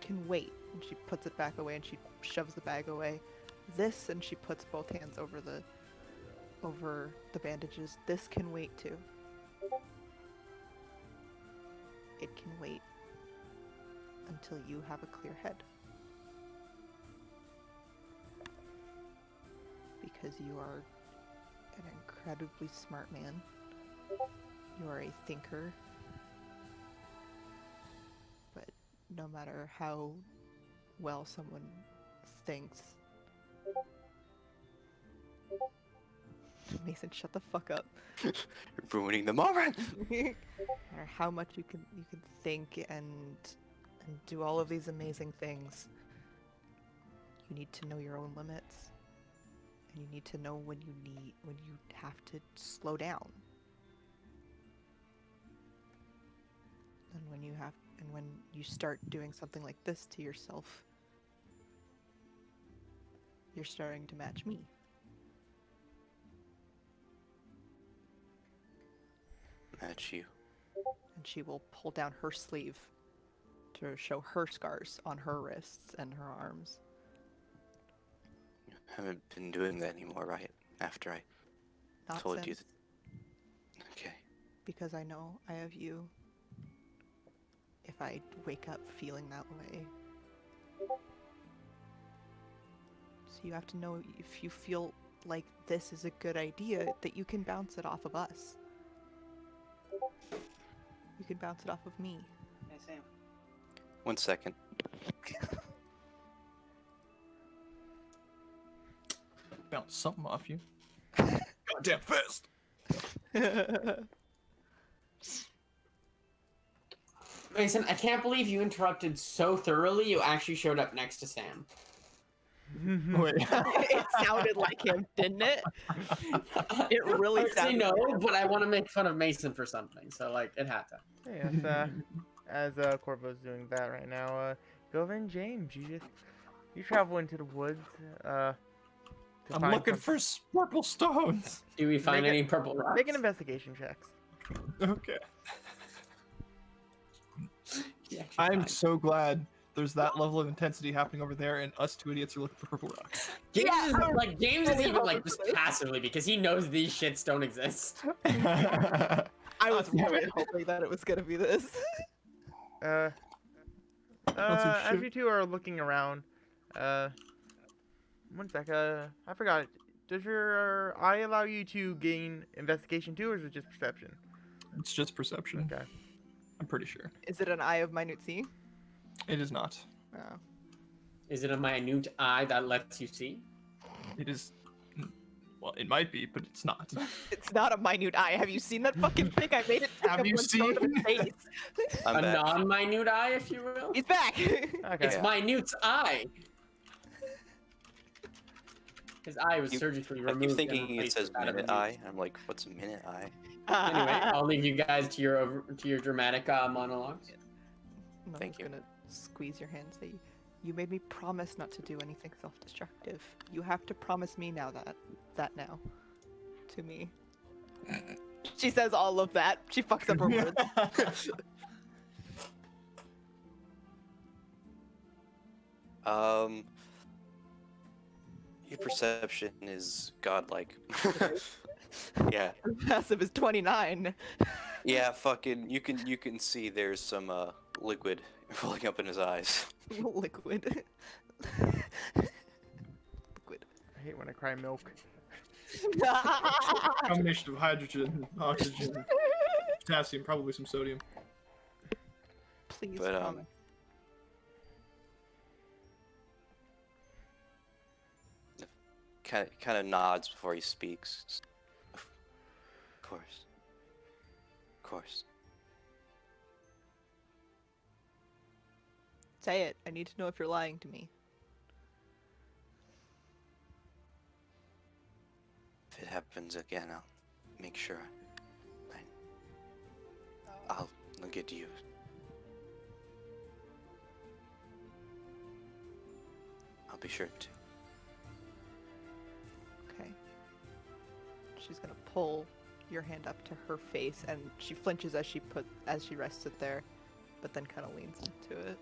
can wait, and she puts it back away, and she shoves the bag away. This, and she puts both hands over the bandages. This can wait too. It can wait until you have a clear head. Because you are an incredibly smart man. You are a thinker. But no matter how well someone thinks... Mason, shut the fuck up. You're ruining the moment. No matter how much you can think and do all of these amazing things, you need to know your own limits. And you need to know when you have to slow down. And when you start doing something like this to yourself, you're starting to match me. Match you. And she will pull down her sleeve to show her scars on her wrists and her arms. You haven't been doing that anymore, right? After I Not told since, you that. Okay. because I know I have you. If I wake up feeling that way. So you have to know, if you feel like this is a good idea, that you can bounce it off of us. You can bounce it off of me. Hey, Sam. 1 second. bounce something off you. Goddamn fist! Mason, I can't believe you interrupted so thoroughly. You actually showed up next to Sam. Wait. It sounded like him, didn't it? It really Actually, sounded. no, but I want to make fun of Mason for something, so like it had to. Yes, as Corvo's doing that right now, Govan, James, you travel into the woods. To I'm find looking some- for purple stones. Do we find Make it- any purple rocks? Make an investigation checks. Okay. Yeah, I'm fine. so glad there's that level of intensity happening over there, and us two idiots are looking for purple rocks. James Yeah, is like James is really even like hoping just for this. passively because he knows these shits don't exist. I was God damn really it. hoping that it was gonna be this. As shit. you two are looking around, one sec, I forgot. Does your eye allow you to gain investigation too, or is it just perception? It's just perception. Okay. I'm pretty sure. Is it an eye of minute C? It is not. Oh. Is it a minute eye that lets you see? It is. Well, it might be, but it's not. It's not a minute eye. Have you seen that fucking thing? I made it take Have up you one third of his seen? face. I'm A back. non-minute eye, if you will. He's back. Okay. It's minute eye. His eye was You- surgically I removed. keep and thinking it replaced says with that of a minute newt. eye. I'm like, what's a minute eye? Anyway, I'll leave you guys to your dramatic monologues. I'm Thank just you. gonna squeeze your hand and say, "You made me promise not to do anything self-destructive. You have to promise me now that now, to me." She says all of that. She fucks up her words. Your perception is godlike. Yeah, Passive is 29. yeah. Fucking, you can see there's some liquid rolling up in his eyes. Liquid. Liquid. I hate when I cry milk. Combination of hydrogen, oxygen, potassium, probably some sodium. Please But, promise. Kind of nods before he speaks. Of course. Of course. Say it. I need to know if you're lying to me. If it happens again, I'll make sure. I'll get you. I'll be sure to. Okay. She's gonna pull your hand up to her face, and she flinches as she rests it there, but then kind of leans into it.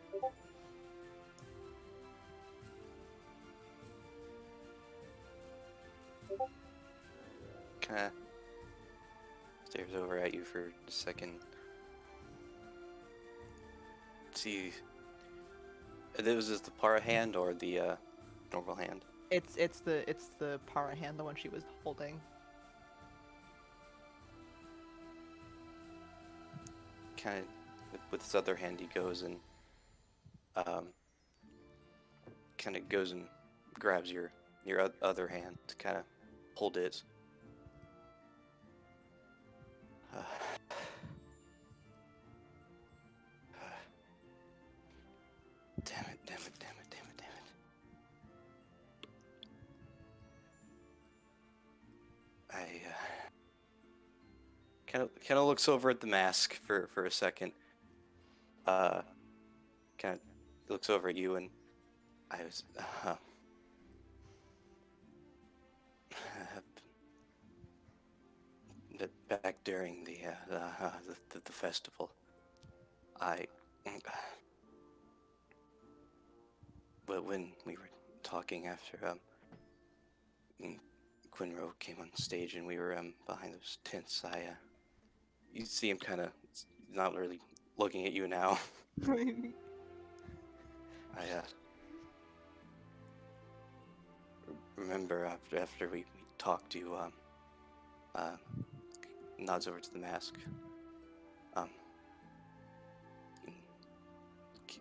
Kind of stares over at you for a second. See, was this the para hand or the normal hand? It's the para hand, the one she was holding. Kind of with his other hand, he goes and kind of goes and grabs your other hand to kind of hold his. Damn it, damn it, damn it, damn it, damn it. I kind of looks over at the mask for a second. Kind of looks over at you, and I was back during the festival. But when we were talking after Quinro came on stage and we were behind those tents, you see him kind of not really looking at you now. I remember after we talked, you nods over to the mask.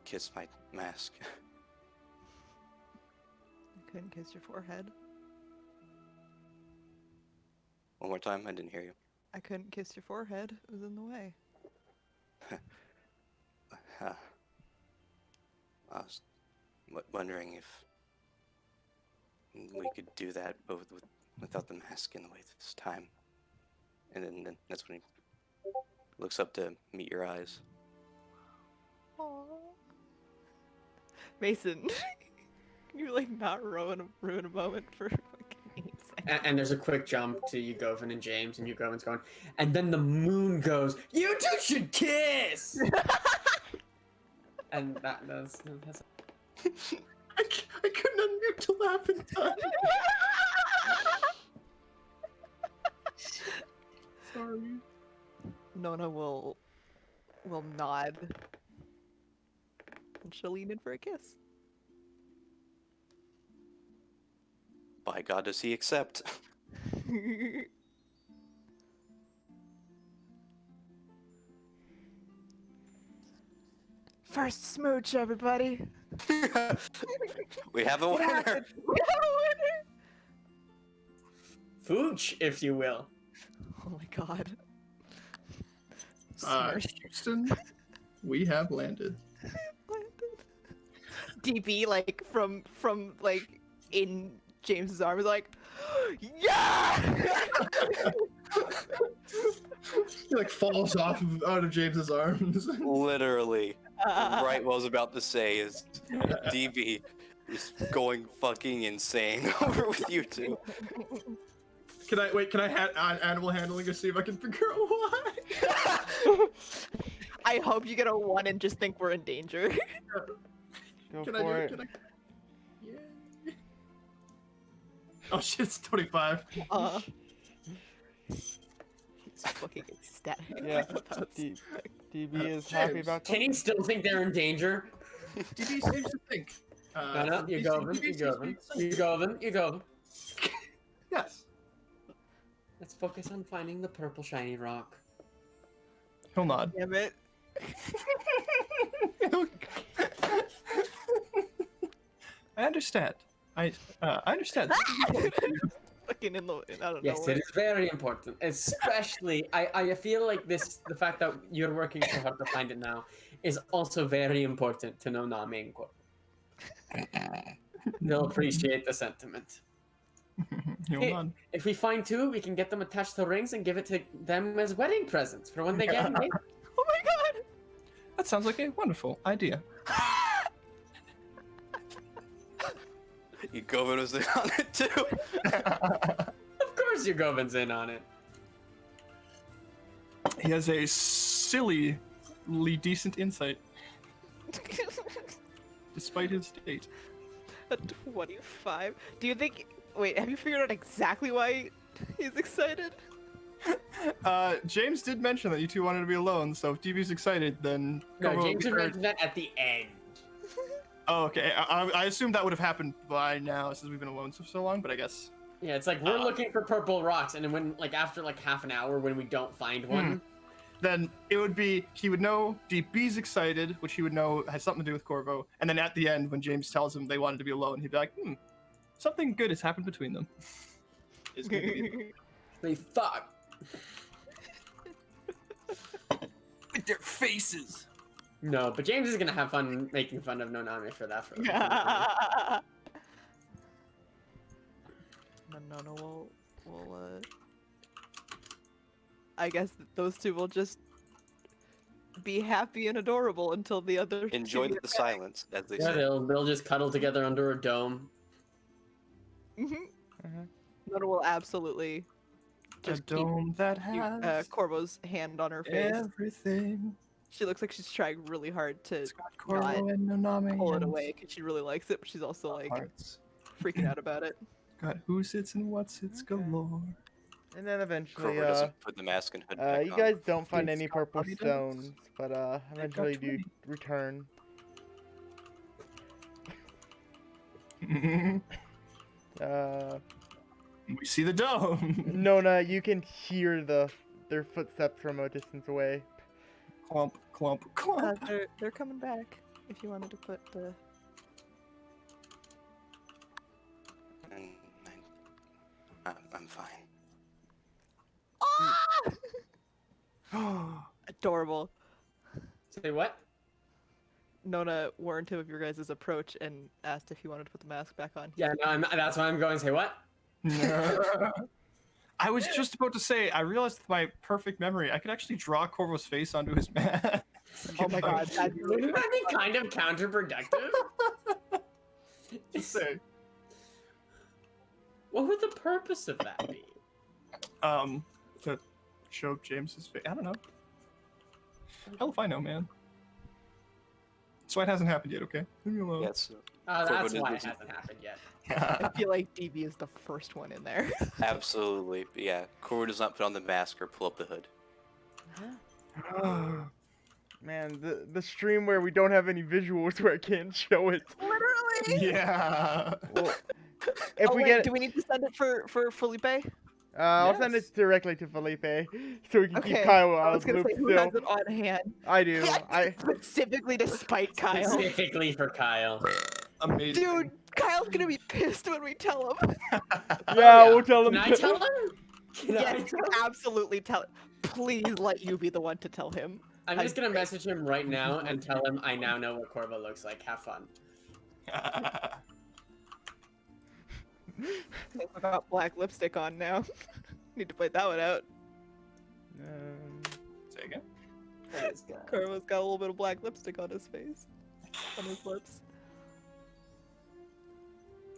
Kiss my mask. I couldn't kiss your forehead. One more time. I didn't hear you. I couldn't kiss your forehead. It was in the way. Uh, I was wondering if we could do that both without the mask in the way this time. And then that's when he looks up to meet your eyes. Aww. Mason, can you like not ruin a moment for fucking 8 seconds? And there's a quick jump to Yugovin and James, and Yugovin's going, and then the moon goes, "You two should kiss!" And that's I couldn't unmute to laugh in time. Sorry. Nona will nod. And she'll lean in for a kiss. By God, does he accept? First smooch, everybody. We have a winner. Fooch, if you will. Oh my god. Smirch. Houston, we have landed. DB like from like in James's arms like yeah. He like falls out of James's arms. Literally. Right what I was about to say is DB is going fucking insane over with you two. Can I animal handling to see if I can figure out why? I hope you get a 1 and just think we're in danger. Go Can I do for it? it. Yeah. Oh shit, it's 25. He's fucking ecstatic. Yeah, about DB is happy James, about Can that. you still think they're in danger? DB seems to think. No, no, DB you go. Yes. Let's focus on finding the purple shiny rock. He'll nod. Damn it. I understand. I understand. Fucking in the I don't know. Yes, it is very important. Especially, I feel like the fact that you're working so hard to find it now is also very important to know Nami and Korvo. They'll appreciate the sentiment. He'll Hey, nod. if we find 2, we can get them attached to rings and give it to them as wedding presents for when they get engaged. Oh my god. That sounds like a wonderful idea. Yugovin was in on it too. Of course, Yugovin's in on it. He has a sillily decent insight, despite his state. A 25. Do you think? Wait, have you figured out exactly why he's excited? James did mention that you two wanted to be alone, so if DB's excited, then No, Korvo James will would be- mention that at the end. Oh, okay. I assumed that would have happened by now since we've been alone for so long, but I guess. Yeah, it's like we're looking for purple rocks, and then when after half an hour when we don't find one, Then it would be he would know DB's excited, which he would know has something to do with Korvo, and then at the end when James tells him they wanted to be alone, he'd be like, something good has happened between them. Is good to be they fuck. with their faces. No, but James is gonna have fun making fun of Nonami for that. No, we'll I guess those two will just be happy and adorable until the other two Enjoy get the back. silence, as they Yeah, say. they'll just cuddle together under a dome. Nona will absolutely just a dome that has Corvo's hand on her face. everything. She looks like she's trying really hard to It's got Korvo and Nonami. pull it and away because she really likes it, but she's also like hearts. freaking out about it. Got who sits and what sits Okay. galore. And then eventually, Kroger doesn't put the mask and hood back you on. guys don't find It's any got purple body does. stones, but eventually do 20. return. We see the dome. Nona, you can hear their footsteps from a distance away. Clump, clump, clump. They're coming back. If you wanted to put the And I'm fine. Adorable. Say what? Nona warned him of your guys' approach and asked if he wanted to put the mask back on. Yeah, no, that's why I'm going. Say what? I was just about to say, I realized with my perfect memory, I could actually draw Corvo's face onto his mask. Oh my god, that'd be really Wouldn't that be kind of counterproductive? Just say. What would the purpose of that be? To show James's face. I don't know. Hell if I know, man. So it hasn't happened yet, okay? Leave me alone. Yes, That's Corvo why it doesn't- hasn't happened yet. I feel like DB is the first one in there. absolutely. But yeah, Corvo does not put on the mask or pull up the hood. Man, the stream where we don't have any visuals where I can't show it. Literally. Yeah. Well, if Oh, we wait, get, do we need to send it for Felipe? I'll send it Yes. directly to Felipe, so we can Okay. keep Kyle I out was of the gonna loop say who still. has it on hand. I do. Yeah, specifically to spite Kyle. Specifically for Kyle. Amazing. Dude, Kyle's gonna be pissed when we tell him. Yeah, we'll tell him. Can I tell him? Can I Yes, tell him? absolutely tell. Please let you be the one to tell him. I'm just gonna message him right now and tell him I now know what Corvo looks like. Have fun. I got black lipstick on now. Need to point that one out. Say again. Corvo's got a little bit of black lipstick on his face, on his lips.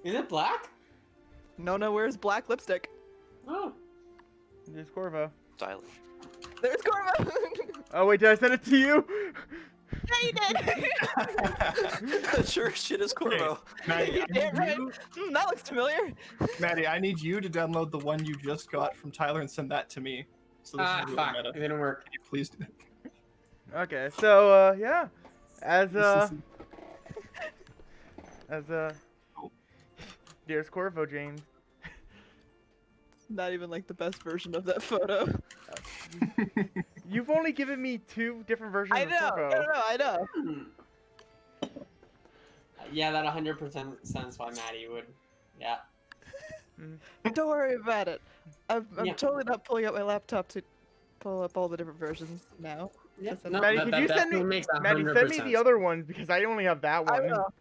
Is it black? Nona wears black lipstick. Oh. There's Corvo. Stylish. There's Corvo. Oh wait, did I send it to you? Yeah, you did. Sure as shit is Corvo. Maddie, You did, right? you, That looks familiar. Maddie, I need you to download the one you just got from Tyler and send that to me. So this is really Fuck. meta. It didn't work. Can you please do that? Okay, so yeah, as This there's Corvo, James. Not even like the best version of that photo. You've only given me 2 different versions I of know. Corvo. I know. Yeah, that 100% sense why Maddie would. Yeah. Don't worry about it. I'm Yeah. totally not pulling out my laptop to pull up all the different versions now. Yeah. Listen, No, Maddie, that, could that you send definitely me? makes Maddie, 100% send me the other ones because I only have that I one. will.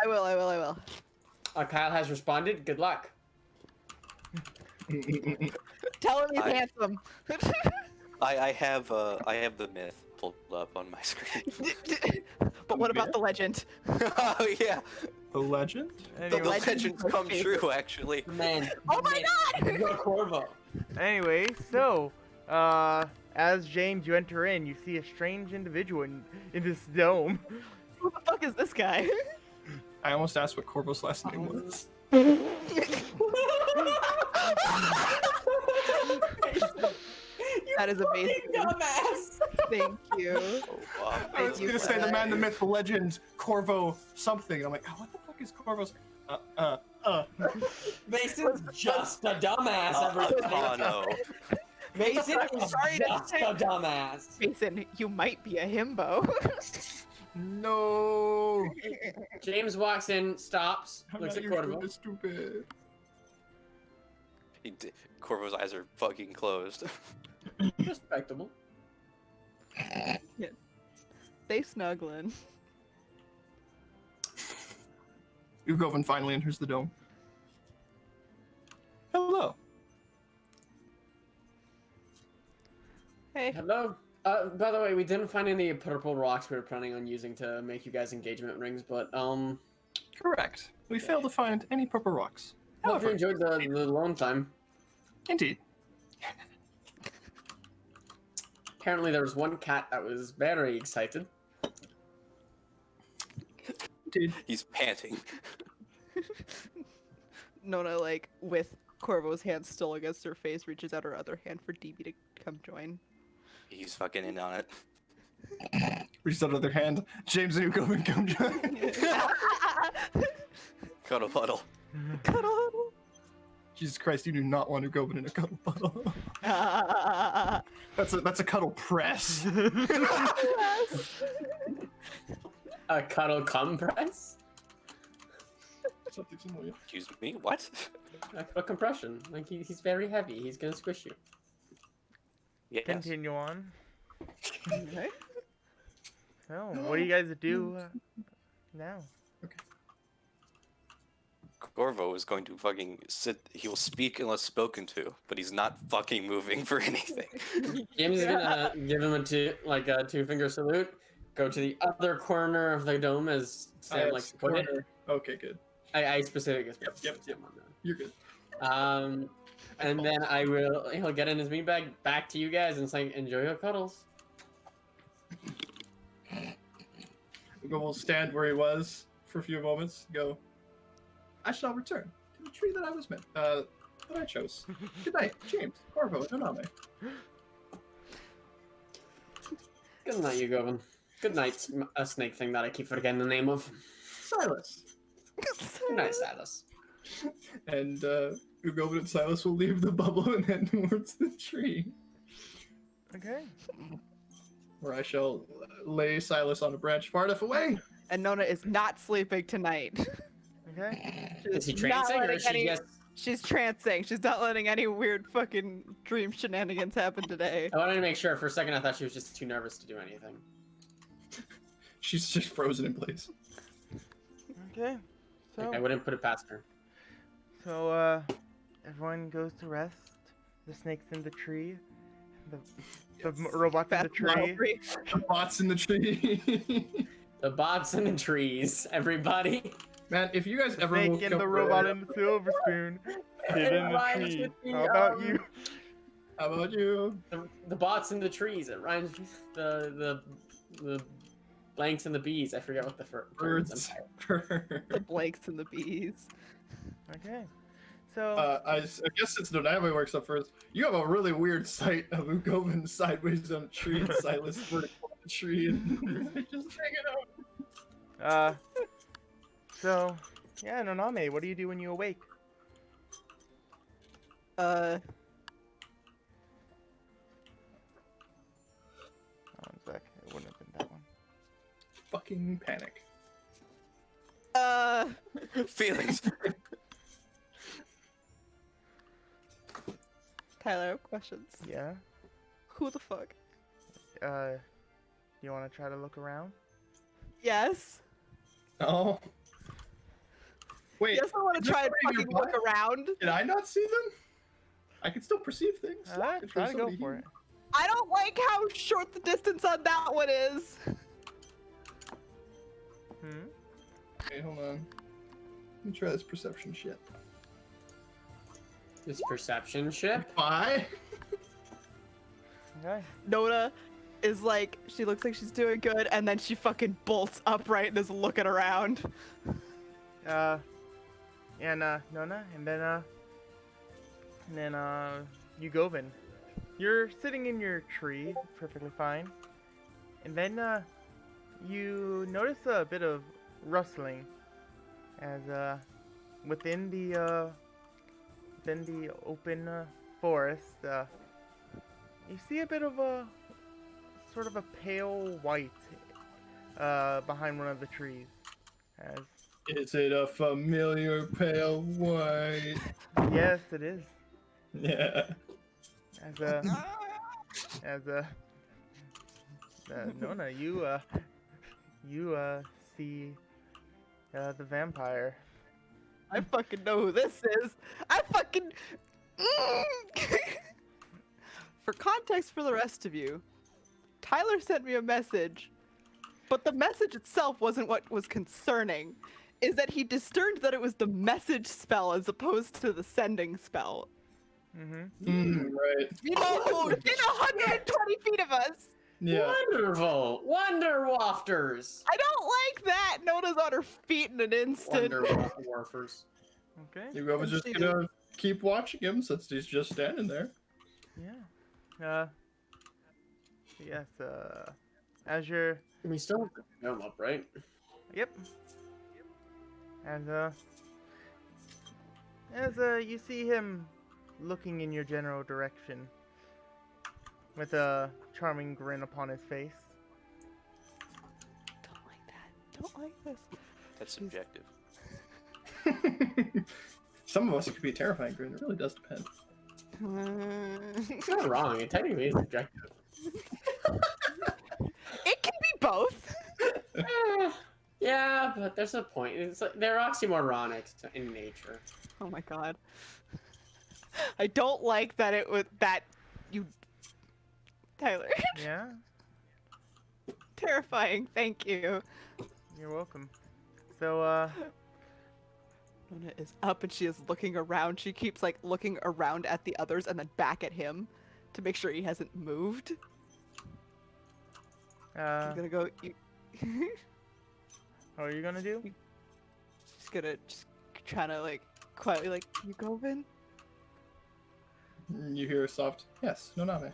I will. Kyle has responded. Good luck. Tell him he's I- handsome. I have the myth pulled up on my screen. But what about the legend? Oh yeah, The legend? the Anyway, legend's come true actually. Man. Oh my god! Go Corvo. anyway, so as James, you enter in, you see a strange individual in this dome. Who the fuck is this guy? I almost asked what Corvo's last name was. That is amazing. Dumbass. Thank you. Oh, wow. I was you gonna for say the that. man, the myth, the legend, Corvo something. And I'm like, oh, what the fuck is Corvo's? Mason's just a dumbass, everybody. Oh no. Mason is Sorry to just say- a dumbass. Mason, you might be a himbo. No. James walks in, stops, I'm looks not at usually Corvo. this stupid. Corvo's eyes are fucking closed. Respectable. They snuggling. Ugovan finally enters the dome. Hello. Hey. Hello. By the way, we didn't find any purple rocks we were planning on using to make you guys engagement rings, but Correct. We failed to find any purple rocks. hope you However, enjoyed the alone time. indeed. Apparently there was one cat that was very excited. Indeed. He's panting. Nona, like, with Corvo's hand still against her face, reaches out her other hand for DB to come join. He's fucking in on it. Reaches out the other hand. James and Ugovan come join. Cuddle puddle. Cuddle. Jesus Christ, you do not want Ugovan in a cuddle puddle. That's a cuddle press. Yes. A cuddle compress? Something similar. Excuse me, what? A cuddle compression. Like he's very heavy. He's gonna squish you. Yes. continue on. Okay. So, what do you guys do now? Corvo is going to fucking sit. He will speak unless spoken to, but he's not fucking moving for anything. James is gonna give him a two-finger salute. Go to the other corner of the dome as Sam Yes, likes to put it. corner. Okay, good. I specifically. Yep. You're good. And then he'll get in his meat bag back to you guys and say, enjoy your cuddles. We'll stand where he was for a few moments. Go. I shall return to the tree that I was meant. That I chose. Good night, James, Corvo, and Oname. Good night, you Govin. Good night, a snake thing that I keep forgetting the name of. Silas. Good night, Silas. And Ugovin and Silas will leave the bubble and head towards the tree, Okay. where I shall lay Silas on a branch far enough away. And Nona is not sleeping tonight. Okay. Is he She's not trancing or letting is she any- just... She's trancing. She's not letting any weird fucking dream shenanigans happen today. I wanted to make sure. For a second, I thought she was just too nervous to do anything. She's just frozen in place. Okay. I So, wouldn't put it past her. everyone goes to rest. The snake's in the tree. The robot's in the Fast model tree. tree. The bots in the tree. The bots in the trees, everybody. Man, if you guys ever Snake woke and up the early- robot and the silver spoon. Sit in the rhymes tree. with the, How about um, you? How about you? The bots in the trees. It rhymes with the blanks and the bees. I forget what the Birds. The blanks and the bees. Okay. So, I guess since Noname works up first, you have a really weird sight of Ugovin sideways on a tree and Silas vertical on a tree and just hanging out. so, yeah, Noname, what do you do when you awake? One sec. It wouldn't have been that one. Fucking panic. Feelings. Tyler, I have questions. Yeah. Who the fuck? You want to try to look around? Yes. Oh. Wait, Yes, I want is to try and somebody fucking look nearby? around. Did I not see them? I can still perceive things. If Try there's to go somebody for here. it. I don't like how short the distance on that one is. Hmm? Okay, hold on. Let me try this perception shit. This perception ship. Bye. Okay. Nona is like, she looks like she's doing good, and then she fucking bolts upright and is looking around. And Nona, and then Ugovin. You're sitting in your tree, perfectly fine. And then you notice a bit of rustling as within the open forest, you see a bit of a sort of a pale white behind one of the trees. As Is it a familiar pale white? yes, it is. Yeah. As Nona, you see the vampire. I fucking know who this is. I fucking. For context for the rest of you, Tyler sent me a message, but the message itself wasn't what was concerning. Is that he discerned that it was the message spell as opposed to the sending spell. Mm-hmm. Right. You know, within 120 feet of us. Yeah. Wonderful. Wonder wafters. I don't like that. Nona's on her feet in an instant. Wonder warfers. Okay. You guys just She gonna keep watching him since he's just standing there. Yeah. Yes. As you're. We still have the dome up, right? Yep. And as you see him looking in your general direction with a charming grin upon his face. Don't like that. Don't like this. That's subjective. Some of us it could be a terrifying grin. It really does depend. It's not wrong. It technically is objective. It can be both. Yeah, but there's a point. It's like they're oxymoronic in nature. Oh my god. I don't like that it was that you Tyler. Yeah, Terrifying, thank you. you're welcome. So, Luna is up and she is looking around. She keeps like looking around at the others and then back at him to make sure he hasn't moved. I'm gonna go. what are you gonna do? She's gonna just trying to like quietly like you go, Vin. You hear a soft, yes, no, not me.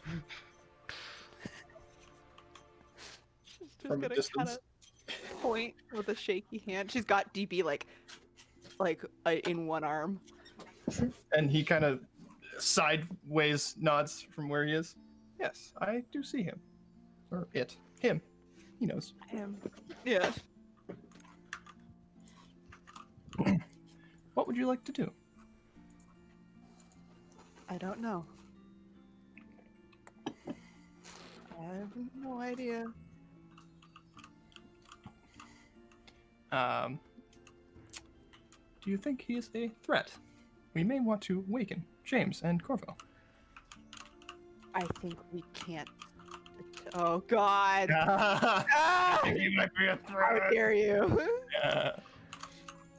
She's just From a gonna distance. kind of point with a shaky hand. She's got DB like in one arm. And he kind of sideways nods from where he is. Yes, I do see him. Or it. Him. He knows. Yeah. What would you like to do? I don't know. I have no idea. Do you think he is a threat? We may want to waken James and Corvo. I think we can't. Oh God! I Ah! think he might be a How dare you! Yeah.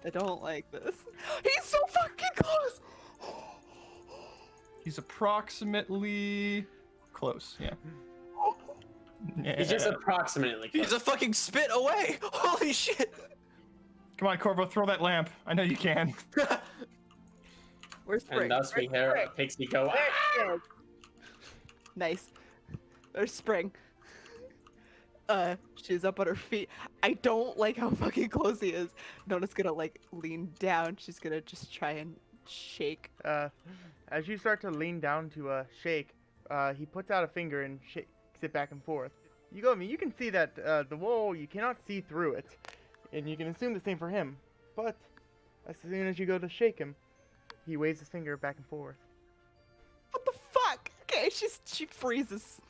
I don't like this. He's so fucking close. He's approximately close, yeah. He's just approximately. He's a fucking spit away! Holy shit! Come on, Corvo, throw that lamp. I know you can. Where's Spring? And thus we hear a pixie go. "Ah!" Nice. There's Spring. She's up on her feet. I don't like how fucking close he is. Nona's gonna like lean down. She's gonna just try and shake. As you start to lean down to shake, he puts out a finger and shakes it back and forth. You go, I mean, you can see that the wall, you cannot see through it, and you can assume the same for him. But as soon as you go to shake him, he waves his finger back and forth. What the fuck? Okay, she freezes.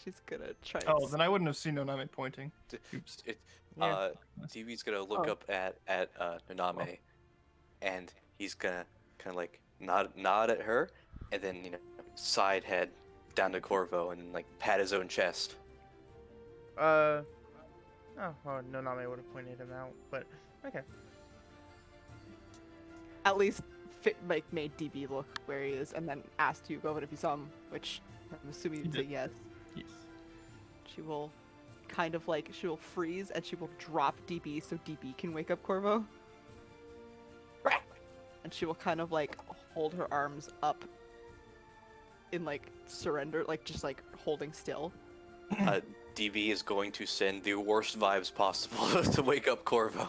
She's gonna try. Oh, then I wouldn't have seen Noname pointing. Oops. Yeah. DB's gonna look Oh. up at Naname, and he's gonna kind of like nod at her, and then side head down to Corvo and like pat his own chest. Oh, well, Noname would have pointed him out, but okay. At least made DB look where he is, and then asked Hugo if you saw him, which I'm assuming you'd say yes. Yes. She will kind of like she will freeze and she will drop DB so DB can wake up Corvo. And she will kind of like hold her arms up in like surrender, like just like holding still. DB is going to send the worst vibes possible to wake up Corvo.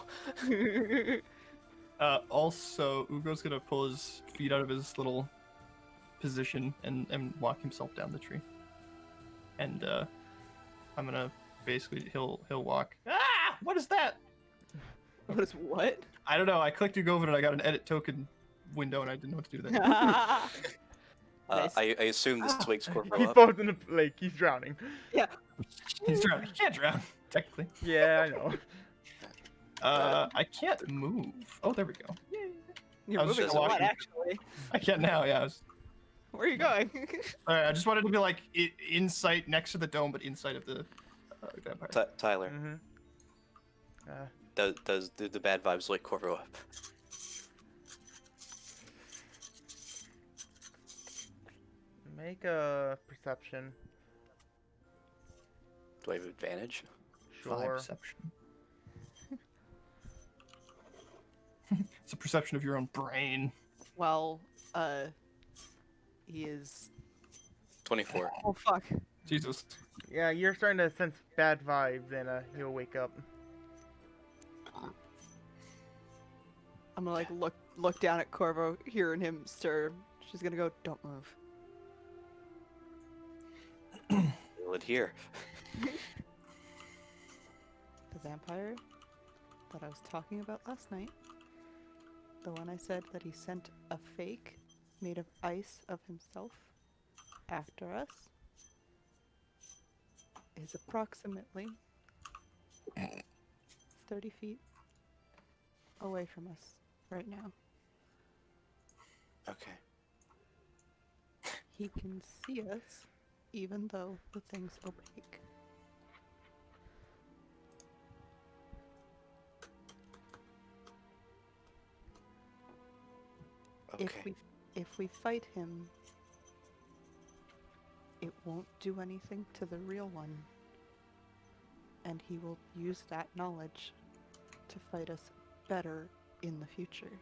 Also, Ugo's gonna pull his feet out of his little position and walk himself down the tree. And I'm gonna basically he'll walk. Ah! What is that? What is what? I don't know. I clicked Ugovin and I got an edit token window and I didn't know what to do with that. Nice. I assume this wakes Corvo He up. falls in the lake. He's drowning. He's drowning. He can't drown, technically. Yeah, I know. I can't move. Oh, there we go. You're I was moving just a lot, watching- actually. I can now. Yeah. Where are you going? All right. I just wanted to be like in sight next to the dome, but inside of the vampire. Tyler, Mm-hmm. does the bad vibes wake Corvo up? Make a perception. Do I have advantage? Sure. Perception. It's a perception of your own brain. Well, he is. 24. Oh fuck. Jesus. Yeah, you're starting to sense bad vibes, and he'll wake up. I'm gonna like look down at Corvo, hearing him stir. She's gonna go, "Don't move." Feel it here. The vampire that I was talking about last night, the one I said that he sent a fake made of ice of himself after us is approximately 30 feet away from us right now. Okay. He can see us even though the thing's opaque. Okay. If we fight him, it won't do anything to the real one. And he will use that knowledge to fight us better in the future.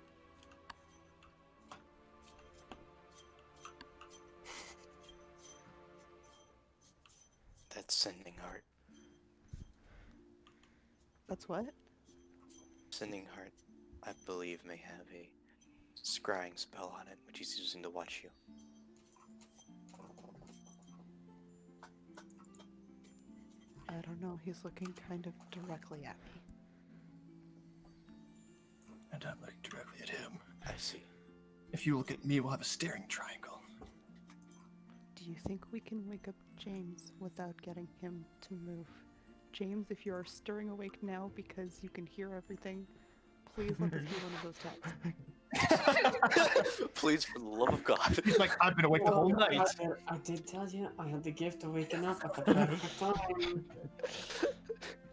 That's Sending Heart. That's what? Sending Heart, I believe, may have a scrying spell on it, which he's using to watch you. I don't know. He's looking kind of directly at me. And I'm looking directly at him. I see. If you look at me, we'll have a staring triangle. Do you think we can wake up James without getting him to move? James, if you are stirring awake now because you can hear everything, please let this be one of those taps. Please, for the love of God. He's like, I've been awake the whole night. I did tell you I had the gift of waking up at the perfect time.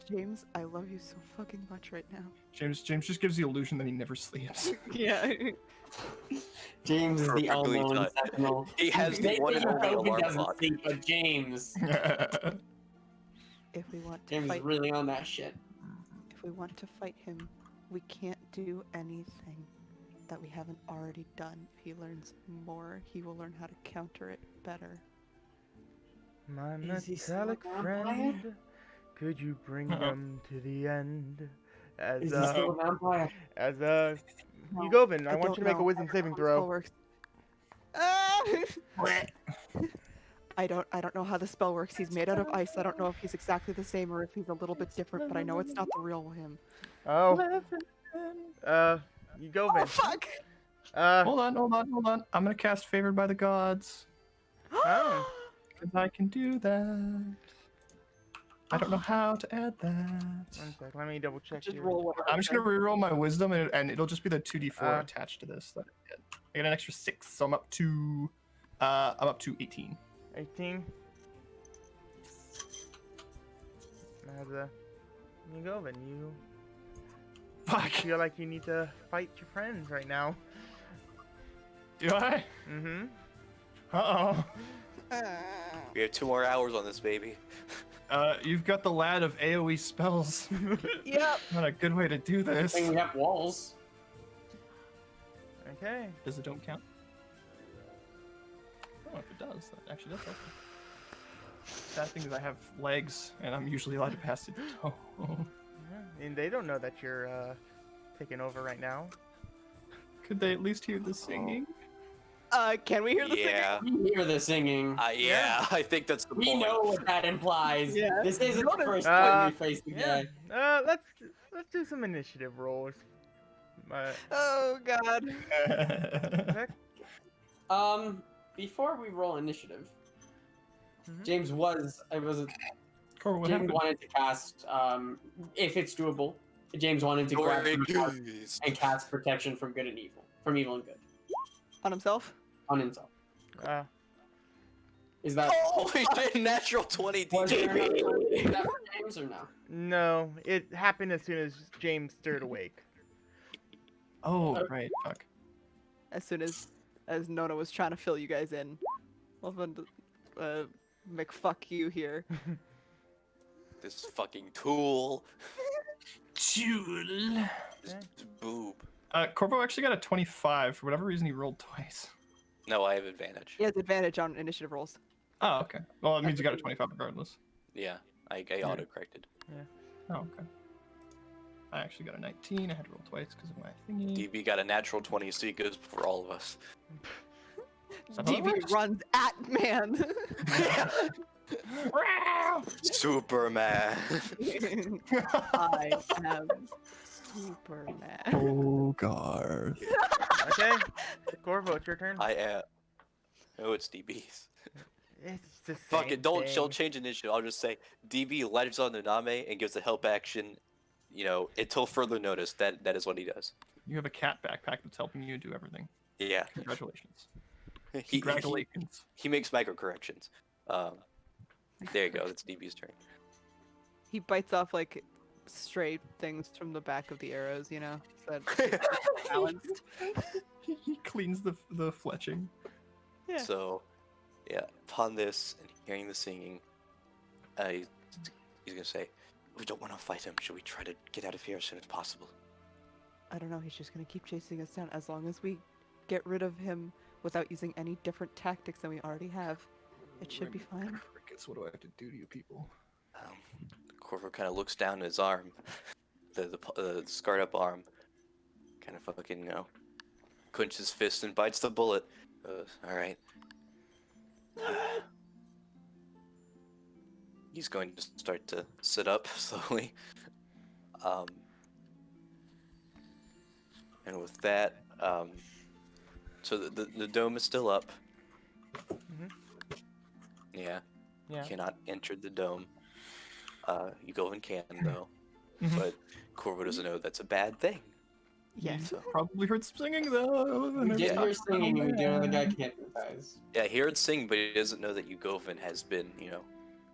James, I love you so fucking much right now. James just gives the illusion that he never sleeps. Yeah. James is the Perfectly all-known done. sentinel. He has the They one think and only Toby alarm doesn't clock. sleep, but James. If we want to James is fight, really on that shit. if we want to fight him, we can't do anything that we haven't already done. If he learns more, he will learn how to counter it better. My Is he still a metallic vampire? friend, could you bring them to the end? As Is he still a vampire? No, Yugovin, I want don't you to make a know. wisdom I don't saving know how the spell throw. works. I don't know how the spell works. He's made out of ice. I don't know if he's exactly the same or if he's a little bit different, but I know it's not the real him. Oh, Oh Yugovin. fuck! Hold on. I'm gonna cast Favored by the Gods. Oh. Because I can do that. I don't know how to add that. One sec, let me double check Just here. roll whatever. I'm just gonna reroll my wisdom and it'll just be the 2d4 Uh. attached to this that I get. I get an extra 6, so I'm up to 18. 18. As Yugovin, you Fuck. feel like you need to fight your friends right now. Do I? Mm-hmm. Uh-oh. We have 2 more hours on this baby. You've got the lad of AoE spells. Yep. Not a good way to do this. I think we have walls. Okay. Does the dome count? Oh, if it does, that actually does help. Sad thing is I have legs, and I'm usually allowed to pass it. Oh. Yeah, and they don't know that you're taking over right now. Could they at least hear the singing? Can we hear the Yeah. We hear the singing. Yeah, I think that's the We point. know what that implies. Yeah. This isn't the first Uh, time we faced the Yeah. guy. Let's do some initiative rolls. Oh god. Zach? Before we roll initiative, Mhm. James was Cora, what James happened? wanted to cast if it's doable. James wanted to grab Glory from the card days. and cast protection from good and evil, from evil and good, On himself? on himself. Is that Holy shit, natural 20 was there another DJB. one? Is that for James or no? No, it happened as soon as James stirred awake. Oh, right. Fuck. As soon as Nona was trying to fill you guys in. Well, McFuck you here. This fucking tool. Jewel. This boob. Corvo actually got a 25. For whatever reason, he rolled twice. No, I have advantage. He has advantage on initiative rolls. Oh, okay. Well, it means you got a 25 regardless. Yeah, I auto-corrected. Oh, okay. I actually got a 19. I had to roll twice because of my thingy. DB got a natural 20, so he goes before all of us. Is that how it DB works? runs at man. Superman. I am Superman. Oh, Garth. Okay, Corvo, it's your turn. I am. Oh, it's DB's. It's the Fuck same it, don't thing. change initiative. I'll just say DB ledges on Naname and gives a help action. You know, until further notice. That is what he does. You have a cat backpack that's helping you do everything. Yeah. Congratulations. He Congratulations. he makes micro corrections. There you go. That's DB's turn. He bites off like stray things from the back of the arrows, you know, so that it's balanced. He cleans the fletching. Yeah. So, yeah, upon this and hearing the singing, he's gonna say, "We don't want to fight him. Should we try to get out of here as soon as possible?" I don't know. He's just gonna keep chasing us down as long as we get rid of him without using any different tactics than we already have. It should be fine. Crickets, what do I have to do to you people? Corvo kind of looks down at his arm, the scarred up arm, kind of fucking, you know, clenches his fist and bites the bullet. All right. He's going to start to sit up slowly. And with that, so the dome is still up. Mhm. Yeah. Yeah. Cannot enter the dome. You go and can though, Mhm. but Corvo doesn't know that's a bad thing. Yes. So Probably heard singing though. We did Yeah. hear singing, and we do know the guy can't hypnotize. yeah, he heard sing, but he doesn't know that Yugovin has been, you know.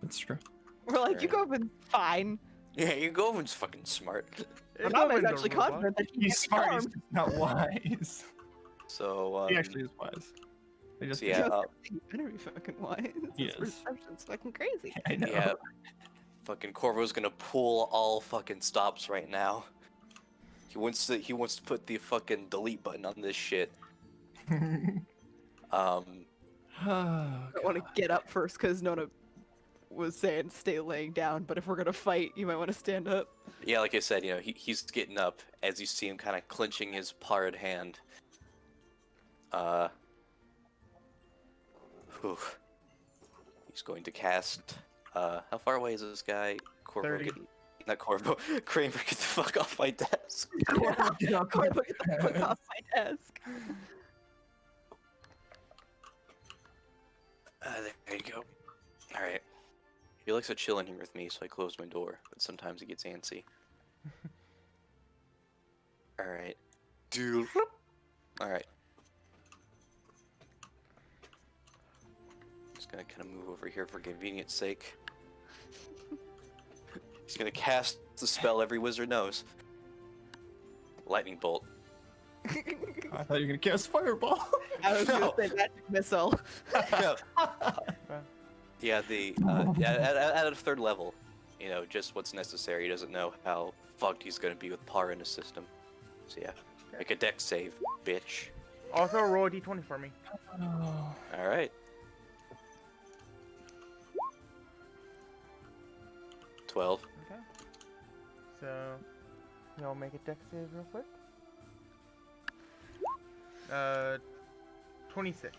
That's true. We're like, you Right. go and fine. Yeah, Yugovin's fucking smart. I'm not Yugovin's a actually robot. confident that he He's can smart. be He's just not wise. So He actually is wise. He just so yeah, You better be fucking wise. He His is. perception's fucking crazy. I know. yeah. Fucking Corvo's gonna pull all fucking stops right now. He wants to put the fucking delete button on this shit. Oh, I want to get up first because Nona was saying stay laying down, but if we're gonna fight, you might want to stand up. Yeah, like I said, you know, he's getting up as you see him kind of clenching his parred hand. Whew. He's going to cast. How far away is this guy? Corvo, 30. not Corvo. Kramer, get the fuck off my desk. Get up. Corvo, get the fuck off my desk. There you go. All right. He likes to chill in here with me, so I close my door. But sometimes he gets antsy. All right. Dude. All right. Just gonna kind of move over here for convenience sake. He's gonna cast the spell every wizard knows. Lightning bolt. I thought you were gonna cast fireball. I was No. gonna say magic missile. No. Yeah, at a third level, you know, just what's necessary. He doesn't know how fucked he's gonna be with Par in his system. So yeah, make a dex save, bitch. Also, roll a d20 for me. Oh. All right. 12. Okay. So, you'll make a dex save real quick. 26.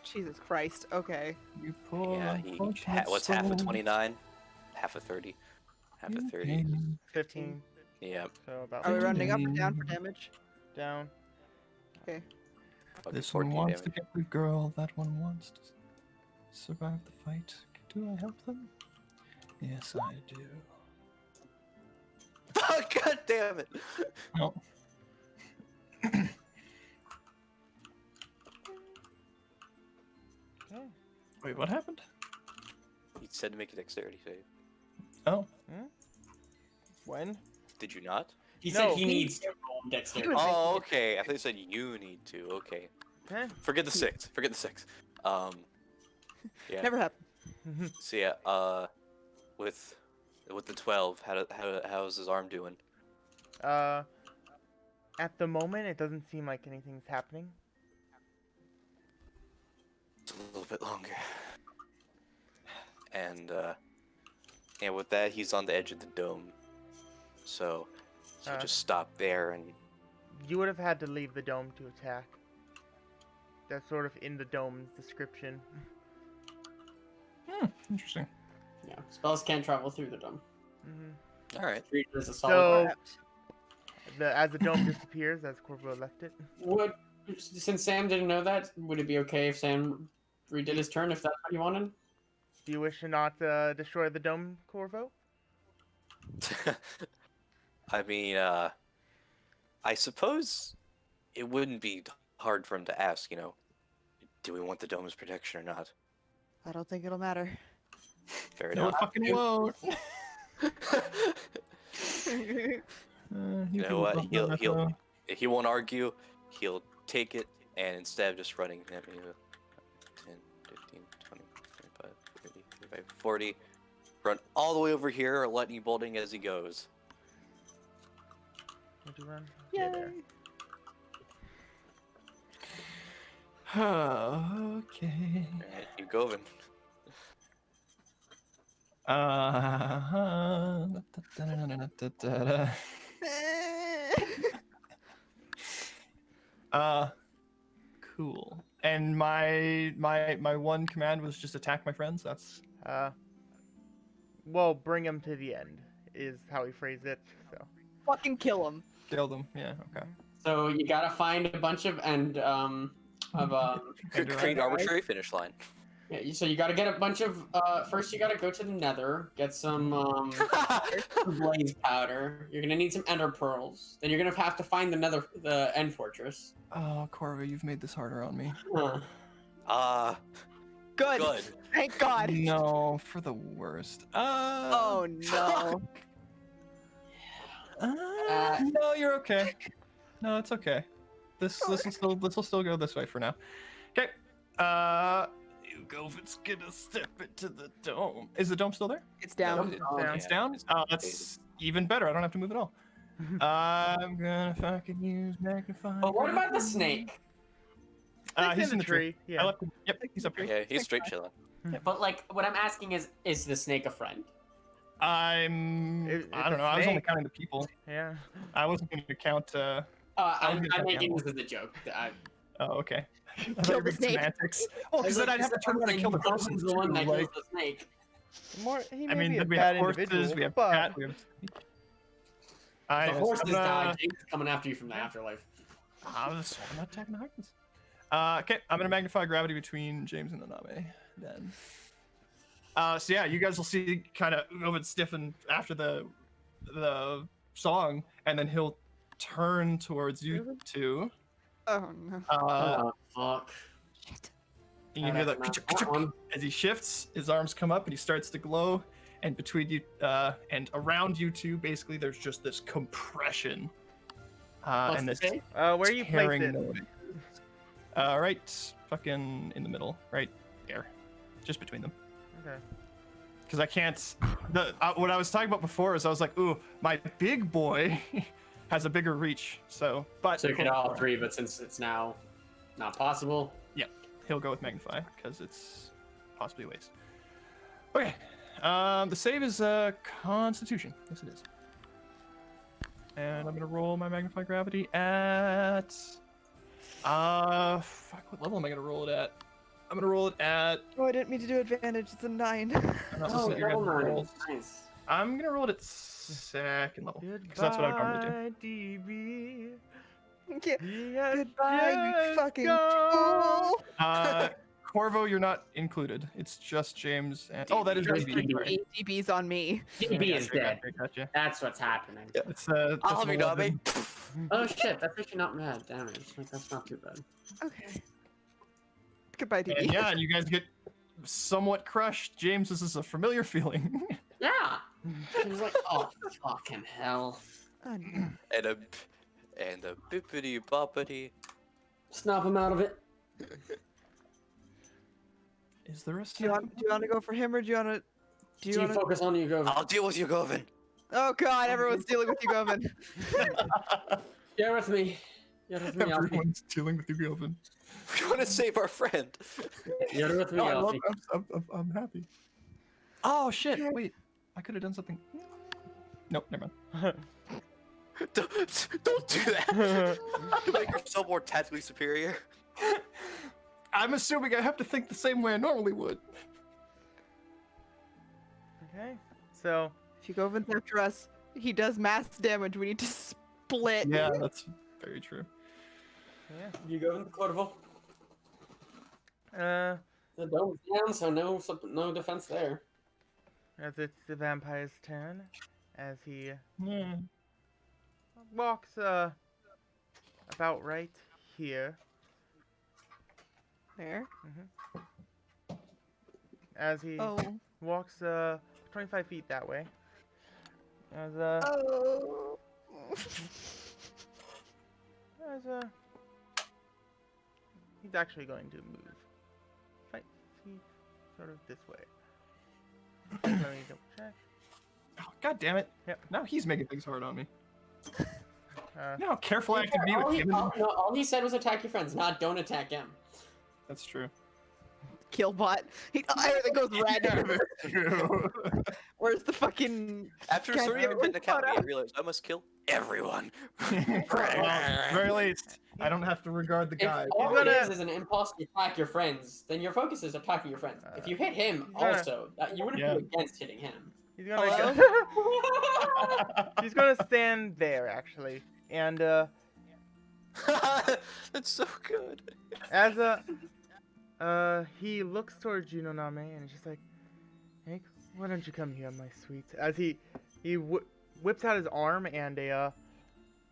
Jesus Christ. Okay. You pull Yeah, what's half of 29? Half of 30. Half of 30. 15. Yeah. So about Are we 15 running up or down for damage? down. Okay. fucking This one 14 wants to damage. get the girl. That one wants to survive the fight. Do I help them? Yes, I do. God damn it! Oh. Okay. Wait, what happened? He said to make a dexterity save. Oh. When? Did you not? He No. said he needs to roll dexterity. was- Oh, okay. I thought you said you need to. Okay. Okay. Forget the 6. Forget the 6. Yeah. Never happened. So yeah, with the 12, how's his arm doing? At the moment, it doesn't seem like anything's happening. It's a little bit longer. And yeah, with that, he's on the edge of the dome. So just stop there and You would have had to leave the dome to attack. That's sort of in the dome's description. Interesting. Yeah, spells can't travel through the dome. Hmm All right. Treat it as a So- solid. As the dome disappears, as Corvo left it. Would since Sam didn't know that, would it be okay if Sam redid his turn if that's what he wanted? Do you wish to not destroy the dome, Corvo? I mean, I suppose it wouldn't be hard for him to ask, do we want the dome's protection or not? I don't think it'll matter. Fair No, enough. fucking won't. You know what? He won't argue. He'll take it, and instead of just running, 10, 15, 20, 25, 30, 35, 40, run all the way over here, lightning bolting as he goes. Would you run? Yay! Yeah, there. Okay. And you Govin. Cool. And my one command was just attack my friends. That's Well, bring him to the end is how he phrased it. So. Fucking kill him. kill them. Yeah. Okay. So you gotta find a bunch of Create arbitrary finish line. yeah, so you gotta get a bunch of first you gotta go to the nether, get some blaze powder. You're gonna need some ender pearls. Then you're gonna have to find the end fortress. Oh, Corvo, you've made this harder on me. Huh. Good. Good. Thank God. No, for the worst. Oh no. No, you're okay. No, it's okay. This will still go this way for now. Okay. You go if it's gonna step into the dome. Is the dome still there? It's down. It's down. That's even better. I don't have to move at all. I'm gonna fucking use magnifying. But what about the snake? He's in the tree. I Yeah. left him. Yep, he's up here. Yeah, he's straight chilling. But like, what I'm asking is the snake a friend? I It's don't a know. I was only snake. counting the people. Yeah. I wasn't going to count. I'm I'm making this as a joke. Oh, okay. I thought Kill you were the snake. semantics. Well, because then I'd have to turn around and kill the person. the one that too, kills like, the snake. More. He may I mean, be a we bad have horses, individual, we have but cat, we have. The horses I'm die. Jake's coming after you from the afterlife. I'm not attacking the Harkins. Okay, I'm gonna magnify gravity between James and Naname. Then. So yeah, you guys will see kind of Ovid stiffen after the song, and then he'll turn towards you two. Oh no. Oh fuck. Shit. And you hear the That one. as he shifts, his arms come up and he starts to glow. And between you and around you two, basically, there's just this compression. What's And the this snake? Where you place tearing it? noise. Right fucking in the middle, right there. Just between them. Okay. Because I can't. What I was talking about before is I was like, ooh, my big boy has a bigger reach. So, but So you get all three, but since it's now not possible, he'll go with Magnify because it's possibly a waste. Okay. The save is Constitution. Yes, it is. And I'm gonna roll my Magnify Gravity at. Fuck. What level am I gonna roll it at? I'm gonna roll it at. Oh, I didn't mean to do advantage. It's a 9. I'm not listening to your double guys' nine. rolls. Nice. I'm gonna roll it at second level because that's what I would normally do. DB. Yeah. He has Goodbye, you just fucking gone. fool. Corvo, you're not included. It's just James and. Oh, that is Just DB. Sorry. DB's on me. DB is dead. Gotcha. That's what's happening. Yeah. It's I'll an be 11. Oh shit, that's actually not bad damage. Like that's not too bad. Okay. Goodbye, DB. And yeah, and you guys get somewhat crushed. James, this is a familiar feeling. Yeah. He was like, oh fucking hell. Oh, no. And a bippity boppity. Snap him out of it. Is there a Do you want to go for him or do you want to? Do Do you you want to? focus on you go? I'll deal with you, Govin. Oh God, everyone's dealing with you, Govin. You're with me. You're with me, Alfie. Everyone's chilling with you, Gilvin. We want to save our friend. You're with me, No, I love, Alfie. I'm happy. Oh shit! Wait, I could have done something. Nope, never mind. Don't do that. You make yourself more tactically superior. I'm assuming I have to think the same way I normally would. Okay. So If you Govin's after us, he does mass damage. We need to split. Yeah, that's very true. Yeah. You go into Corvo. Uh, The dome's down, so no defense there. as it's the vampire's turn, as he Yeah. walks about right here. There. As he Oh. walks 25 feet that way. As Oh. as he's actually going to move 5 feet sort of this way. Let me double check. Oh, God damn it. Yep. Now he's making things hard on me. Uh, You know how careful I have to be all, with he, him. all he said was attack your friends, not don't attack him. That's true. Killbot. Everything goes red. That's true. Where's the fucking? After Can't starting even an account, photo. I realized I must kill everyone. Well, very least, I don't have to regard the If guy. all gonna- it is an impulse to attack your friends, then your focus is attacking your friends. If you hit him, he's gonna- also, you wouldn't Yeah. be against hitting him. he's gonna Hello? he's gonna stand there actually, and That's so good. as he looks towards Junoname and is just like, "Hey, why don't you come here, my sweet?" As he whips out his arm and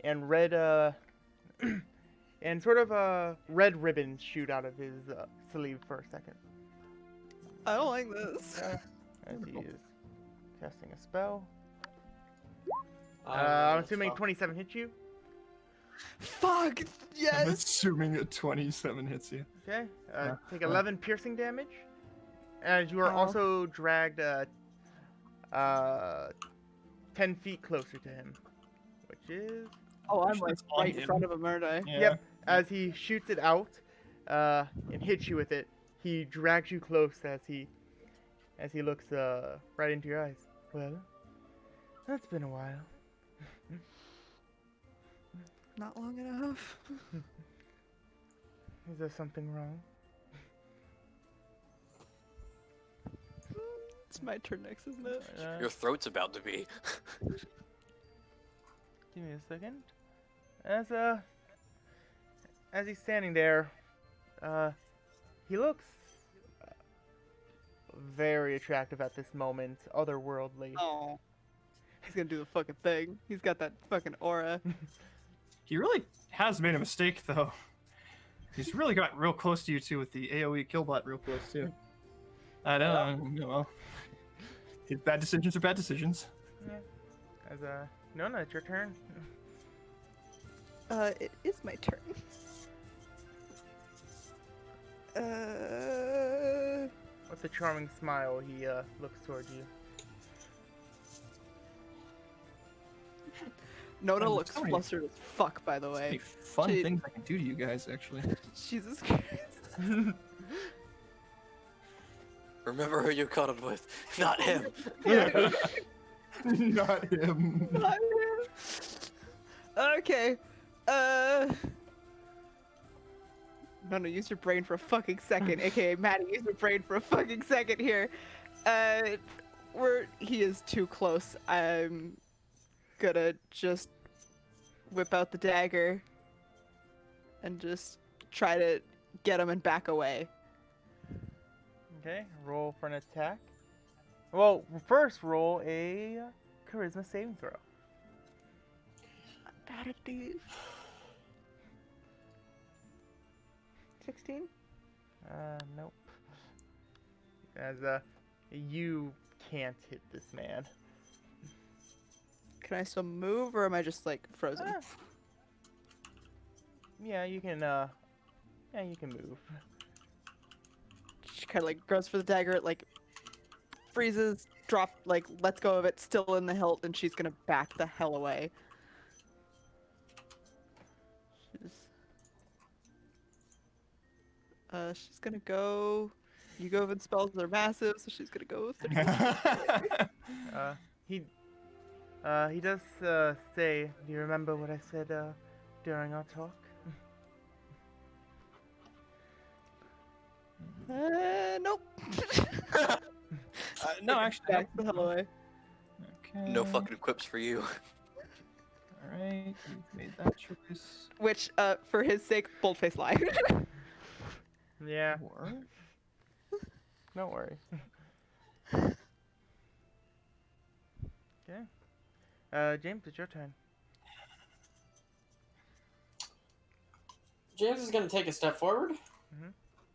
and red and sort of red ribbons shoot out of his sleeve for a second. I don't like this. As he is casting a spell. Oh, I'm assuming 27 hits you. Fuck. I'm Yes. assuming a 27 hits you. Okay. Yeah, Take yeah. 11 piercing damage. As you are Ow. also dragged 10 feet closer to him, which is Oh, I'm Actually, like it's on right in him. front of him, aren't I? Yeah. Yep. As he shoots it out and hits you with it, he drags you close as he looks right into your eyes. Well, that's been a while. Not long enough. Is there something wrong? It's my turn next, isn't it? Your throat's about to be. Give me a second. As he's standing there, he looks very attractive at this moment, otherworldly. Oh. He's gonna do the fucking thing. He's got that fucking aura. He really has made a mistake, though. He's really got real close to you, too, with the AoE killbot real close, too. I don't know. Well, his bad decisions are bad decisions. As Nona, it's your turn. It is my turn. With a charming smile, he looks towards you. Nona I'm looks sorry. flustered as fuck, by the Any way. fun She- things I can do to you guys, actually. Jesus Christ. Remember who you cuddled with, not him. Not him. Okay. Nona, use your brain for a fucking second. AKA Maddie, use your brain for a fucking second here. He is too close. I'm gonna just whip out the dagger and just try to get him and back away. Okay, roll for an attack. Well, first roll a charisma saving throw. Bad at these. 16? Nope. As you can't hit this man. Can I still move or am I just like frozen? Ah. Yeah, you can. Yeah, you can move. She kind of like goes for the dagger, like freezes, lets go of it, still in the hilt, and she's gonna back the hell away. She's gonna go. Yugovin spells are massive, so she's gonna go. 30. He does say, "Do you remember what I said during our talk?" Nope. No, actually. Back the hell away. Okay. No Okay. fucking quips for you. All right, you've made that choice. Which, for his sake, boldface lie. Yeah, Or don't worry. Okay. James, it's your turn. James is gonna take a step forward.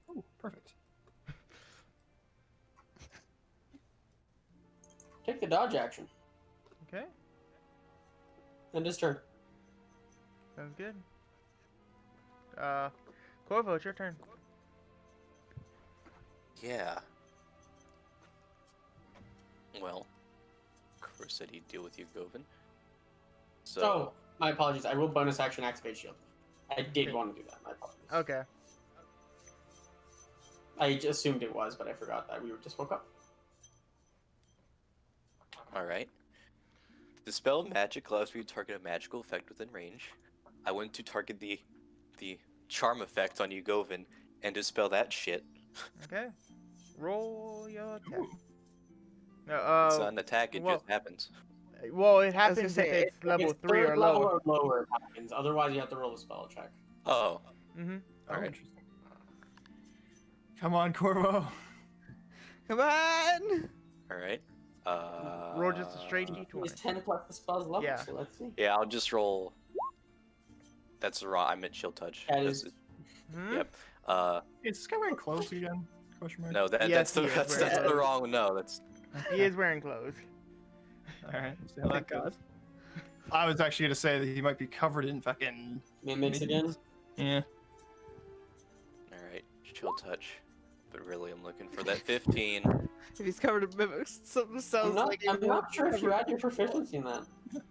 oh, perfect. Take the dodge action. Okay, End his turn. sounds good. Corvo, it's your turn. Yeah. Well, Chris said he'd deal with you, Govin. So, Oh, my apologies. I will bonus action activate shield. I did want to do that. My apologies. Okay. I just assumed it was, but I forgot that we just woke up. alright. Dispel magic allows me to target a magical effect within range. I want to target the charm effect on you, Govin, and dispel that shit. Okay. Roll your attack. Ooh. It's not an attack, it well- just happens. Well, it was gonna happens if say, it's level It's 3 or third level lower. or lower it happens. Otherwise, you have to roll a spell check. Oh, Mm-hmm. Oh, Alright. interesting. Come on, Corvo. Come on! alright. Roll just a straight He's d20. 10 plus the spell's level, Yeah. so let's see. Yeah, I'll just roll. That's wrong. I meant shield touch. That That's- is- Hmm? Yep. Is this guy wearing clothes again? Question mark. No, Yes, that's he the is that's wearing the clothes. wrong. No, that's He is wearing clothes. All right, let's see how that Thank God. goes. I was actually gonna say that he might be covered in fucking. Mimics again. Yeah. all right. Shield touch. But really, I'm looking for that 15. If he's covered in mimics, something sounds I'm not, like I'm not sure if you add your proficiency in that.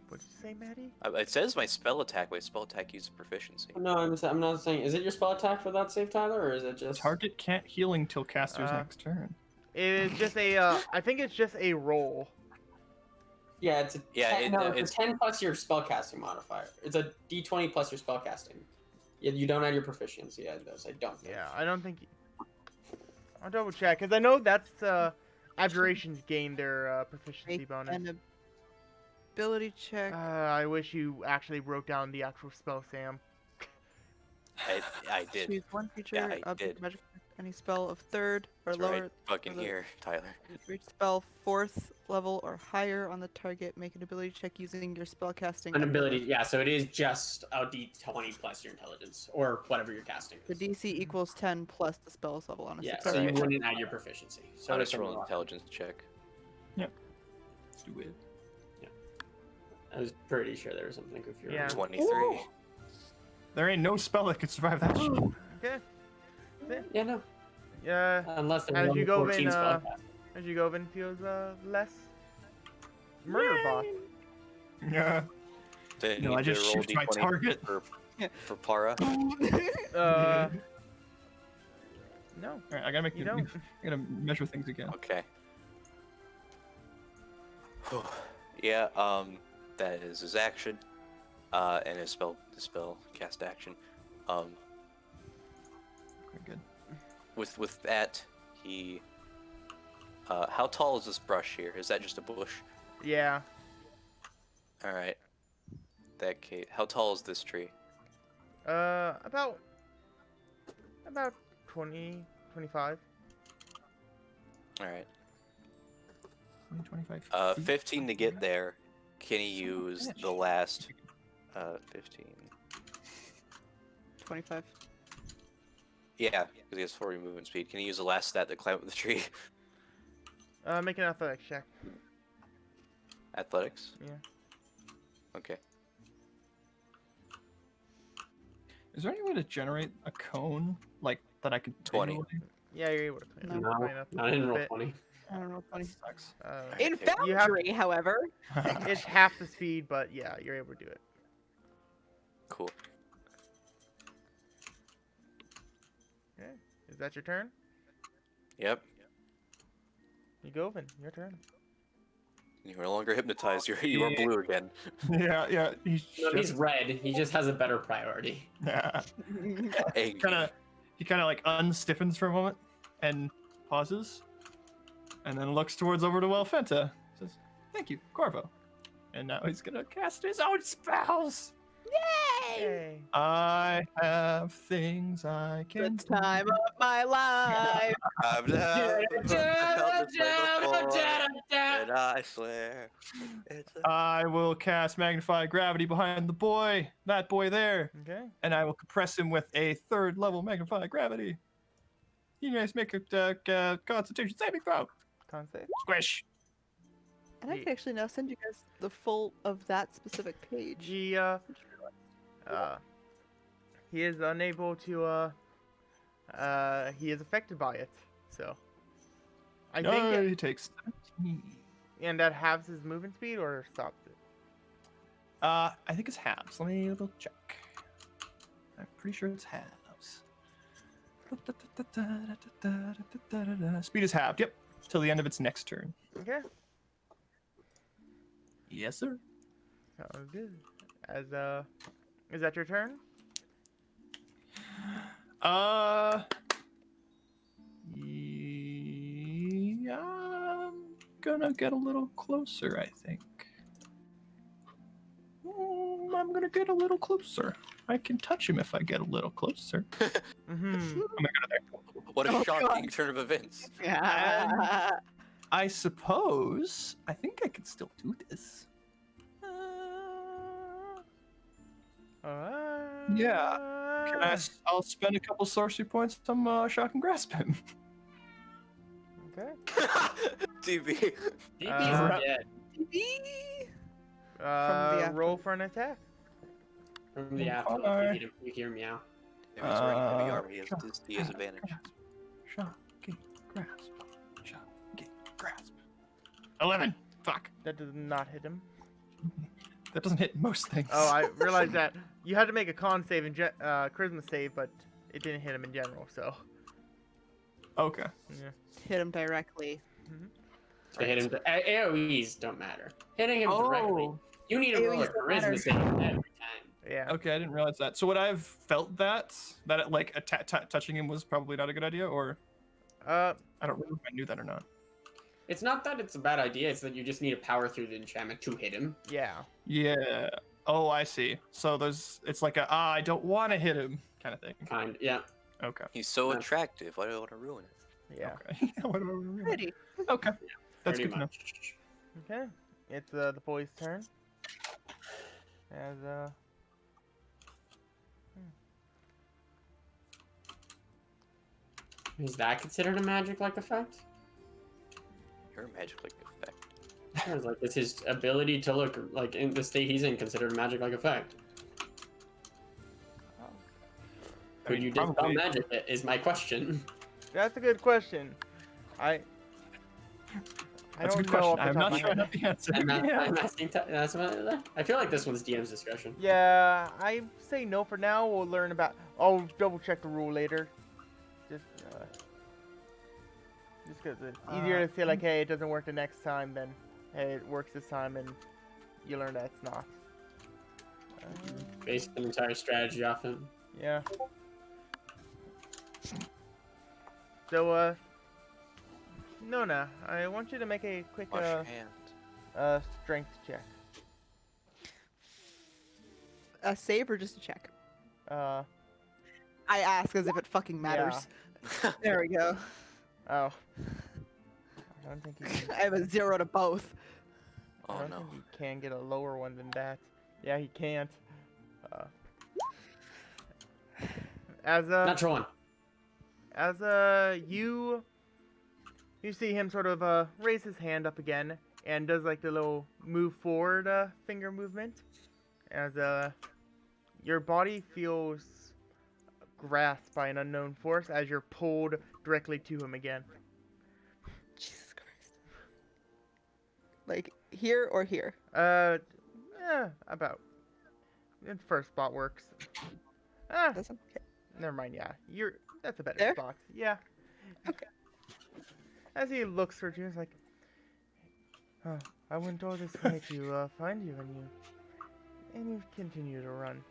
What'd you say, Maddie? It says my spell attack. My spell attack uses proficiency. No, I'm not saying. Is it your spell attack for that save, Tyler, or is it just? Target can't heal until caster's Uh, next turn. It is just a, I think it's just a roll. Yeah, it's a Yeah, 10, it- no, it's- it's a 10 plus your spellcasting modifier. It's a d20 plus your spellcasting. Yeah, you don't add your proficiency at those. I don't think. Yeah, I don't think. I'll double check, because I know that's, Abjurations gain their, proficiency Make bonus. an ability check. I wish you actually wrote down the actual spell, Sam. I did. Choose one feature, Yeah, I object, did. magic, any spell of third or It's lower. right fucking the- here, Tyler. Reach spell 4th level or higher on the target. Make an ability check using your spellcasting. An ability, yeah. So it is just a d20 plus your intelligence or whatever you're casting. The DC equals 10 plus the spell's level on a Yeah, success. so you Alright. wouldn't add your proficiency. So I'll it's just roll a an lot. intelligence check. Let's do it. I was pretty sure there was something goofy. Yeah. 23. There ain't no spell that could survive that shit. Okay. Yeah, no. Yeah. Unless there's As level you go 14 in, spellcasting. As you go in, feels less murder bot. Yeah. Then No, you I just roll shift my D20 target. for Para. No, All right, I gotta make. you the- don't. I gotta measure things again. Okay. Yeah, that is his action. And his spell cast action. Okay, good. With that, he how tall is this brush here? Is that just a bush? Yeah. Alright. That case, how tall is this tree? About 20, 25. Alright. 20, 25. 15 to get there. Can he use the last 15? 25. Yeah, because he has 40 movement speed. Can he use the last stat to climb up the tree? Make an athletics check. Athletics? Yeah. Okay. Is there any way to generate a cone like that I could? 20. manually? Yeah, you're able to clean No. up. No, Clean up I didn't a roll bit. 20. I don't know, 20. Sucks. In Okay. You have- Foundry, however. It's half the speed, but yeah, you're able to do it. Cool. Okay. Is that your turn? Yep. You go, Vin. Your turn. You're no longer hypnotized. You are Yeah. blue again. Yeah. He's No, he's just, red. He just has a better priority. yeah. Hey, He kind of like unstiffens for a moment and pauses, and then looks towards over to Welfenta. Says, "Thank you, Corvo. And now he's gonna cast his own spells. Yay! I have things I The can do. time of my life. I've never felt this way before, and I swear it's a... I will cast Magnify Gravity behind the boy, that boy there, Okay. and I will compress him with a 3rd level Magnify Gravity. You guys make a Constitution saving throw. Con save. Squish. And I can actually now send you guys the full of that specific page. He he is unable to he is affected by it. So I think No, it, he takes 17. and that halves his movement speed or stops it. I think it's halves. Let me double check. I'm pretty sure it's halves. Speed is halved. Yep, till the end of its next turn. Okay. Yes, sir. Sounds good. As is that your turn? Yeah, I'm gonna get a little closer, I think. I'm gonna get a little closer. I can touch him if I get a little closer. Mm-hmm. What a Oh, shocking God. turn of events. Yeah. I suppose I think I can still do this. Yeah. Can I'll spend a couple sorcery points to shock and grasp him. Okay. DB. Uh, dead. the Roll for an attack. From the afterlife, Alright. you hear meow. If he's wearing heavy Uh, armor, he has advantage. Shock, gain, grasp. Shock, gain, grasp. 11. Fuck. That does not hit him. That doesn't hit most things. Oh, I realized that you had to make a con save and charisma save, but it didn't hit him in general. So Okay. yeah. Hit him directly. So hit him. AOE's don't matter. Hitting him directly. You need to roll a AOEs don't charisma matter. save every time. Yeah. Okay, I didn't realize that. So would I have felt that like touching him was probably not a good idea, or I don't remember if I knew that or not. It's not that it's a bad idea, it's that you just need to power through the enchantment to hit him. Yeah. Yeah. Oh, I see. So it's like a I don't want to hit him kind of thing. Yeah. Okay. He's so Yeah. attractive. Why do I want to ruin it? Yeah. Okay. What do I remember? Pretty. Okay. That's Pretty good to know. much. Okay. It's the boy's turn. As Is that considered a magic-like effect? You're a magic-like effect. Yeah, it's like, is his ability to look like in the state he's in considered a magic-like effect? Could you dispel probably- magic it, is my question. that's a good question. I That's a don't good know question. off the I'm top not of my sure I head. know the answer. I'm asking I feel like this one's DM's discretion. Yeah, I say no for now. We'll learn about. I'll double check the rule later. Just because it's easier to say like, hey, it doesn't work the next time than, hey, it works this time, and you learn that it's not. Base an entire strategy off him. Yeah. So, Nona, I want you to make a quick Wash your hand. strength check. A save or just a check? Uh, I ask as if it fucking matters. There we go. oh. I don't think you can, I have a 0 to both. I Oh don't no. think you can get a lower one than that. Yeah, he can't. As Natural one. you see him sort of raise his hand up again and does like the little move forward finger movement as your body feels grasped by an unknown force as you're pulled directly to him again. Jesus Christ. Like here or here? About. The first spot works. Ah, Doesn't. Okay. never mind. Yeah, that's a better There? spot. Yeah. Okay. As he looks for you, he's like, "Oh, I went all this way to find you, and you continue to run."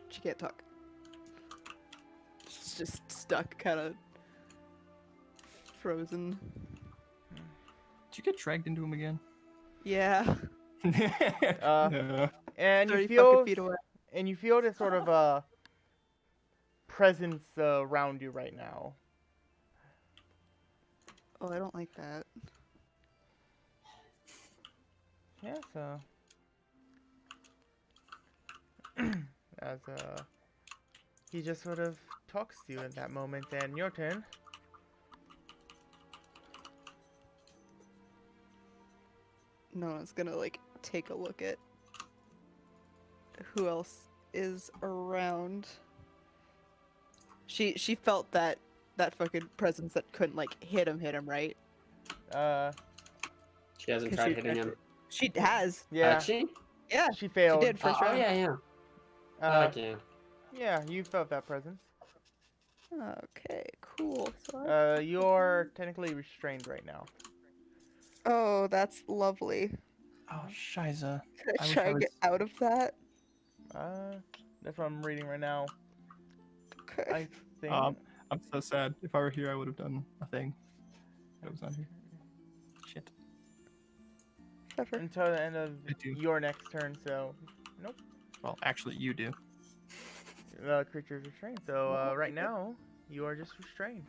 She can't talk. She's just stuck, kind of frozen. Did you get dragged into him again? Yeah. No. And 30 you fucking feel feet away. and you feel this sort of presence around you right now. Oh, I don't like that. Yeah, so as he just sort of talks to you at that moment, and your turn. No one's gonna like take a look at who else is around. She felt that fucking presence that couldn't like hit him, right? She hasn't 'Cause tried she- hitting him. She has. Yeah, Had she? Yeah, she failed. she did first Oh round. yeah, yeah. Okay. Yeah, you felt that presence. Okay, cool. So You're technically restrained right now. oh, that's lovely. Oh, Shiza. Can I I wish try I and get was- out of that? That's what I'm reading right now. Okay. I think. I'm so sad. If I were here, I would have done a thing. I was not here. Shit. Whatever. Until the end of I do. your next turn, so Well, actually, you do. the creature's restrained. So right now, you are just restrained.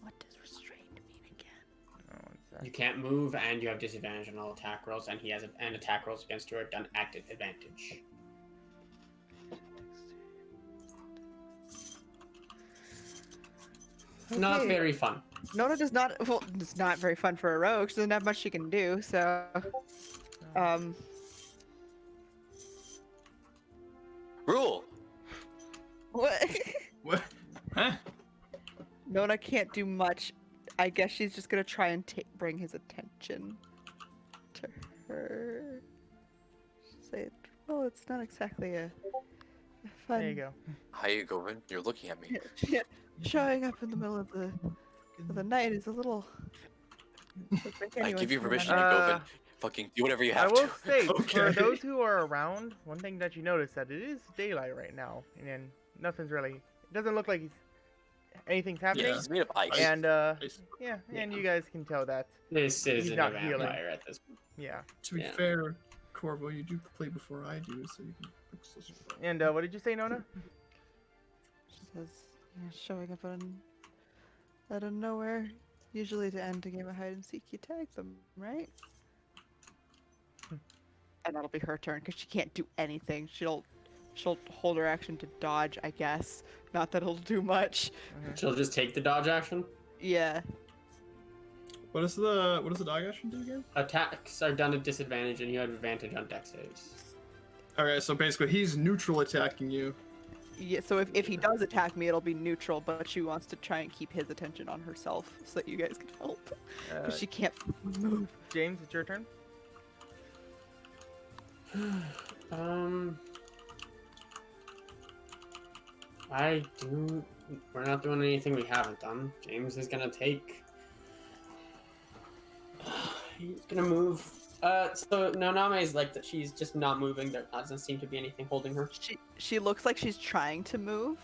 What does restrained mean again? Oh, one sec. You can't move, and you have disadvantage on all attack rolls, and he has and attack rolls against you are done at advantage. Not Okay. very fun. Nona does not. Well, it's not very fun for a rogue. She doesn't have much she can do. So, Rule. what? What? Huh? Nona can't do much. I guess she's just gonna try and bring his attention to her. Say, well, it's not exactly a fun. There you go. How you going? You're looking at me. Yeah, showing up in the middle of the night is a little. I give you permission Uh, to go and fucking do whatever you I have will to. state, for Okay. those who are around, one thing that you notice that it is daylight right now, and nothing's really. It doesn't look like anything's happening. He's made of ice. And Nice. yeah, and Yeah. you guys can tell that. This isn't a not healing. vampire at this point. Yeah. To be Yeah. fair, Corvo, you do play before I do, so you can fix this. And what did you say, Nona? She says, "You're showing up out of nowhere. Usually to end a game of hide and seek, you tag them, right?" And that'll be her turn because she can't do anything. She'll hold her action to dodge, I guess. Not that it'll do much. She'll just take the dodge action. Yeah. What does the dog action do again? Attacks are done at disadvantage, and you have advantage on dex saves. Okay, so basically he's neutral attacking you. Yeah. So if he does attack me, it'll be neutral. But she wants to try and keep his attention on herself so that you guys can help. Because she can't move. James, it's your turn. We're not doing anything we haven't done. James is gonna take. He's gonna move. So Noname is like that. She's just not moving. There doesn't seem to be anything holding her. She looks like she's trying to move,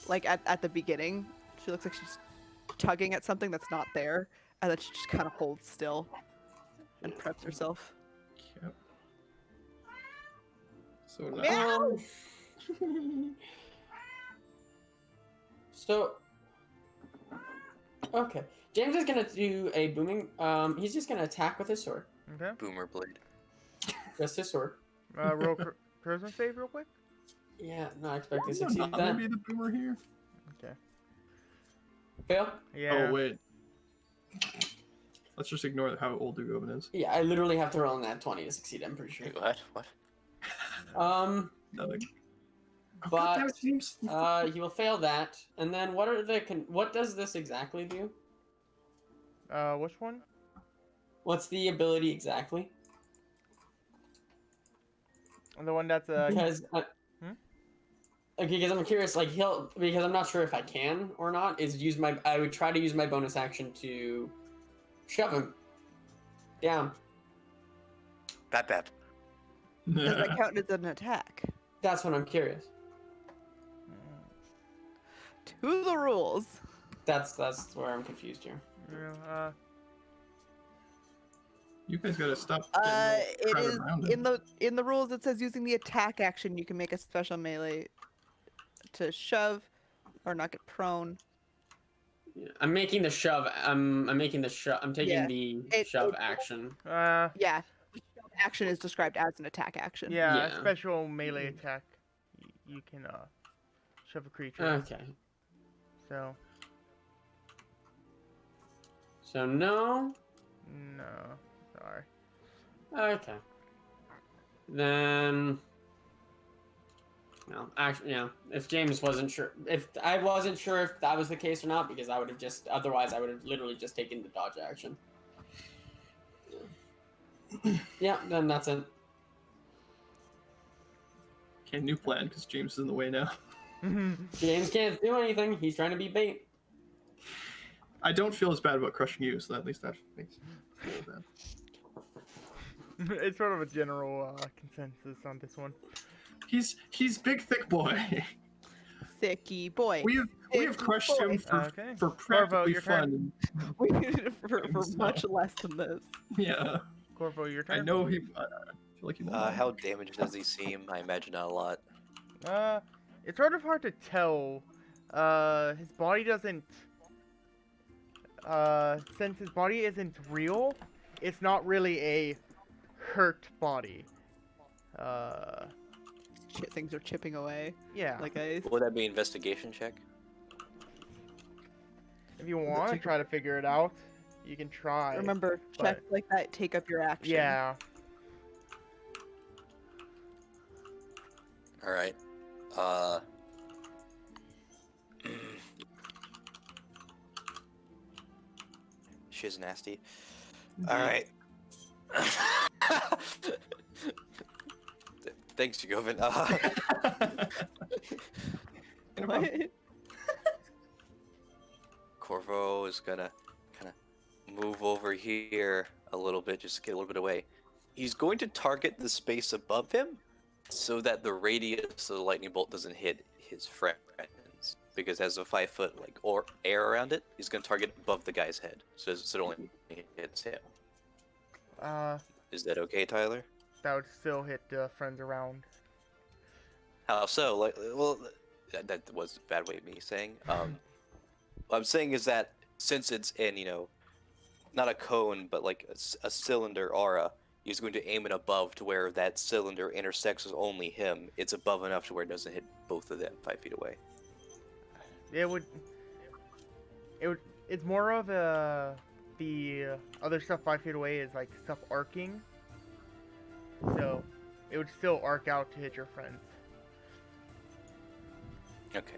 like at the beginning. She looks like she's tugging at something that's not there, and then she just kind of holds still and preps herself. Yep. So now, So. Okay. James is gonna do a booming. He's just gonna attack with his sword. Okay. Boomer blade. Just his sword. Roll charisma save real quick. Yeah, not expecting to I'm succeed not that. gonna be the boomer here. Okay. Fail. Yeah. Oh wait. Let's just ignore how old Dugovin is. Yeah, I literally have to roll in that 20 to succeed. I'm pretty sure. Wait, what? What? Nothing. Oh, But, God, that was James. he will fail that. And then what are the what does this exactly do? Which one? What's the ability exactly? The one that's Because Hmm? okay, because I'm curious. Like because I'm not sure if I can or not. I would try to use my bonus action to shove him down. Bad. Does that count as an attack? That's what I'm curious. To the rules. That's where I'm confused here. You guys gotta stop. It getting all is crowded around in the rules. It says using the attack action, you can make a special melee to shove or not get prone. Yeah, I'm making the shove. I'm making the shove. I'm taking Yeah. the It- shove it- action. Yeah, the shove action is described as an attack action. Yeah, Yeah. special melee attack. You can shove a creature. Okay. So So no. no, sorry. Okay. Then. No, actually, yeah. If James wasn't sure, if I wasn't sure if that was the case or not, because I would have just, otherwise, I would have literally just taken the dodge action. Yeah, then that's it. Okay, new plan because James is in the way now. James can't do anything. He's trying to be bait. I don't feel as bad about crushing you, so at least that makes me feel bad. It's sort of a general consensus on this one. He's big thick boy. Thicky boy. We have Thick crushed him boy. Okay. for Corvo, practically your turn. fun. We did it for So- much less than this. Yeah, Corvo, your turn. I know he. I feel like he won't. How damaged does he seem? I imagine not a lot. It's sort of hard to tell. His body doesn't. Since his body isn't real, it's not really a hurt body. Things are chipping away Yeah. like ice. Would that be investigation check? If you want to try to figure it out, you can try. Remember, but- checks like that take up your action. Yeah. All right. She's nasty. All right. Thanks, Joven. What? Corvo is gonna kind of move over here a little bit, just get a little bit away. He's going to target the space above him so that the radius of the lightning bolt doesn't hit his friends. Because it has a 5 foot or air around it, he's gonna target above the guy's head, so it only hits him. Is that okay, Tyler? That would still hit friends around. How so? Well, that was a bad way of me saying. What I'm saying is that since it's in, not a cone, but like a cylinder aura, he's going to aim it above to where that cylinder intersects with only him. It's above enough to where it doesn't hit both of them 5 feet away. It's more of the other stuff 5 feet away is like stuff arcing. So, it would still arc out to hit your friends. Okay.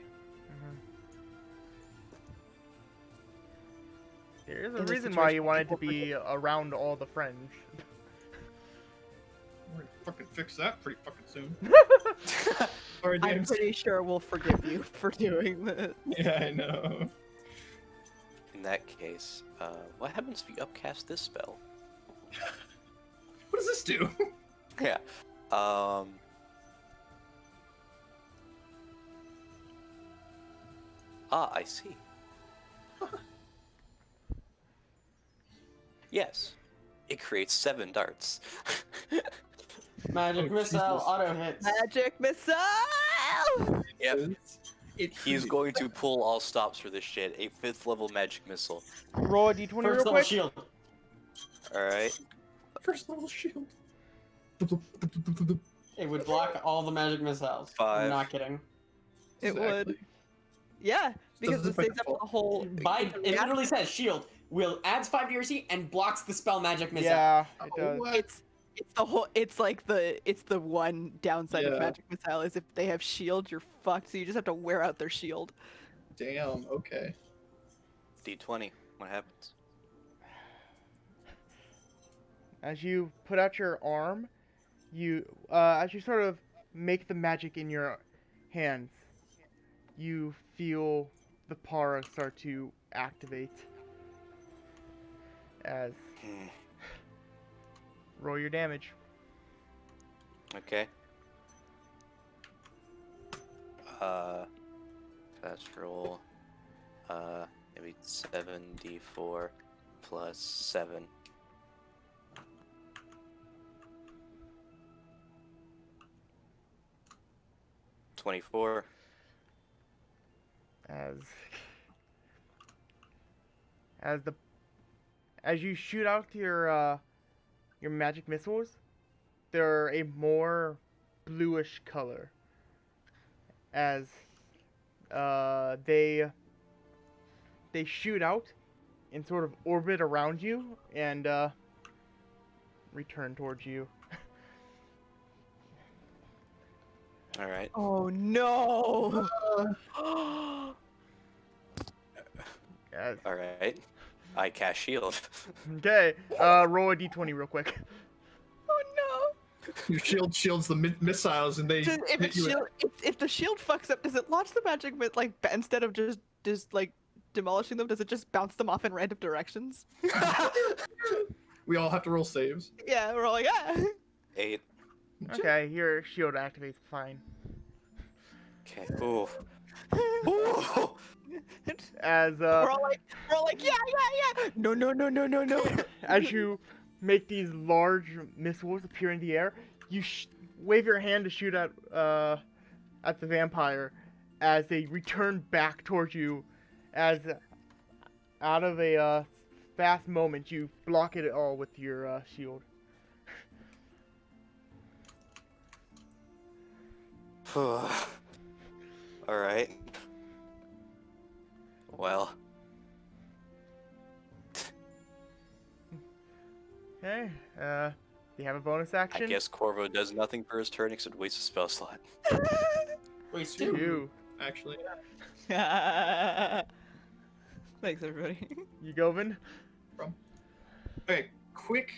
There's a In this reason why you situation, want it to people be around all the friends. We're gonna fucking fix that pretty fucking soon. Sorry, I'm James. pretty sure we'll forgive you for doing this. Yeah, I know. In that case, what happens if you upcast this spell? What does this do? Yeah. I see. Yes. It creates 7 darts. Magic Oh, missile Jesus. auto hits. Magic missile! Yep. He's going to pull all stops for this shit. A 5th level magic missile. Roll a d20 real First level quick. shield. Alright. First level shield. It would block all the magic missiles. 5. I'm not kidding. It would. Yeah, because Doesn't it by saves up default. the whole. It literally says shield will adds 5 to your AC and blocks the spell magic missile. Yeah, it Oh, does. what? It's the whole. It's like the one downside Yeah. of magic missile is if they have shield, you're fucked. So you just have to wear out their shield. Damn. Okay. D20. What happens? As you put out your arm, as you sort of make the magic in your hands, you feel the para start to activate. As roll your damage. Okay. Let's roll. Maybe 7d4 plus 7. $24. As you shoot out your magic missiles, they're a more bluish color. As they shoot out and sort of orbit around you and return towards you. All right. Oh no! As, All right. I cast shield. okay, roll a d20 real quick. Oh no! Your shield shields the missiles, and they If, hit you. if the shield fucks up, does it launch the magic but like instead of just like demolishing them, does it just bounce them off in random directions? We all have to roll saves. Yeah, we're all like, ah. 8. Okay, your shield activates fine. Okay. Ooh. Ooh. As we're all like, yeah. No. as you make these large missiles appear in the air, you wave your hand to shoot at the vampire as they return back towards you. As out of a fast moment, you block it all with your shield. All right. Well, Okay, do you have a bonus action? I guess Corvo does nothing for his turn except waste a spell slot. Wait, Stu. You. Actually, Thanks, everybody. You Govin? okay. Quick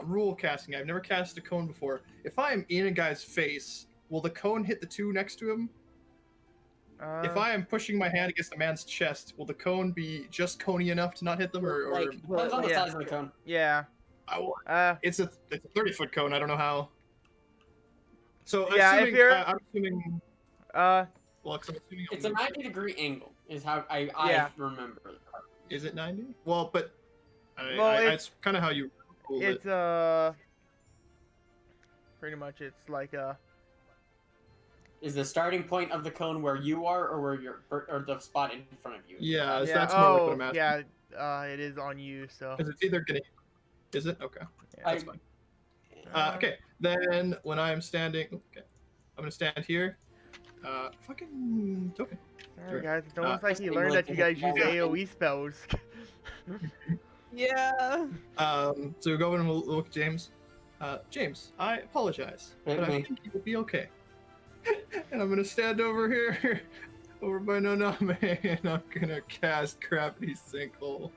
rule casting. I've never cast a cone before. If I am in a guy's face, will the cone hit the two next to him? If I am pushing my hand against a man's chest, will the cone be just coney enough to not hit them, or Like, depends on the yeah. size of the cone. Yeah. it's a 30-foot cone. I don't know how. So Yeah, if assuming, you're- I'm assuming. Uh, Well, 'cause I'm assuming It's a 90-degree angle, is how I Yeah. remember. Is it 90? Well, but Well, it's kind of how you rule it's it. pretty much it's like Is the starting point of the cone where you are, or where you're, or the spot in front of you? Yeah, yeah. that's more like what Oh, I'm asking. yeah. It is on you. So. Because it's either gonna. Is it okay? Yeah. That's fine. Okay, then when I'm standing, okay, I'm gonna stand here. Fucking token. Alright, guys. It's almost Uh, like you learned that you guys use AOE spells. Yeah. So go and we'll look at James. James, I apologize, but I Okay. think you will be okay. And I'm gonna stand over here, over by Noname, and I'm gonna cast Gravity Sinkhole.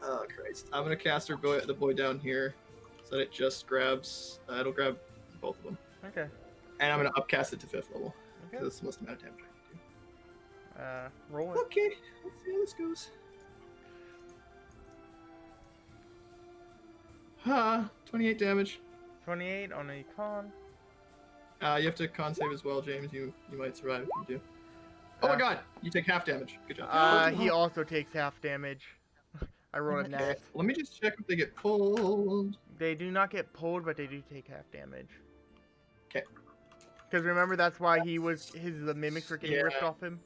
Oh Christ! I'm gonna cast the boy down here, so that it just grabs. It'll grab both of them, Okay. and I'm gonna upcast it to 5th level. Okay. That's the most amount of damage I can Roll do. it. Okay, let's see how this goes. 28 damage. 28 on a con. You have to con save as well, James. You might survive if you do. Oh my Uh, god! You take half damage. Good job. He also takes half damage. I rolled a Okay, nat. let me just check if they get pulled. They do not get pulled, but they do take half damage. 'Kay. Because remember, that's why the mimics were getting Yeah. ripped off him.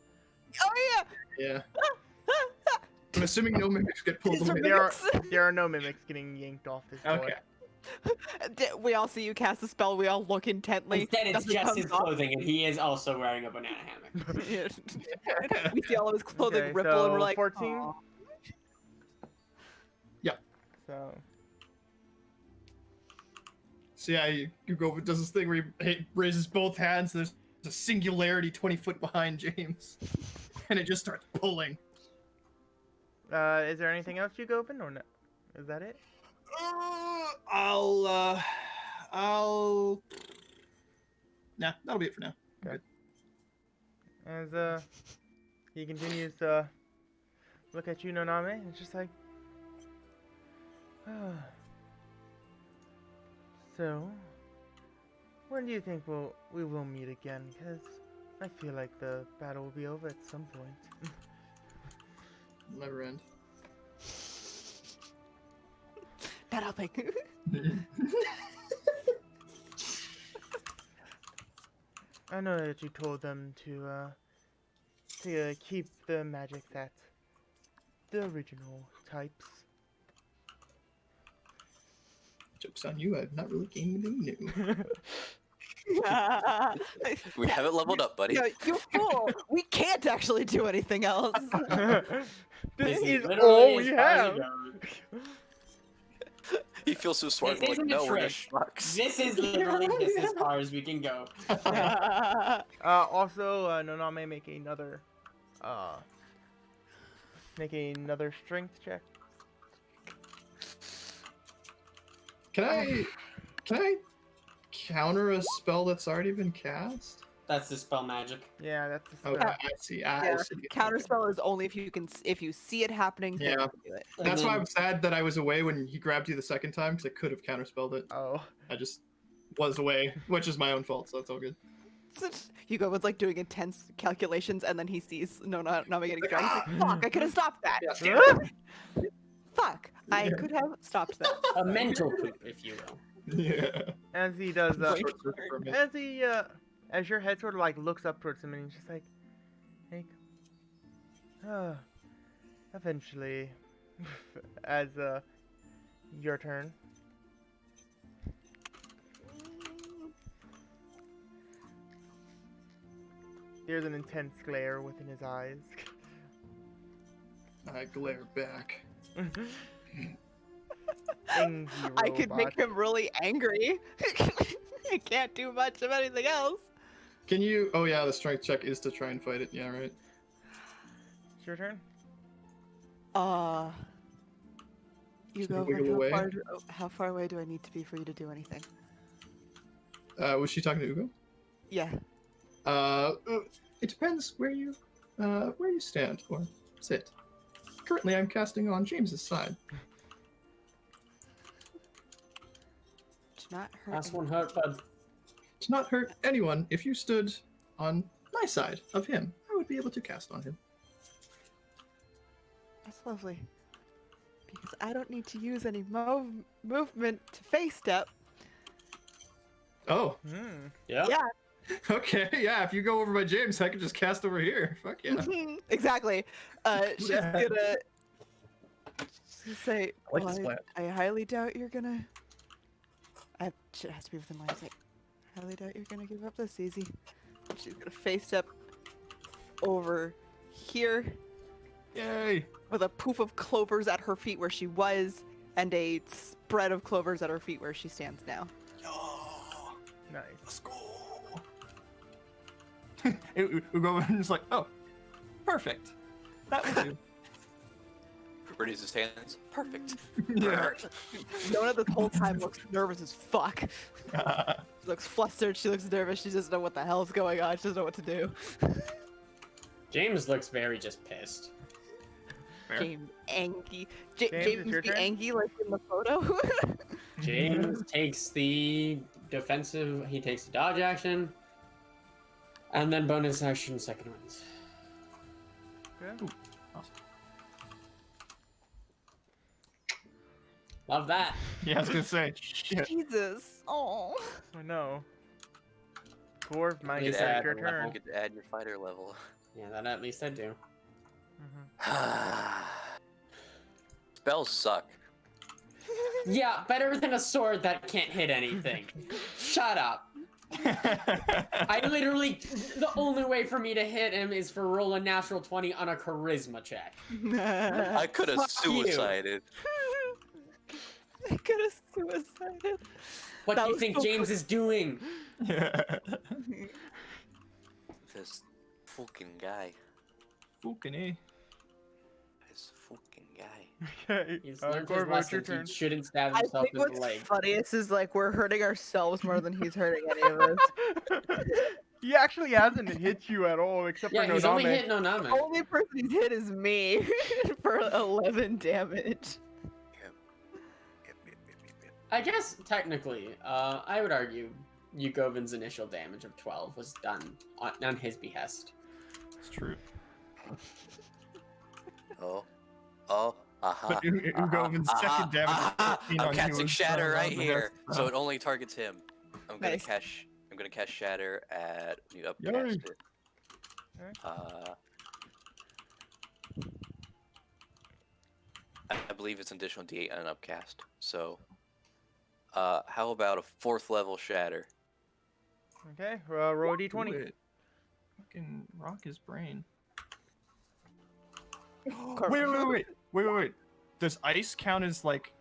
Oh Yeah. I'm assuming no mimics get pulled These are away. There are no mimics getting yanked off this boy. Okay. yeah. We all see you cast the spell. We all look intently. Instead, it's Nothing just comes his off. clothing, and he is also wearing a banana hammock. Yeah. We see all of his clothing Okay, ripple, and we're so like, 14? "Aw." So, So yeah, you go does this thing where he raises both hands. And there's a singularity 20 foot behind James, and it just starts pulling. is there anything else you go open or no? Is that it? I'll. Nah, that'll be it for now. As he continues to look at you, Noname, and it's just like, so, when do you think we will meet again? Because I feel like the battle will be over at some point. It'll never end. Not helping. I know that you told them to keep the magic at the original types. Joke's on you, I've not really gained anything new. We haven't leveled up, buddy. Yeah, you fool! We can't actually do anything else. This is literally all we as far as have. it goes. He feels so smart. This Like, isn't a no, we're trick. just schmucks. This is literally this as far as we can go. Also, Noname make another strength check. Can I counter a spell that's already been cast? That's the spell magic. Yeah, that's the Okay, spell. I see. Yeah, I see. Counterspell is only if you see it happening. then Yeah. you can do it. And That's why then- I'm sad that I was away when he grabbed you the second time, because I could have counterspelled it. Oh. I just was away, which is my own fault, so that's all good. Hugo was like doing intense calculations, and then he sees Nami getting dragged. He's like, "Fuck! I could have stopped that. Fuck! I Yeah. could have stopped that." A mental poop, if you will. Yeah. As he does Wait. For a minute. as your head sort of like looks up towards him and he's just like, eventually, as your turn. There's an intense glare within his eyes. I glare back. Angy I could make robot. him really angry. I can't do much of anything else. Can you? Oh yeah, the strength check is to try and fight it. Yeah, right. It's your turn. You Should go. we wiggle away? How far away do I need to be for you to do anything? Was she talking to Ugo? Yeah. It depends where you stand or sit. Currently, I'm casting on James's side. Do not hurt. Last one hurt, bud. To not hurt anyone, if you stood on my side of him, I would be able to cast on him. That's lovely. Because I don't need to use any movement to face step. Oh, Yeah. Yeah. okay, yeah. If you go over by James, I can just cast over here. Fuck yeah. Exactly. She's Yeah. gonna say, I like "Well, this plan. I highly doubt you're gonna. Shit has to be within line of sight. I highly doubt you're gonna give up this easy." She's gonna face step over here Yay. with a poof of clovers at her feet where she was, and a spread of clovers at her feet where she stands now. Nice. Let's go. Ugo is like, oh, perfect. That will do. Raises his hands. Perfect. Yeah. Nona this whole time looks nervous as fuck. She looks flustered, she looks nervous, she doesn't know what the hell's going on, she doesn't know what to do. James looks very just pissed. Fair. James Angie. James, it's James your the turn? Angie like in the photo. James takes the defensive. He takes the dodge action, and then bonus action second ones. Good. Awesome. Love that. Yeah, I was gonna say. Shit. Jesus. Oh. I know. Dwarf, my You it's get to add your a level, turn. get to add your fighter level. Yeah, that at least I do. Spells suck. Yeah, better than a sword that can't hit anything. Shut up. I literally, the only way for me to hit him is for roll a natural 20 on a charisma check. I could have Fuck you. suicided. I could have suicided. What That do you was think so James is doing? This fucking guy. Fucking A. This fucking guy. Okay. He's learned his Corvo, it's your lesson. turn. He shouldn't stab I himself think in the what's leg. funniest is like we're hurting ourselves more than he's hurting any of us. He actually hasn't hit you at all, except Yeah, for he's only Nodame. hit Noname. The only person he's hit is me for 11 damage. Yep. I guess technically, I would argue Yugovin's initial damage of 12 was done on his behest. It's true. Oh, Oh, aha. But Ugovan's second damage is 14 I'm on casting you, Shatter so right that's- here, so it only targets him. Nice. I'm gonna cast Shatter at you upcast Yay. it. Alright. I believe it's an additional D8 and an upcast. So, how about a 4th level Shatter? Okay, roll a Do d20. it. Fucking rock his brain. Corvo. Wait. Does ice count as like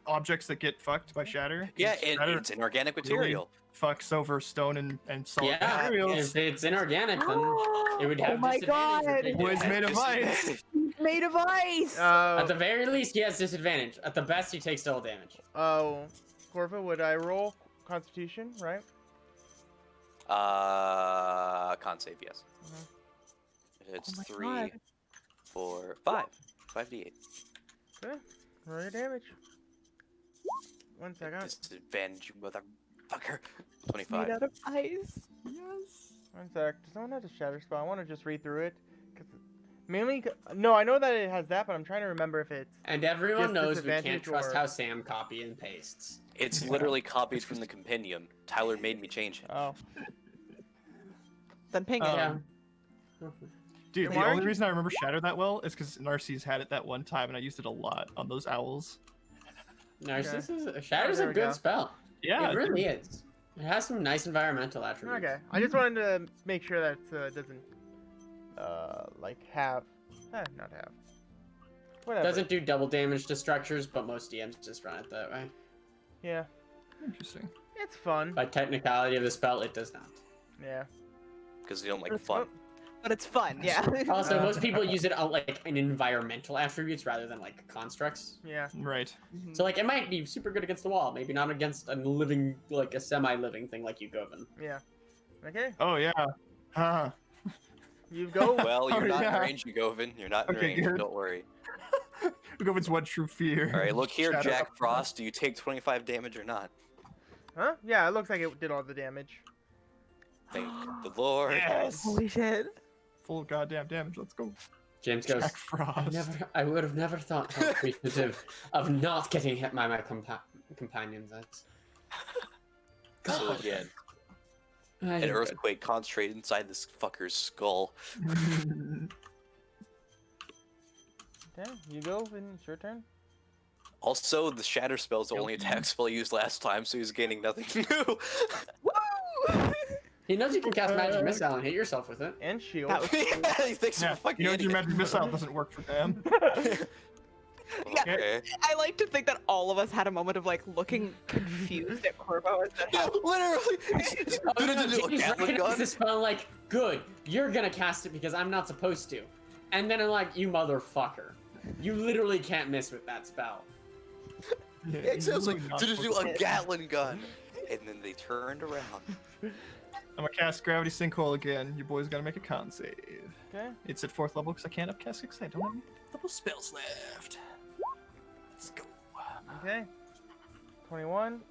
objects that get fucked by shatter? 'Cause Yeah, shatter it's an organic really material. fucks over stone and solid Yeah, materials. if it's inorganic, then it would Oh have my disadvantage. God. if it Boys did. made of ice. Made of ice. At the very least, he has disadvantage. At the best, he takes double damage. Corvo, would I roll Constitution, right? Con save, yes. It's Oh my 3, God. 4, 5. 5d8. Okay, roll your damage. 1 second. Disadvantage, you motherfucker. Made 25. out of ice. Yes. 1 sec. Does someone have a shatter spell? I want to just read through it. Mainly, no, I know that it has that, but I'm trying to remember if it's. And everyone Just knows we can't disadvantage trust or- how Sam copy and pastes. It's literally copied from the compendium. Tyler made me change it. Oh, Then ping it. Yeah. Dude, Then the why only aren't you- reason I remember shatter that well is because Narcisse had it that one time and I used it a lot on those owls. Narcissus Shatter's there a we good go. spell. Yeah. It really is. It has some nice environmental attributes. okay. I just wanted to make sure that doesn't, like have, not have. Whatever. Doesn't do double damage to structures, but most DMs just run it that way. Yeah, Interesting. it's fun. By technicality of the spell, it does not. Yeah. Because they don't like It's fun. But it's fun, yeah. Also, most people use it on like in environmental attributes rather than like constructs. Yeah. Right. Mhm. So like it might be super good against the wall, maybe not against a living, like a semi-living thing like Ugoven. Yeah. Okay. Oh yeah. Huh. You go. Well, you're Oh, not yeah. in range, Govin. You're not in Okay, range. good. Don't worry. Ugovan's one true fear. All right, look here, Shatter Jack up. Frost. Do you take 25 damage or not? Huh? Yeah, it looks like it did all the damage. Thank the Lord. Yes. Holy shit. Full goddamn damage. Let's go. James goes, Jack Frost. I would have never thought how appreciative of not getting hit by my companions. So again, That's an earthquake concentrated inside this fucker's skull. Okay, you go, and it's your turn. Also, the shatter spell is the only attack spell used last time, so he's gaining nothing new. Woo! He knows you can cast magic missile and hit yourself with it. And shield. That was- Yeah, he thinks Yeah, I'm a fucking you know, your idiot. magic missile doesn't work for them. Yeah. Okay. I like to think that all of us had a moment of like looking confused at Corvo as to Yeah, how literally. Oh, no, Do a James Gatling recognizes gun? the spell like, good, you're gonna cast it because I'm not supposed to. And then I'm like, you motherfucker. You literally can't miss with that spell. Yeah, It sounds like really not to do supposed a to- Gatling gun, and then they turned around. I'm gonna cast Gravity Sinkhole again. Your boy's gotta make a con save. Okay. It's at 4th level because I can't upcast because I don't have any double spells left. Let's go. Okay. 21.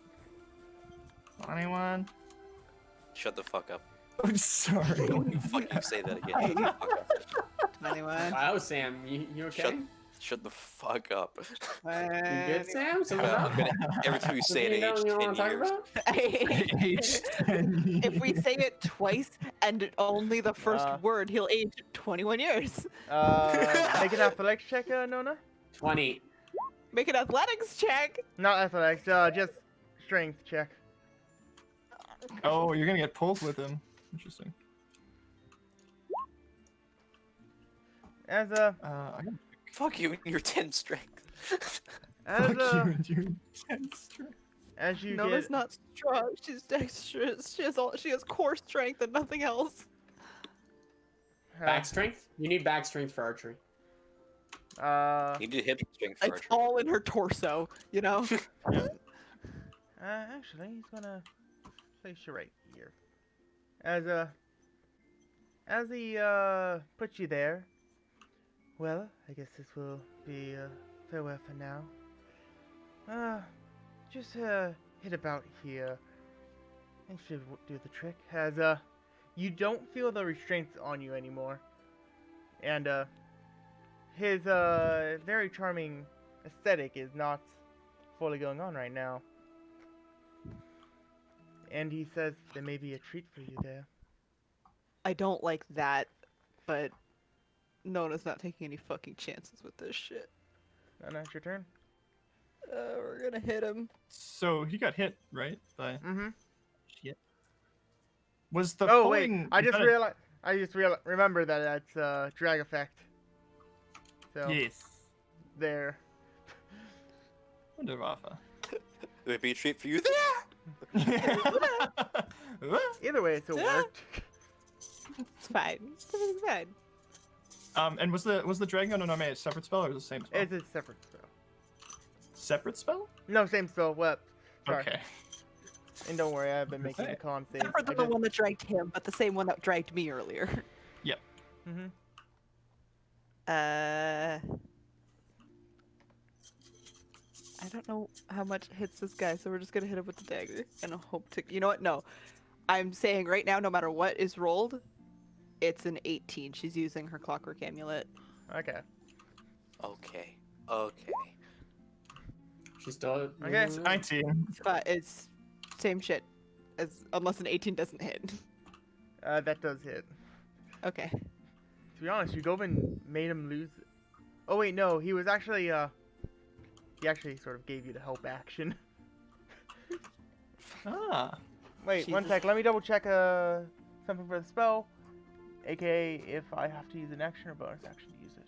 21. Shut the fuck up. I'm sorry. Don't you fucking say that again. Shut the fuck up. 21. Wow, Sam, you okay? Shut the fuck up. You good, Sam? So I'm gonna, every time you say it, you know age you 10 want to talk years. about? Age 10 If we say it twice and only the first Uh. word, he'll age 21 years. Make an athletics check, Nona. 20. Make an athletics check. Not athletics, just strength check. Oh, you're gonna get pulled with him. Interesting. As a, I got Fuck you and your 10 strength. as fuck you a, and your 10 strength. as you Nona's get, not strong. She's dexterous. She has core strength and nothing else. Back strength? You need back strength for archery. You need hip strength for It's archery. all in her torso, you know? actually, he's gonna place you right here. As he puts you there. Well, I guess this will be farewell for now. Just hit about here. That should do the trick. As you don't feel the restraints on you anymore, and his very charming aesthetic is not fully going on right now. And he says there may be a treat for you there. I don't like that, but Nona's not taking any fucking chances with this shit. Nana, it's your turn. We're gonna hit him. So he got hit, right? By Mm-hmm. shit. Was the Oh wait, pulling- I was just that a- realized. Remember that that's drag effect. So Yes. there. Wunderwaffe. Would it be a treat for you there? Either way, it's a worked. It's fine. Everything's fine. And was the Dragon Gun Onome a separate spell or was it the same spell? It's a separate spell. Separate spell? No, same spell. What? Sorry. Okay. And don't worry, I've been making the Okay. con thing. Separate than the one that dragged him, but the same one that dragged me earlier. Mm-hmm. I don't know how much hits this guy, so we're just gonna hit him with the dagger and hope to. You know what? No, I'm saying right now, no matter what is rolled, it's an 18. She's using her clockwork amulet. Okay. Okay. Okay. She's still. Okay. It's 19. But it's same shit, as unless an 18 doesn't hit. That does hit. Okay. To be honest, Yugovin made him lose. Oh wait, no, he was actually he actually sort of gave you the help action. Ah. Wait, one Jesus. sec. Let me double check something for the spell, aka if I have to use an action or bonus action to use it.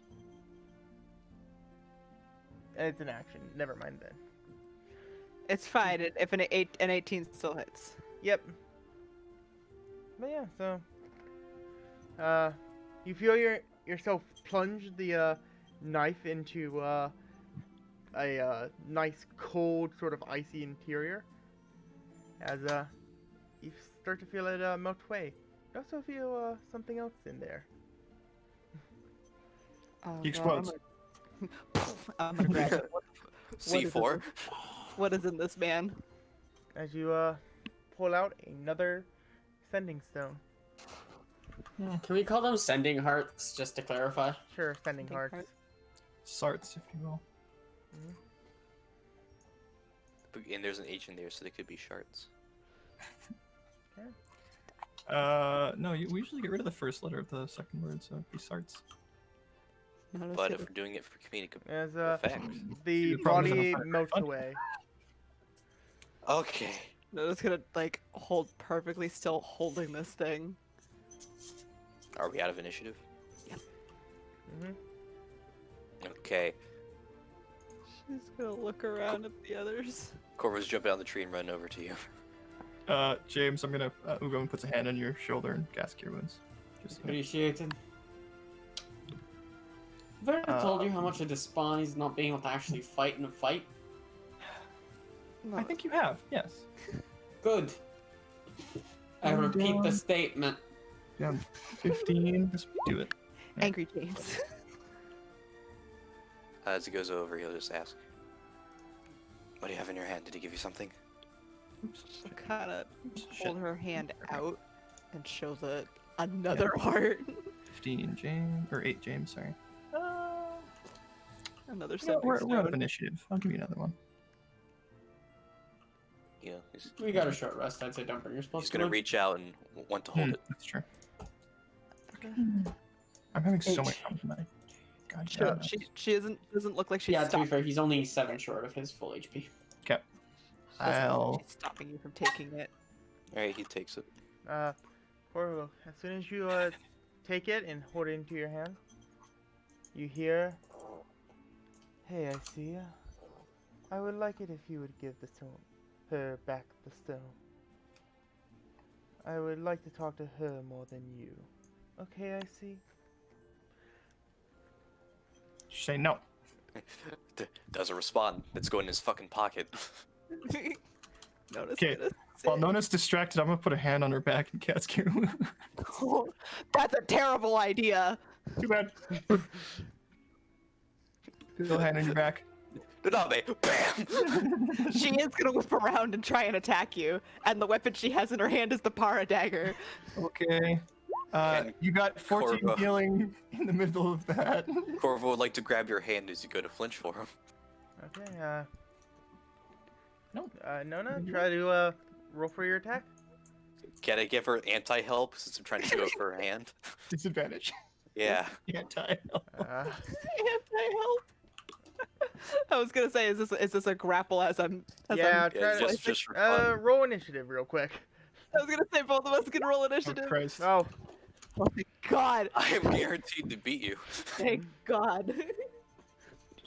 It's an action. Never mind then. It's fine if an 18 still hits. Yep. But yeah, so you feel yourself plunge the knife into a nice cold sort of icy interior as you start to feel it melt away. You also feel something else in there. Oh, He God, explodes. I'm gonna grab it. C4. What is in this man? As you pull out another sending stone. Can we call them sending hearts, just to clarify? Sure, sending Sending hearts. heart. Sarts, if you will. And there's an H in there, so they could be shards. No, we usually get rid of the first letter of the second word, so it'd be Sarts. Not a But sit- if we're doing it for comedic As effect. the You probably body have a melts fun. away. Okay. No, it's gonna like hold perfectly still, holding this thing. Are we out of initiative? hmm Okay. She's gonna look around at the others. Corvo's jumping down the tree and running over to you. James, I'm gonna Ugo puts a hand on your shoulder and gas cure wounds. Just Appreciated. Have I ever told you how much I despise not being able to actually fight in a fight? No, I think you have, yes. Good. I I'm repeat the down. statement. Yeah, 15. Just do it. Angry James. As he goes over, he'll just ask, "What do you have in your hand? Did he give you something?" She'll kind of Shit. hold her hand out and show the another heart. 15, James, or 8, James, sorry. Another Yeah, sending we're out of stone. initiative. I'll give you another one. You know, he's We got a short rest. I'd say don't bring your spells. gonna to it. reach out and want to hold it. That's true. I'm having so much fun tonight. God Sure, damn it. she doesn't look like she's Yeah, to be stopping. fair, he's only 7 short of his full HP. Okay. Doesn't look I'll. like she's stopping you from taking it. All right, he takes it. Corvo, as soon as you take it and hold it into your hand, you hear, "Hey, I see ya. I would like it if you would give the stone, her back the stone. I would like to talk to her more than you. Okay, I see." Say no. Doesn't respond. It's going in his fucking pocket. Notice. Okay, While Nona's distracted, I'm gonna put a hand on her back and cast cure. That's a terrible idea. Too bad. Little hand on your back. Nanabe, bam! She is gonna whip around and try and attack you, and the weapon she has in her hand is the Para dagger. Okay. You got 14 Corvo. healing in the middle of that. Corvo would like to grab your hand as you go to flinch for him. Okay, No. Nona, try to, roll for your attack. Can I give her anti-help since I'm trying to go for her hand? Disadvantage. Yeah. Anti. Anti-help. I was gonna say, is this a grapple as I'm? As Yeah, I'm, try to, just for fun. roll initiative real quick. I was gonna say both of us can roll Oh, initiative. Christ. Oh, Oh my god! I am guaranteed to beat you. Thank God.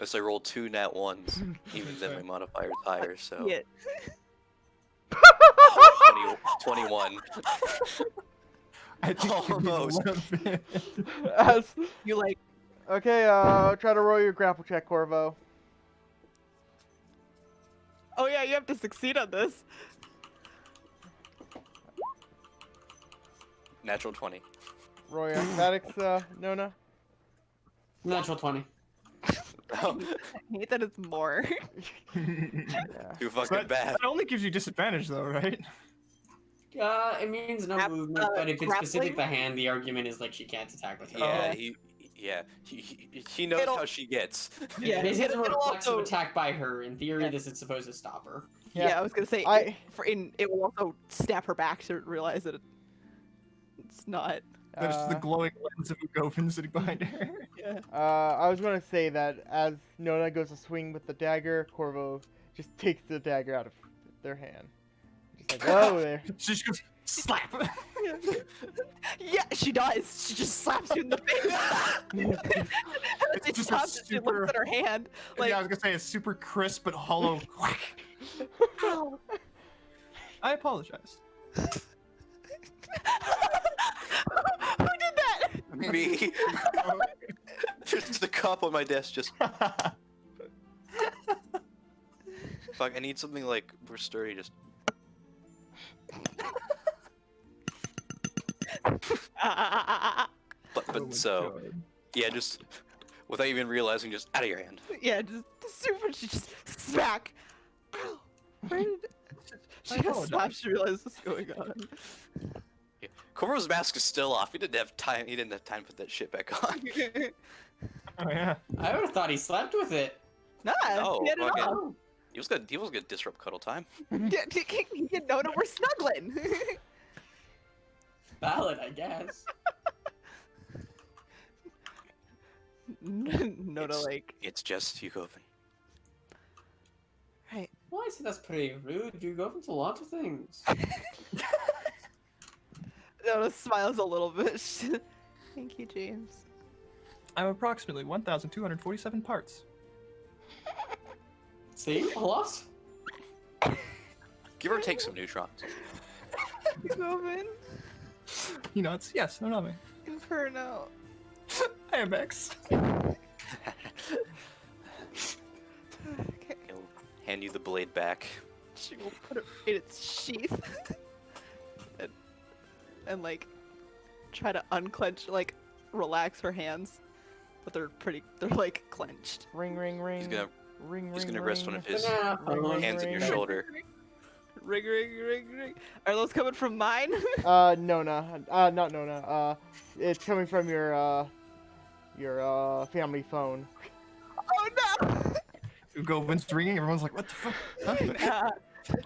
As I roll 2 nat 1s, even then my modifier's higher, so Yeah. 21. I think Almost. as, You like okay, try to roll your grapple check, Corvo. Oh yeah, you have to succeed on this. Natural 20. Roll your acrobatics, Nona. Natural 20. Oh, I hate that it's more. Yeah. too So fucking that, bad. that only gives you disadvantage, though, right? It means no Grap- movement, but if it's specific to grappling? hand, the argument is like she can't attack with her. Yeah, he knows It'll- how she gets. Yeah, this is a It'll reflexive also- attack by her. In theory, this is supposed to stop her. Yeah, I was gonna say it will also snap her back to realize that it's not. That's just the glowing lens of Ugovin sitting behind her. Yeah. I was gonna say that as Nona goes to swing with the dagger, Corvo just takes the dagger out of their hand. Just like, oh, there. She just goes, slap! Yeah, she does. She just slaps you in the face. It's She just a stops and she super- looks at her hand. Like, Yeah, I was gonna say it's super crisp but hollow. Whack! ow. I apologize. Who did that? Me. Just the cup on my desk. Just fuck. I need something like more sturdy. Just but Oh my so God. yeah, just without even realizing, just out of your hand. Yeah, just super. She just smack. Ow. Where did? She I just apologize. slapped. She realized what's going on. Corvo's mask is still off. He didn't have time. He didn't have time to put that shit back on. Oh yeah. I would have thought he slept with it. Nah, No, he had it fucking- off. He was gonna disrupt cuddle time. Yeah, he didn't know that we're snuggling. Valid, I guess. No, to It's- like. It's just Yugovin. Right. Well, I say that's pretty rude. You go into lots of things. Nona smiles a little bit. Thank you, James. I'm approximately 1,247 parts. See? A lot? Give or take some neutrons. Roman, You nuts? Yes, no, not me. Inferno. I am X. Okay. He'll hand you the blade back. She will put it in its sheath. and like try to unclench, like relax her hands, but they're like clenched. Ring, ring, ring. He's gonna ring, he's ring, gonna rest one ring. of his Ring, hands on your ring. shoulder. Ring, ring, ring, ring. Are those coming from mine? Nona. Not Nona. It's coming from your family phone. Oh no! Ugovin's ringing. Everyone's like, what the fuck? Huh?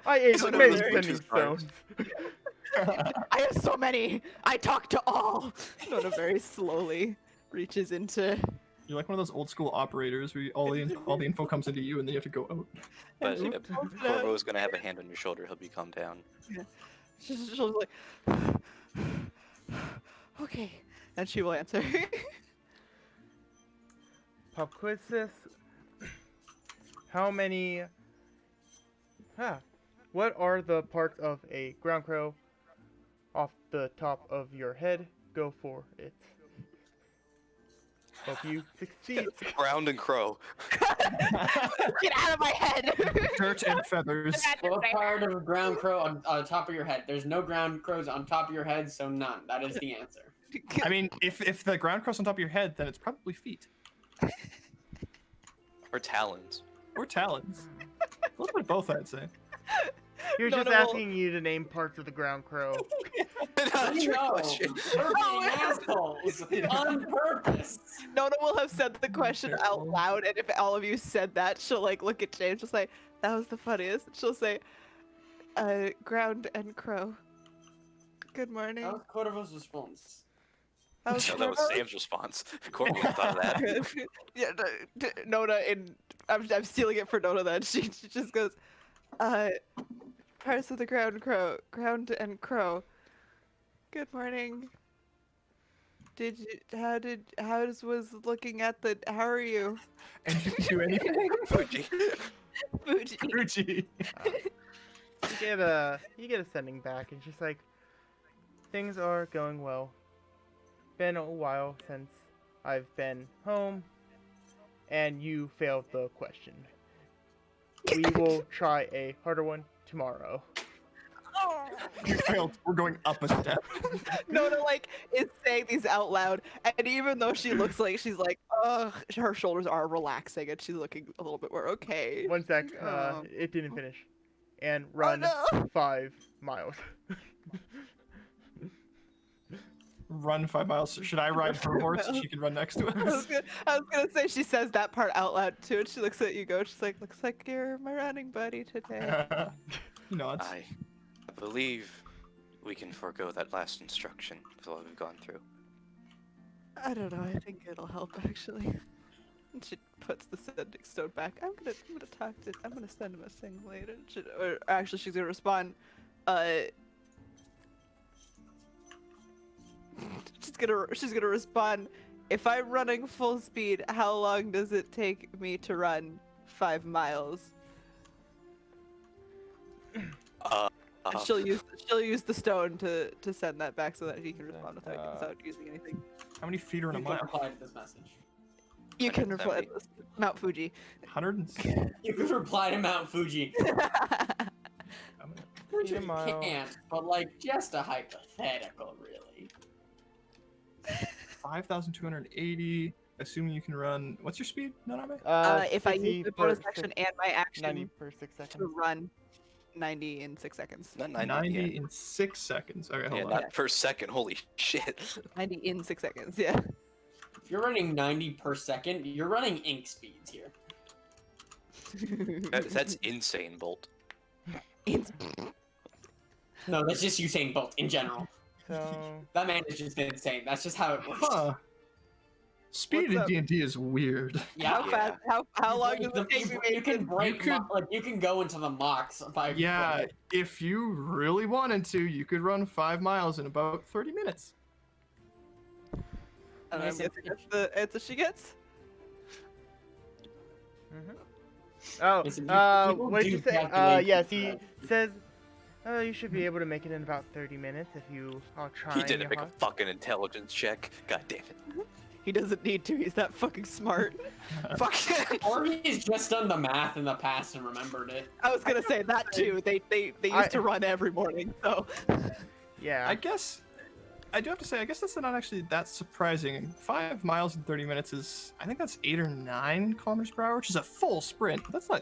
I ate It's like many one of those spending Bluetooth cards. stones. I have so many. I talk to all. Nona very slowly reaches into. You're like one of those old school operators where all the info comes into you and then you have to go out. But Oops. Corvo is gonna have a hand on your shoulder. He'll be calmed down. She'll like, okay, and she will answer. Pop quiz sis. How many? What are the parts of a ground crow? Off the top of your head, go for it. Hope you succeed. Ground and crow. Get out of my head! Dirt and feathers. What part of a ground crow on top of your head? There's no ground crows on top of your head, so none. That is the answer. I mean, if the ground crow's on top of your head, then it's probably feet Or talons. or talons. A little bit of both, I'd say. He was No, just no, well- asking you to name parts of the ground crow. Not a I trick know. question. We're being assholes on purpose. Nona will have said the question out Terrible. loud, and if all of you said that, she'll like look at James. She'll say, "That was the funniest." She'll say, "Ground and crow. Good morning." That was Cordova's response. That was No, that was Corvo. Sam's response. Corbin would have thought of that. Yeah, Nona, I'm stealing it for Nona. Then she just goes, "Parts of the ground and crow. Good morning. Was looking at the? How are you, And you can do anything. Fuji. Fuji?" Fuji. You get a sending back, and just like, things are going well. Been a while since I've been home, and you failed the question. We will try a harder one tomorrow. You failed. We're going up a step. Nona like is saying these out loud, and even though she looks like she's like, ugh, her shoulders are relaxing, and she's looking a little bit more okay. One sec, Oh. it didn't finish. And run no. 5 miles. Run 5 miles. Should I ride her horse so she can run next to us? I was gonna say she says that part out loud too, and she looks at you, she's like, "Looks like you're my running buddy today." You know, it's I believe we can forego that last instruction with what we've gone through. I don't know. I think it'll help actually. And she puts the sending stone back. I'm gonna send him a thing later. Or actually, she's gonna respond. She's gonna respond. If I'm running full speed, how long does it take me to run 5 miles? And she'll use the stone to send that back so that he can respond without using anything. how many feet are in a You can mile? reply to this message. You can reply 170. to this. Mount Fuji. 100. You can reply to Mount Fuji. Which Feet a you mile. can't, but like just a hypothetical, really. 5,280. Assuming you can run. What's your speed, Naname? If I 60 use the per bonus sec- action and my action 90 per 6 seconds. to run 90 in 6 seconds. Not 90, 90 yeah. in 6 seconds. Okay, Yeah, hold on. not per second. Holy shit. 90 in 6 seconds, yeah. If you're running 90 per second, you're running ink speeds here. That's insane, Bolt. No, that's just Usain Bolt in general. So, That man is just insane. That's just how it works. Huh. Speed What's in up? D&D is weird. Yeah. How fast? How long does The- it take me? you can break could- like you can go into the mocks by Yeah, if you really wanted to, you could run 5 miles in about 30 minutes. I'm Nice and guessing that's the answer she gets. oh, Listen, people what did do you say? calculate Yes, for he that. says, you should be able to make it in about 30 minutes if you are trying. He didn't your make a hard- fucking intelligence check. God damn it. He doesn't need to. He's that fucking smart. Fuck. Or he's just done the math in the past and remembered it. I was gonna say that too. They used to run every morning, so. Yeah. I guess I do have to say, I guess that's not actually that surprising. 5 miles in 30 minutes is, I think that's 8 or 9 kilometers per hour, which is a full sprint. That's not,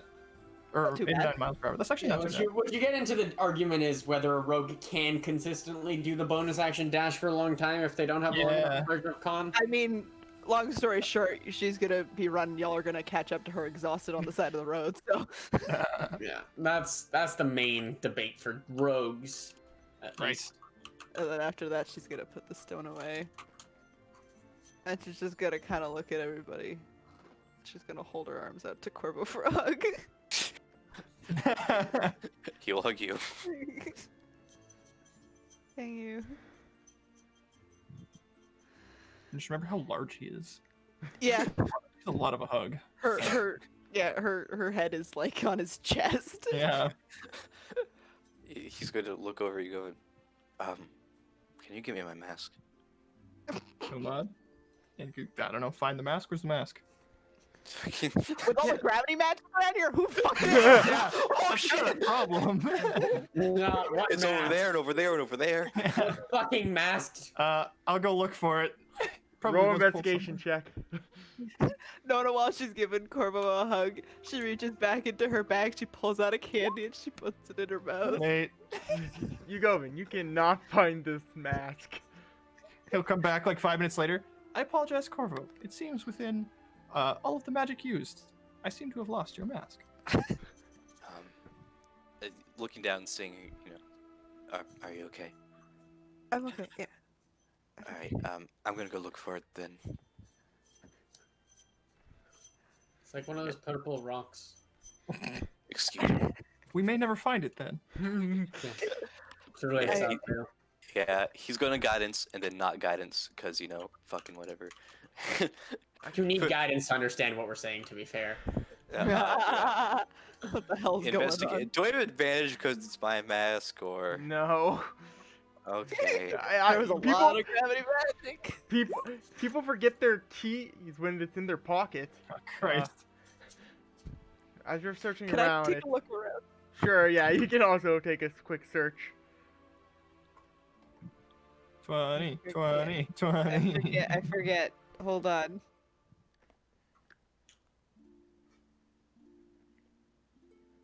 or Not too 8 or bad. 9 miles per hour. That's actually Yeah, not too what you get into the argument is whether a rogue can consistently do the bonus action dash for a long time if they don't have Yeah. a version of con. I mean, long story short, she's gonna be running. Y'all are gonna catch up to her exhausted on the side of the road. So. bad. Yeah, that's the main debate for rogues. At Right. least. And then after that, she's gonna put the stone away. And she's just gonna kind of look at everybody. She's gonna hold her arms out to Corvo for a hug. He'll hug you. Thank you. Just remember how large he is. Yeah, He's a lot of a hug. her head is like on his chest. Yeah. He's going to look over you going, can you give me my mask? Come on. And you, I don't know, find the mask. Where's the mask? With all the gravity magic around here, who fucking? Yeah. Oh That's kind of a problem. No, what It's over mask? there and over there and over there. Fucking masked. I'll go look for it. probably Roll was pulled investigation somewhere. check. Nona, while she's giving Corvo a hug, she reaches back into her bag, she pulls out a candy, and she puts it in her mouth. Nate, Yugovin, you cannot find this mask. He'll come back like 5 minutes later. I apologize, Corvo. It seems within all of the magic used, I seem to have lost your mask. Looking down and seeing, you know, are you okay? I'm okay, yeah. All right. I'm gonna go look for it then. It's like one of those purple rocks. Excuse me. We may never find it then. It's really Yeah, sad too. Yeah, he's going to guidance and then not guidance because you know, fucking whatever. You need guidance to understand what we're saying, to be fair. What the hell's going on? Investigate. Do I have advantage because it's my mask or? No. Okay. There was a people, lot of gravity magic. people forget their keys when it's in their pocket. Oh, Christ. As you're searching Can around, I take a look around? sure, yeah, you can also take a quick search. 20, 20, I 20. forget. Hold on.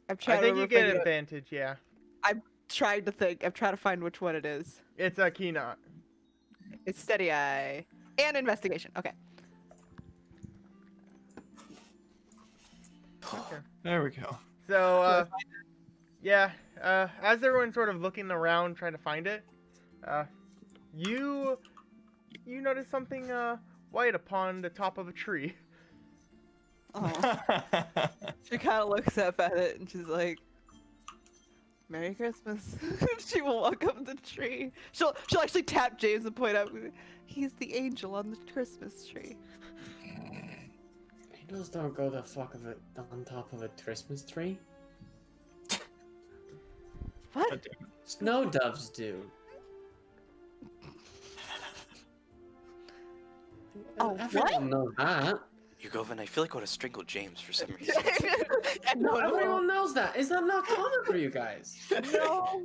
I'm I trying think to you get advantage, yeah. trying to think. I'm trying to find which one it is. It's a key knot. It's Steady Eye. And Investigation. Okay. There we go. So, yeah, as everyone's sort of looking around trying to find it, you notice something white upon the top of a tree. Oh. She kind of looks up at it and she's like, "Merry Christmas." She will walk up the tree. She'll actually tap James and point out, "He's the angel on the Christmas tree." Angels don't go the fuck of it on top of a Christmas tree. What? God damn it. Snow doves do. Oh, Everyone knows that. Yugovin, I feel like I would have strangled James for some reason. And no, Everyone knows that. Is that not common for you guys? no.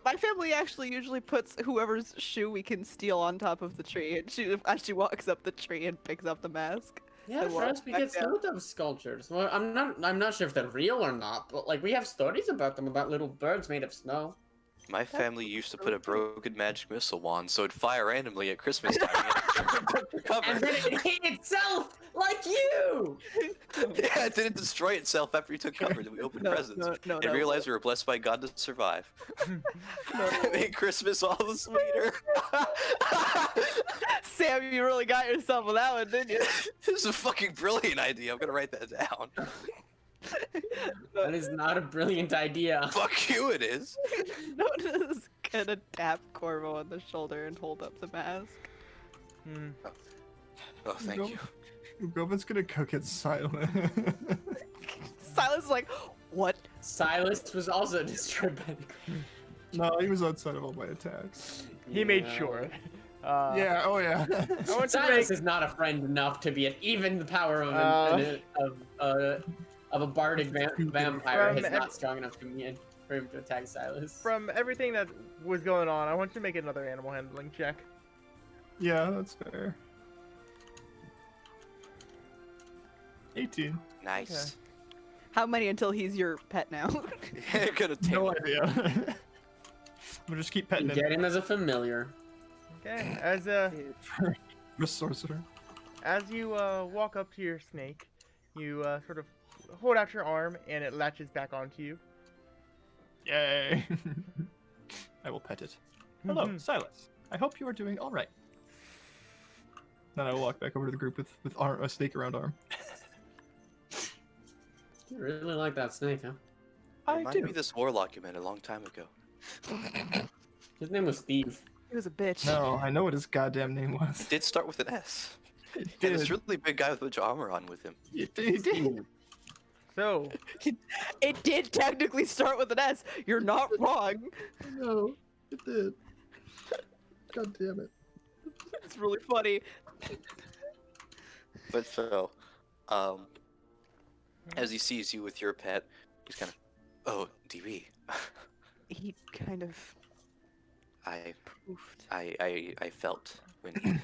My family actually usually puts whoever's shoe we can steal on top of the tree, and she walks up the tree and picks up the mask. Yeah, And for us walks we back get down. snow dove sculptures. Well, I'm not sure if they're real or not, but like we have stories about them, about little birds made of snow. My family used to put a broken magic missile wand, so it'd fire randomly at Christmas time. And then it hit itself like you. Yeah, it didn't destroy itself after we took cover. Then we opened presents and realized we were blessed by God to survive. It made Christmas all the sweeter. Sam, you really got yourself with that one, didn't you? This is a fucking brilliant idea. I'm gonna write that down. That is not a brilliant idea. Fuck you, it is. Nona's gonna tap Corvo on the shoulder and hold up the mask. Hmm. Oh, thank you. Govin's gonna go get Silent. Silas is like, "What?" Silas was also destroyed by the No, he was outside of all my attacks. He made Yeah. sure. Yeah, oh yeah. I want to Silas make is not a friend enough to be at even the power of a bardic vampire From is not strong enough to me for him to attack Silas. from everything that was going on. I want you to make another animal handling check. Yeah, that's fair. 18. Nice. How many until he's your pet now? Gonna take No idea. I'm gonna just keep petting You him. get him as a familiar. Okay, as I'm a sorcerer. you walk up to your snake, you sort of hold out your arm and it latches back onto you. Yay! I will pet it. Hello, Mhm. Silas. I hope you are doing all right. Then I will walk back over to the group with a snake around arm. You really like that snake, huh? I Reminded do. me of this warlock you met a long time ago. His name was Steve. He was a bitch. No, I know what his goddamn name was. It did start with an S. It And this did. really big guy with a bunch of armor on with him. It did. So, It did technically start with an S. You're not wrong. No, it did. God damn it. It's really funny. But Phil, as he sees you with your pet, he's kind of, oh, DB. He kind of Poofed. I felt when he The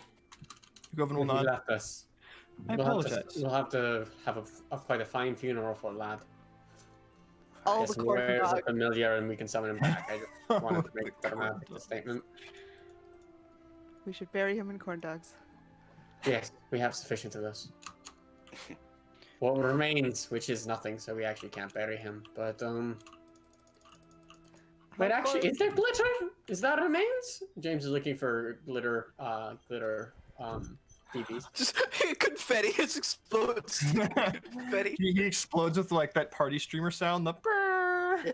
governor will He nod. left us. I apologize. We'll have to have quite a fine funeral for lad. All Yes, the corn where's a dog. familiar and we can summon him back. I just wanted to The make a corn dramatic dog. statement. We should bury him in corn dogs. Yes, we have sufficient of this. What remains, which is nothing, so we actually can't bury him. But wait, How actually, far- is there glitter? Is that remains? James is looking for glitter, DBs. just confetti just explodes. Confetti. He explodes with like that party streamer sound. The brrr.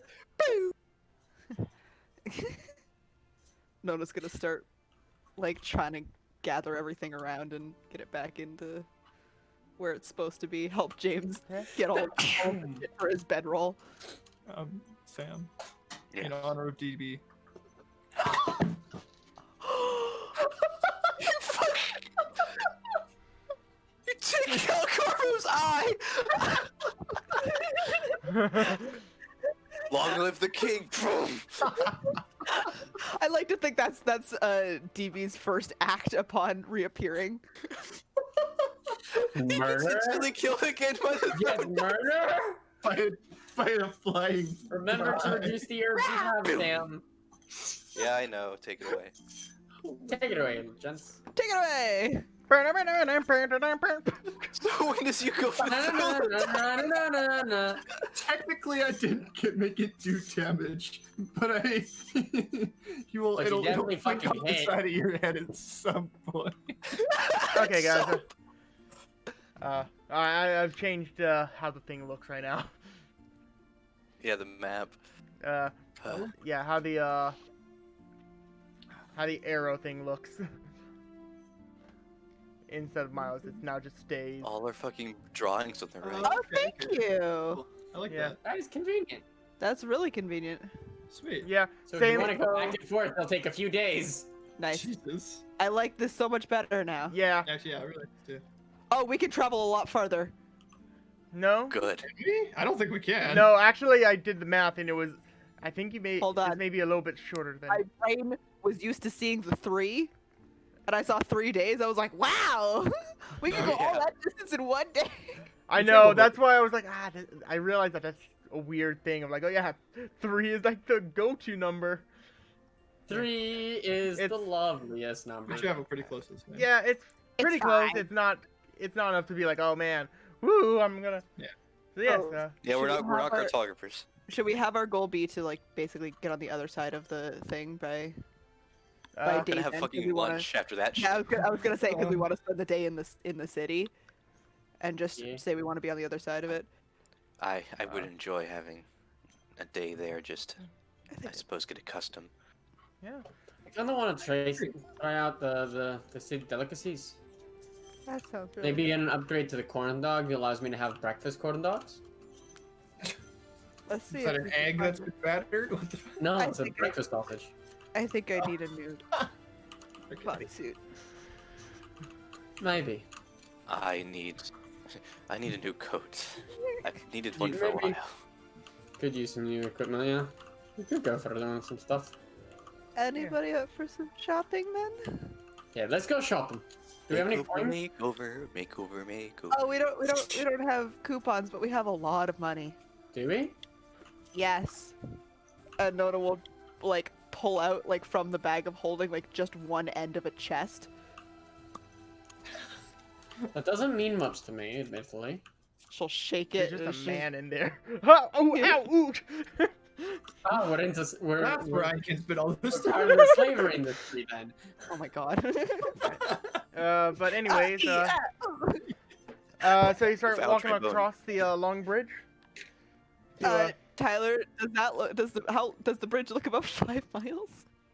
Nona's gonna start like trying to gather everything around and get it back into where it's supposed to be. Help James get all the shit for his bedroll. Sam, Yeah. in honor of DB. You fuck. You take out Corvo's eye. Long live the king. Boom. I like to think that's DB's first act upon reappearing. He gets Murder? instantly killed again by the Yes, murder? By a flying. Remember to fly. reduce the herbs you have, Sam. Yeah, I know. Take it away. Take it away, gents. Take it away! So when does you go for the Na-na-na-na-na-na-na. Technically, I didn't make it do damage, but you will. But you it'll definitely flick fucking off the hit. side of your head at some point. Okay, guys. I've changed how the thing looks right now. Yeah, the map. Yeah, how the arrow thing looks. Instead of miles, it's now just stays. All are fucking drawing something right. Oh, Okay, thank good. you! I like Yeah. that. That is convenient. That's really convenient. Sweet. Yeah, So if same. you want to go back and forth, it'll take a few days. Nice. Jesus. I like this so much better now. Yeah, Actually, yeah, I really do. Oh, we can travel a lot farther. no, Good. Maybe? I don't think we can. no. Actually, I did the math, and it was. I think you made. Hold It's on. maybe a little bit shorter than. My brain was used to seeing the 3, and I saw 3 days. I was like, wow! We can Oh, go all yeah. that distance in one day. I You know. traveled That's why I was like, I realized that that's a weird thing. I'm like, oh yeah, 3 is like the go-to number. 3 is the It's- loveliest number. We travel pretty close to this. Man. Yeah, it's pretty close. fine. It's not. It's not enough to be like, oh man, woo, I'm gonna. Yeah. So yes. Oh. Yeah, we're Should not we have our- cartographers. Should we have our goal be to like basically get on the other side of the thing by? By Uh, day Gonna have then, fucking do we wanna- lunch after that shit. Yeah, I was gonna say because we want to spend the day in the city, and just Yeah. say we want to be on the other side of it. I would enjoy having a day there. Just I I think suppose get accustomed. yeah. I kind of want to try out the city delicacies. that sounds really. Maybe an upgrade to the corn dog that allows me to have breakfast corn dogs. Let's see. Is that if an we can egg find that's been battered? What the No, I it's a think I- breakfast sausage. I think I need a new Okay. bodysuit. Maybe. I need a new coat. I've needed one You for a maybe- while. Could use some new equipment, yeah. We could go for doing some stuff. Anybody up for some shopping then? Yeah, let's go shopping. Do we have any Makeover, coins? makeover. Oh, we don't have coupons, but we have a lot of money. Do we? Yes. And Nona will like pull out like from the bag of holding like just one end of a chest. That doesn't mean much to me, admittedly. She'll shake There's it. just and a she- man in there. Oh, ow, ooh. Oh, we're into we're, That's we're, where I can spit all this we're part of the slavery industry then. Oh my god. But anyways, Yeah. so you start Found walking trombone. across the long bridge. To, Tyler, does that look? Does the bridge look about 5 miles?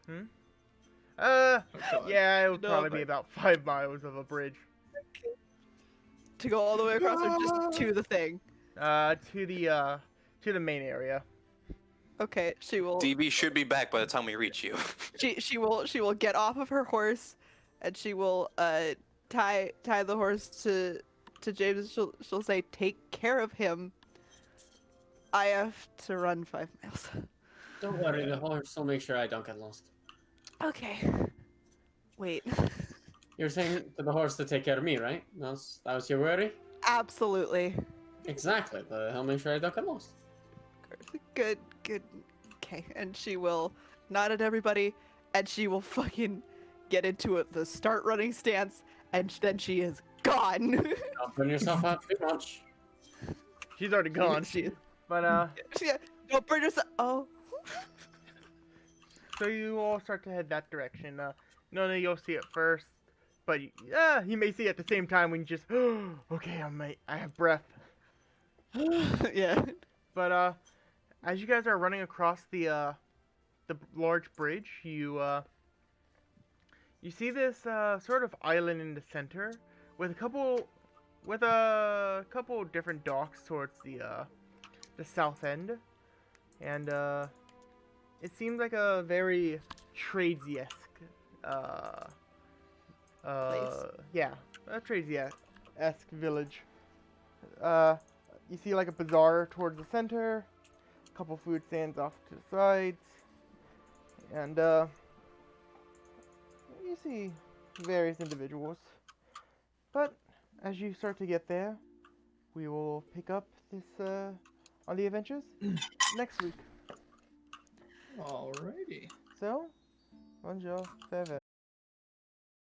Oh, God. Yeah, it would No, probably be but- about 5 miles of a bridge. To go all the way across, or just to the thing? To the main area. Okay, she will. DB should be back by the time we reach you. She will get off of her horse, and she will tie the horse to James. She'll say, "Take care of him. I have to run 5 miles." Don't worry, the horse will make sure I don't get lost. Okay. Wait. You're saying to the horse to take care of me, right? That was your worry? Absolutely. Exactly. He'll make sure I don't get lost. Good, good. Okay, and she will nod at everybody, and she will fucking get into the start running stance, and then she is gone. Don't burn yourself out too much. She's already gone. She is. But Yeah, don't burn yourself. Oh. so you all start to head that direction. None of you'll see it first, but you may see it at the same time when you just, okay, I have breath. Yeah. But as you guys are running across the large bridge, you see this sort of island in the center with a couple different docks towards the south end, and it seems like a very tradesy-esque yeah, a tradesy-esque village. You see like a bazaar towards the center, a couple food stands off to the sides, and you see various individuals. But as you start to get there, we will pick up this on the adventures next week. Alrighty. So, bonjour, farewell.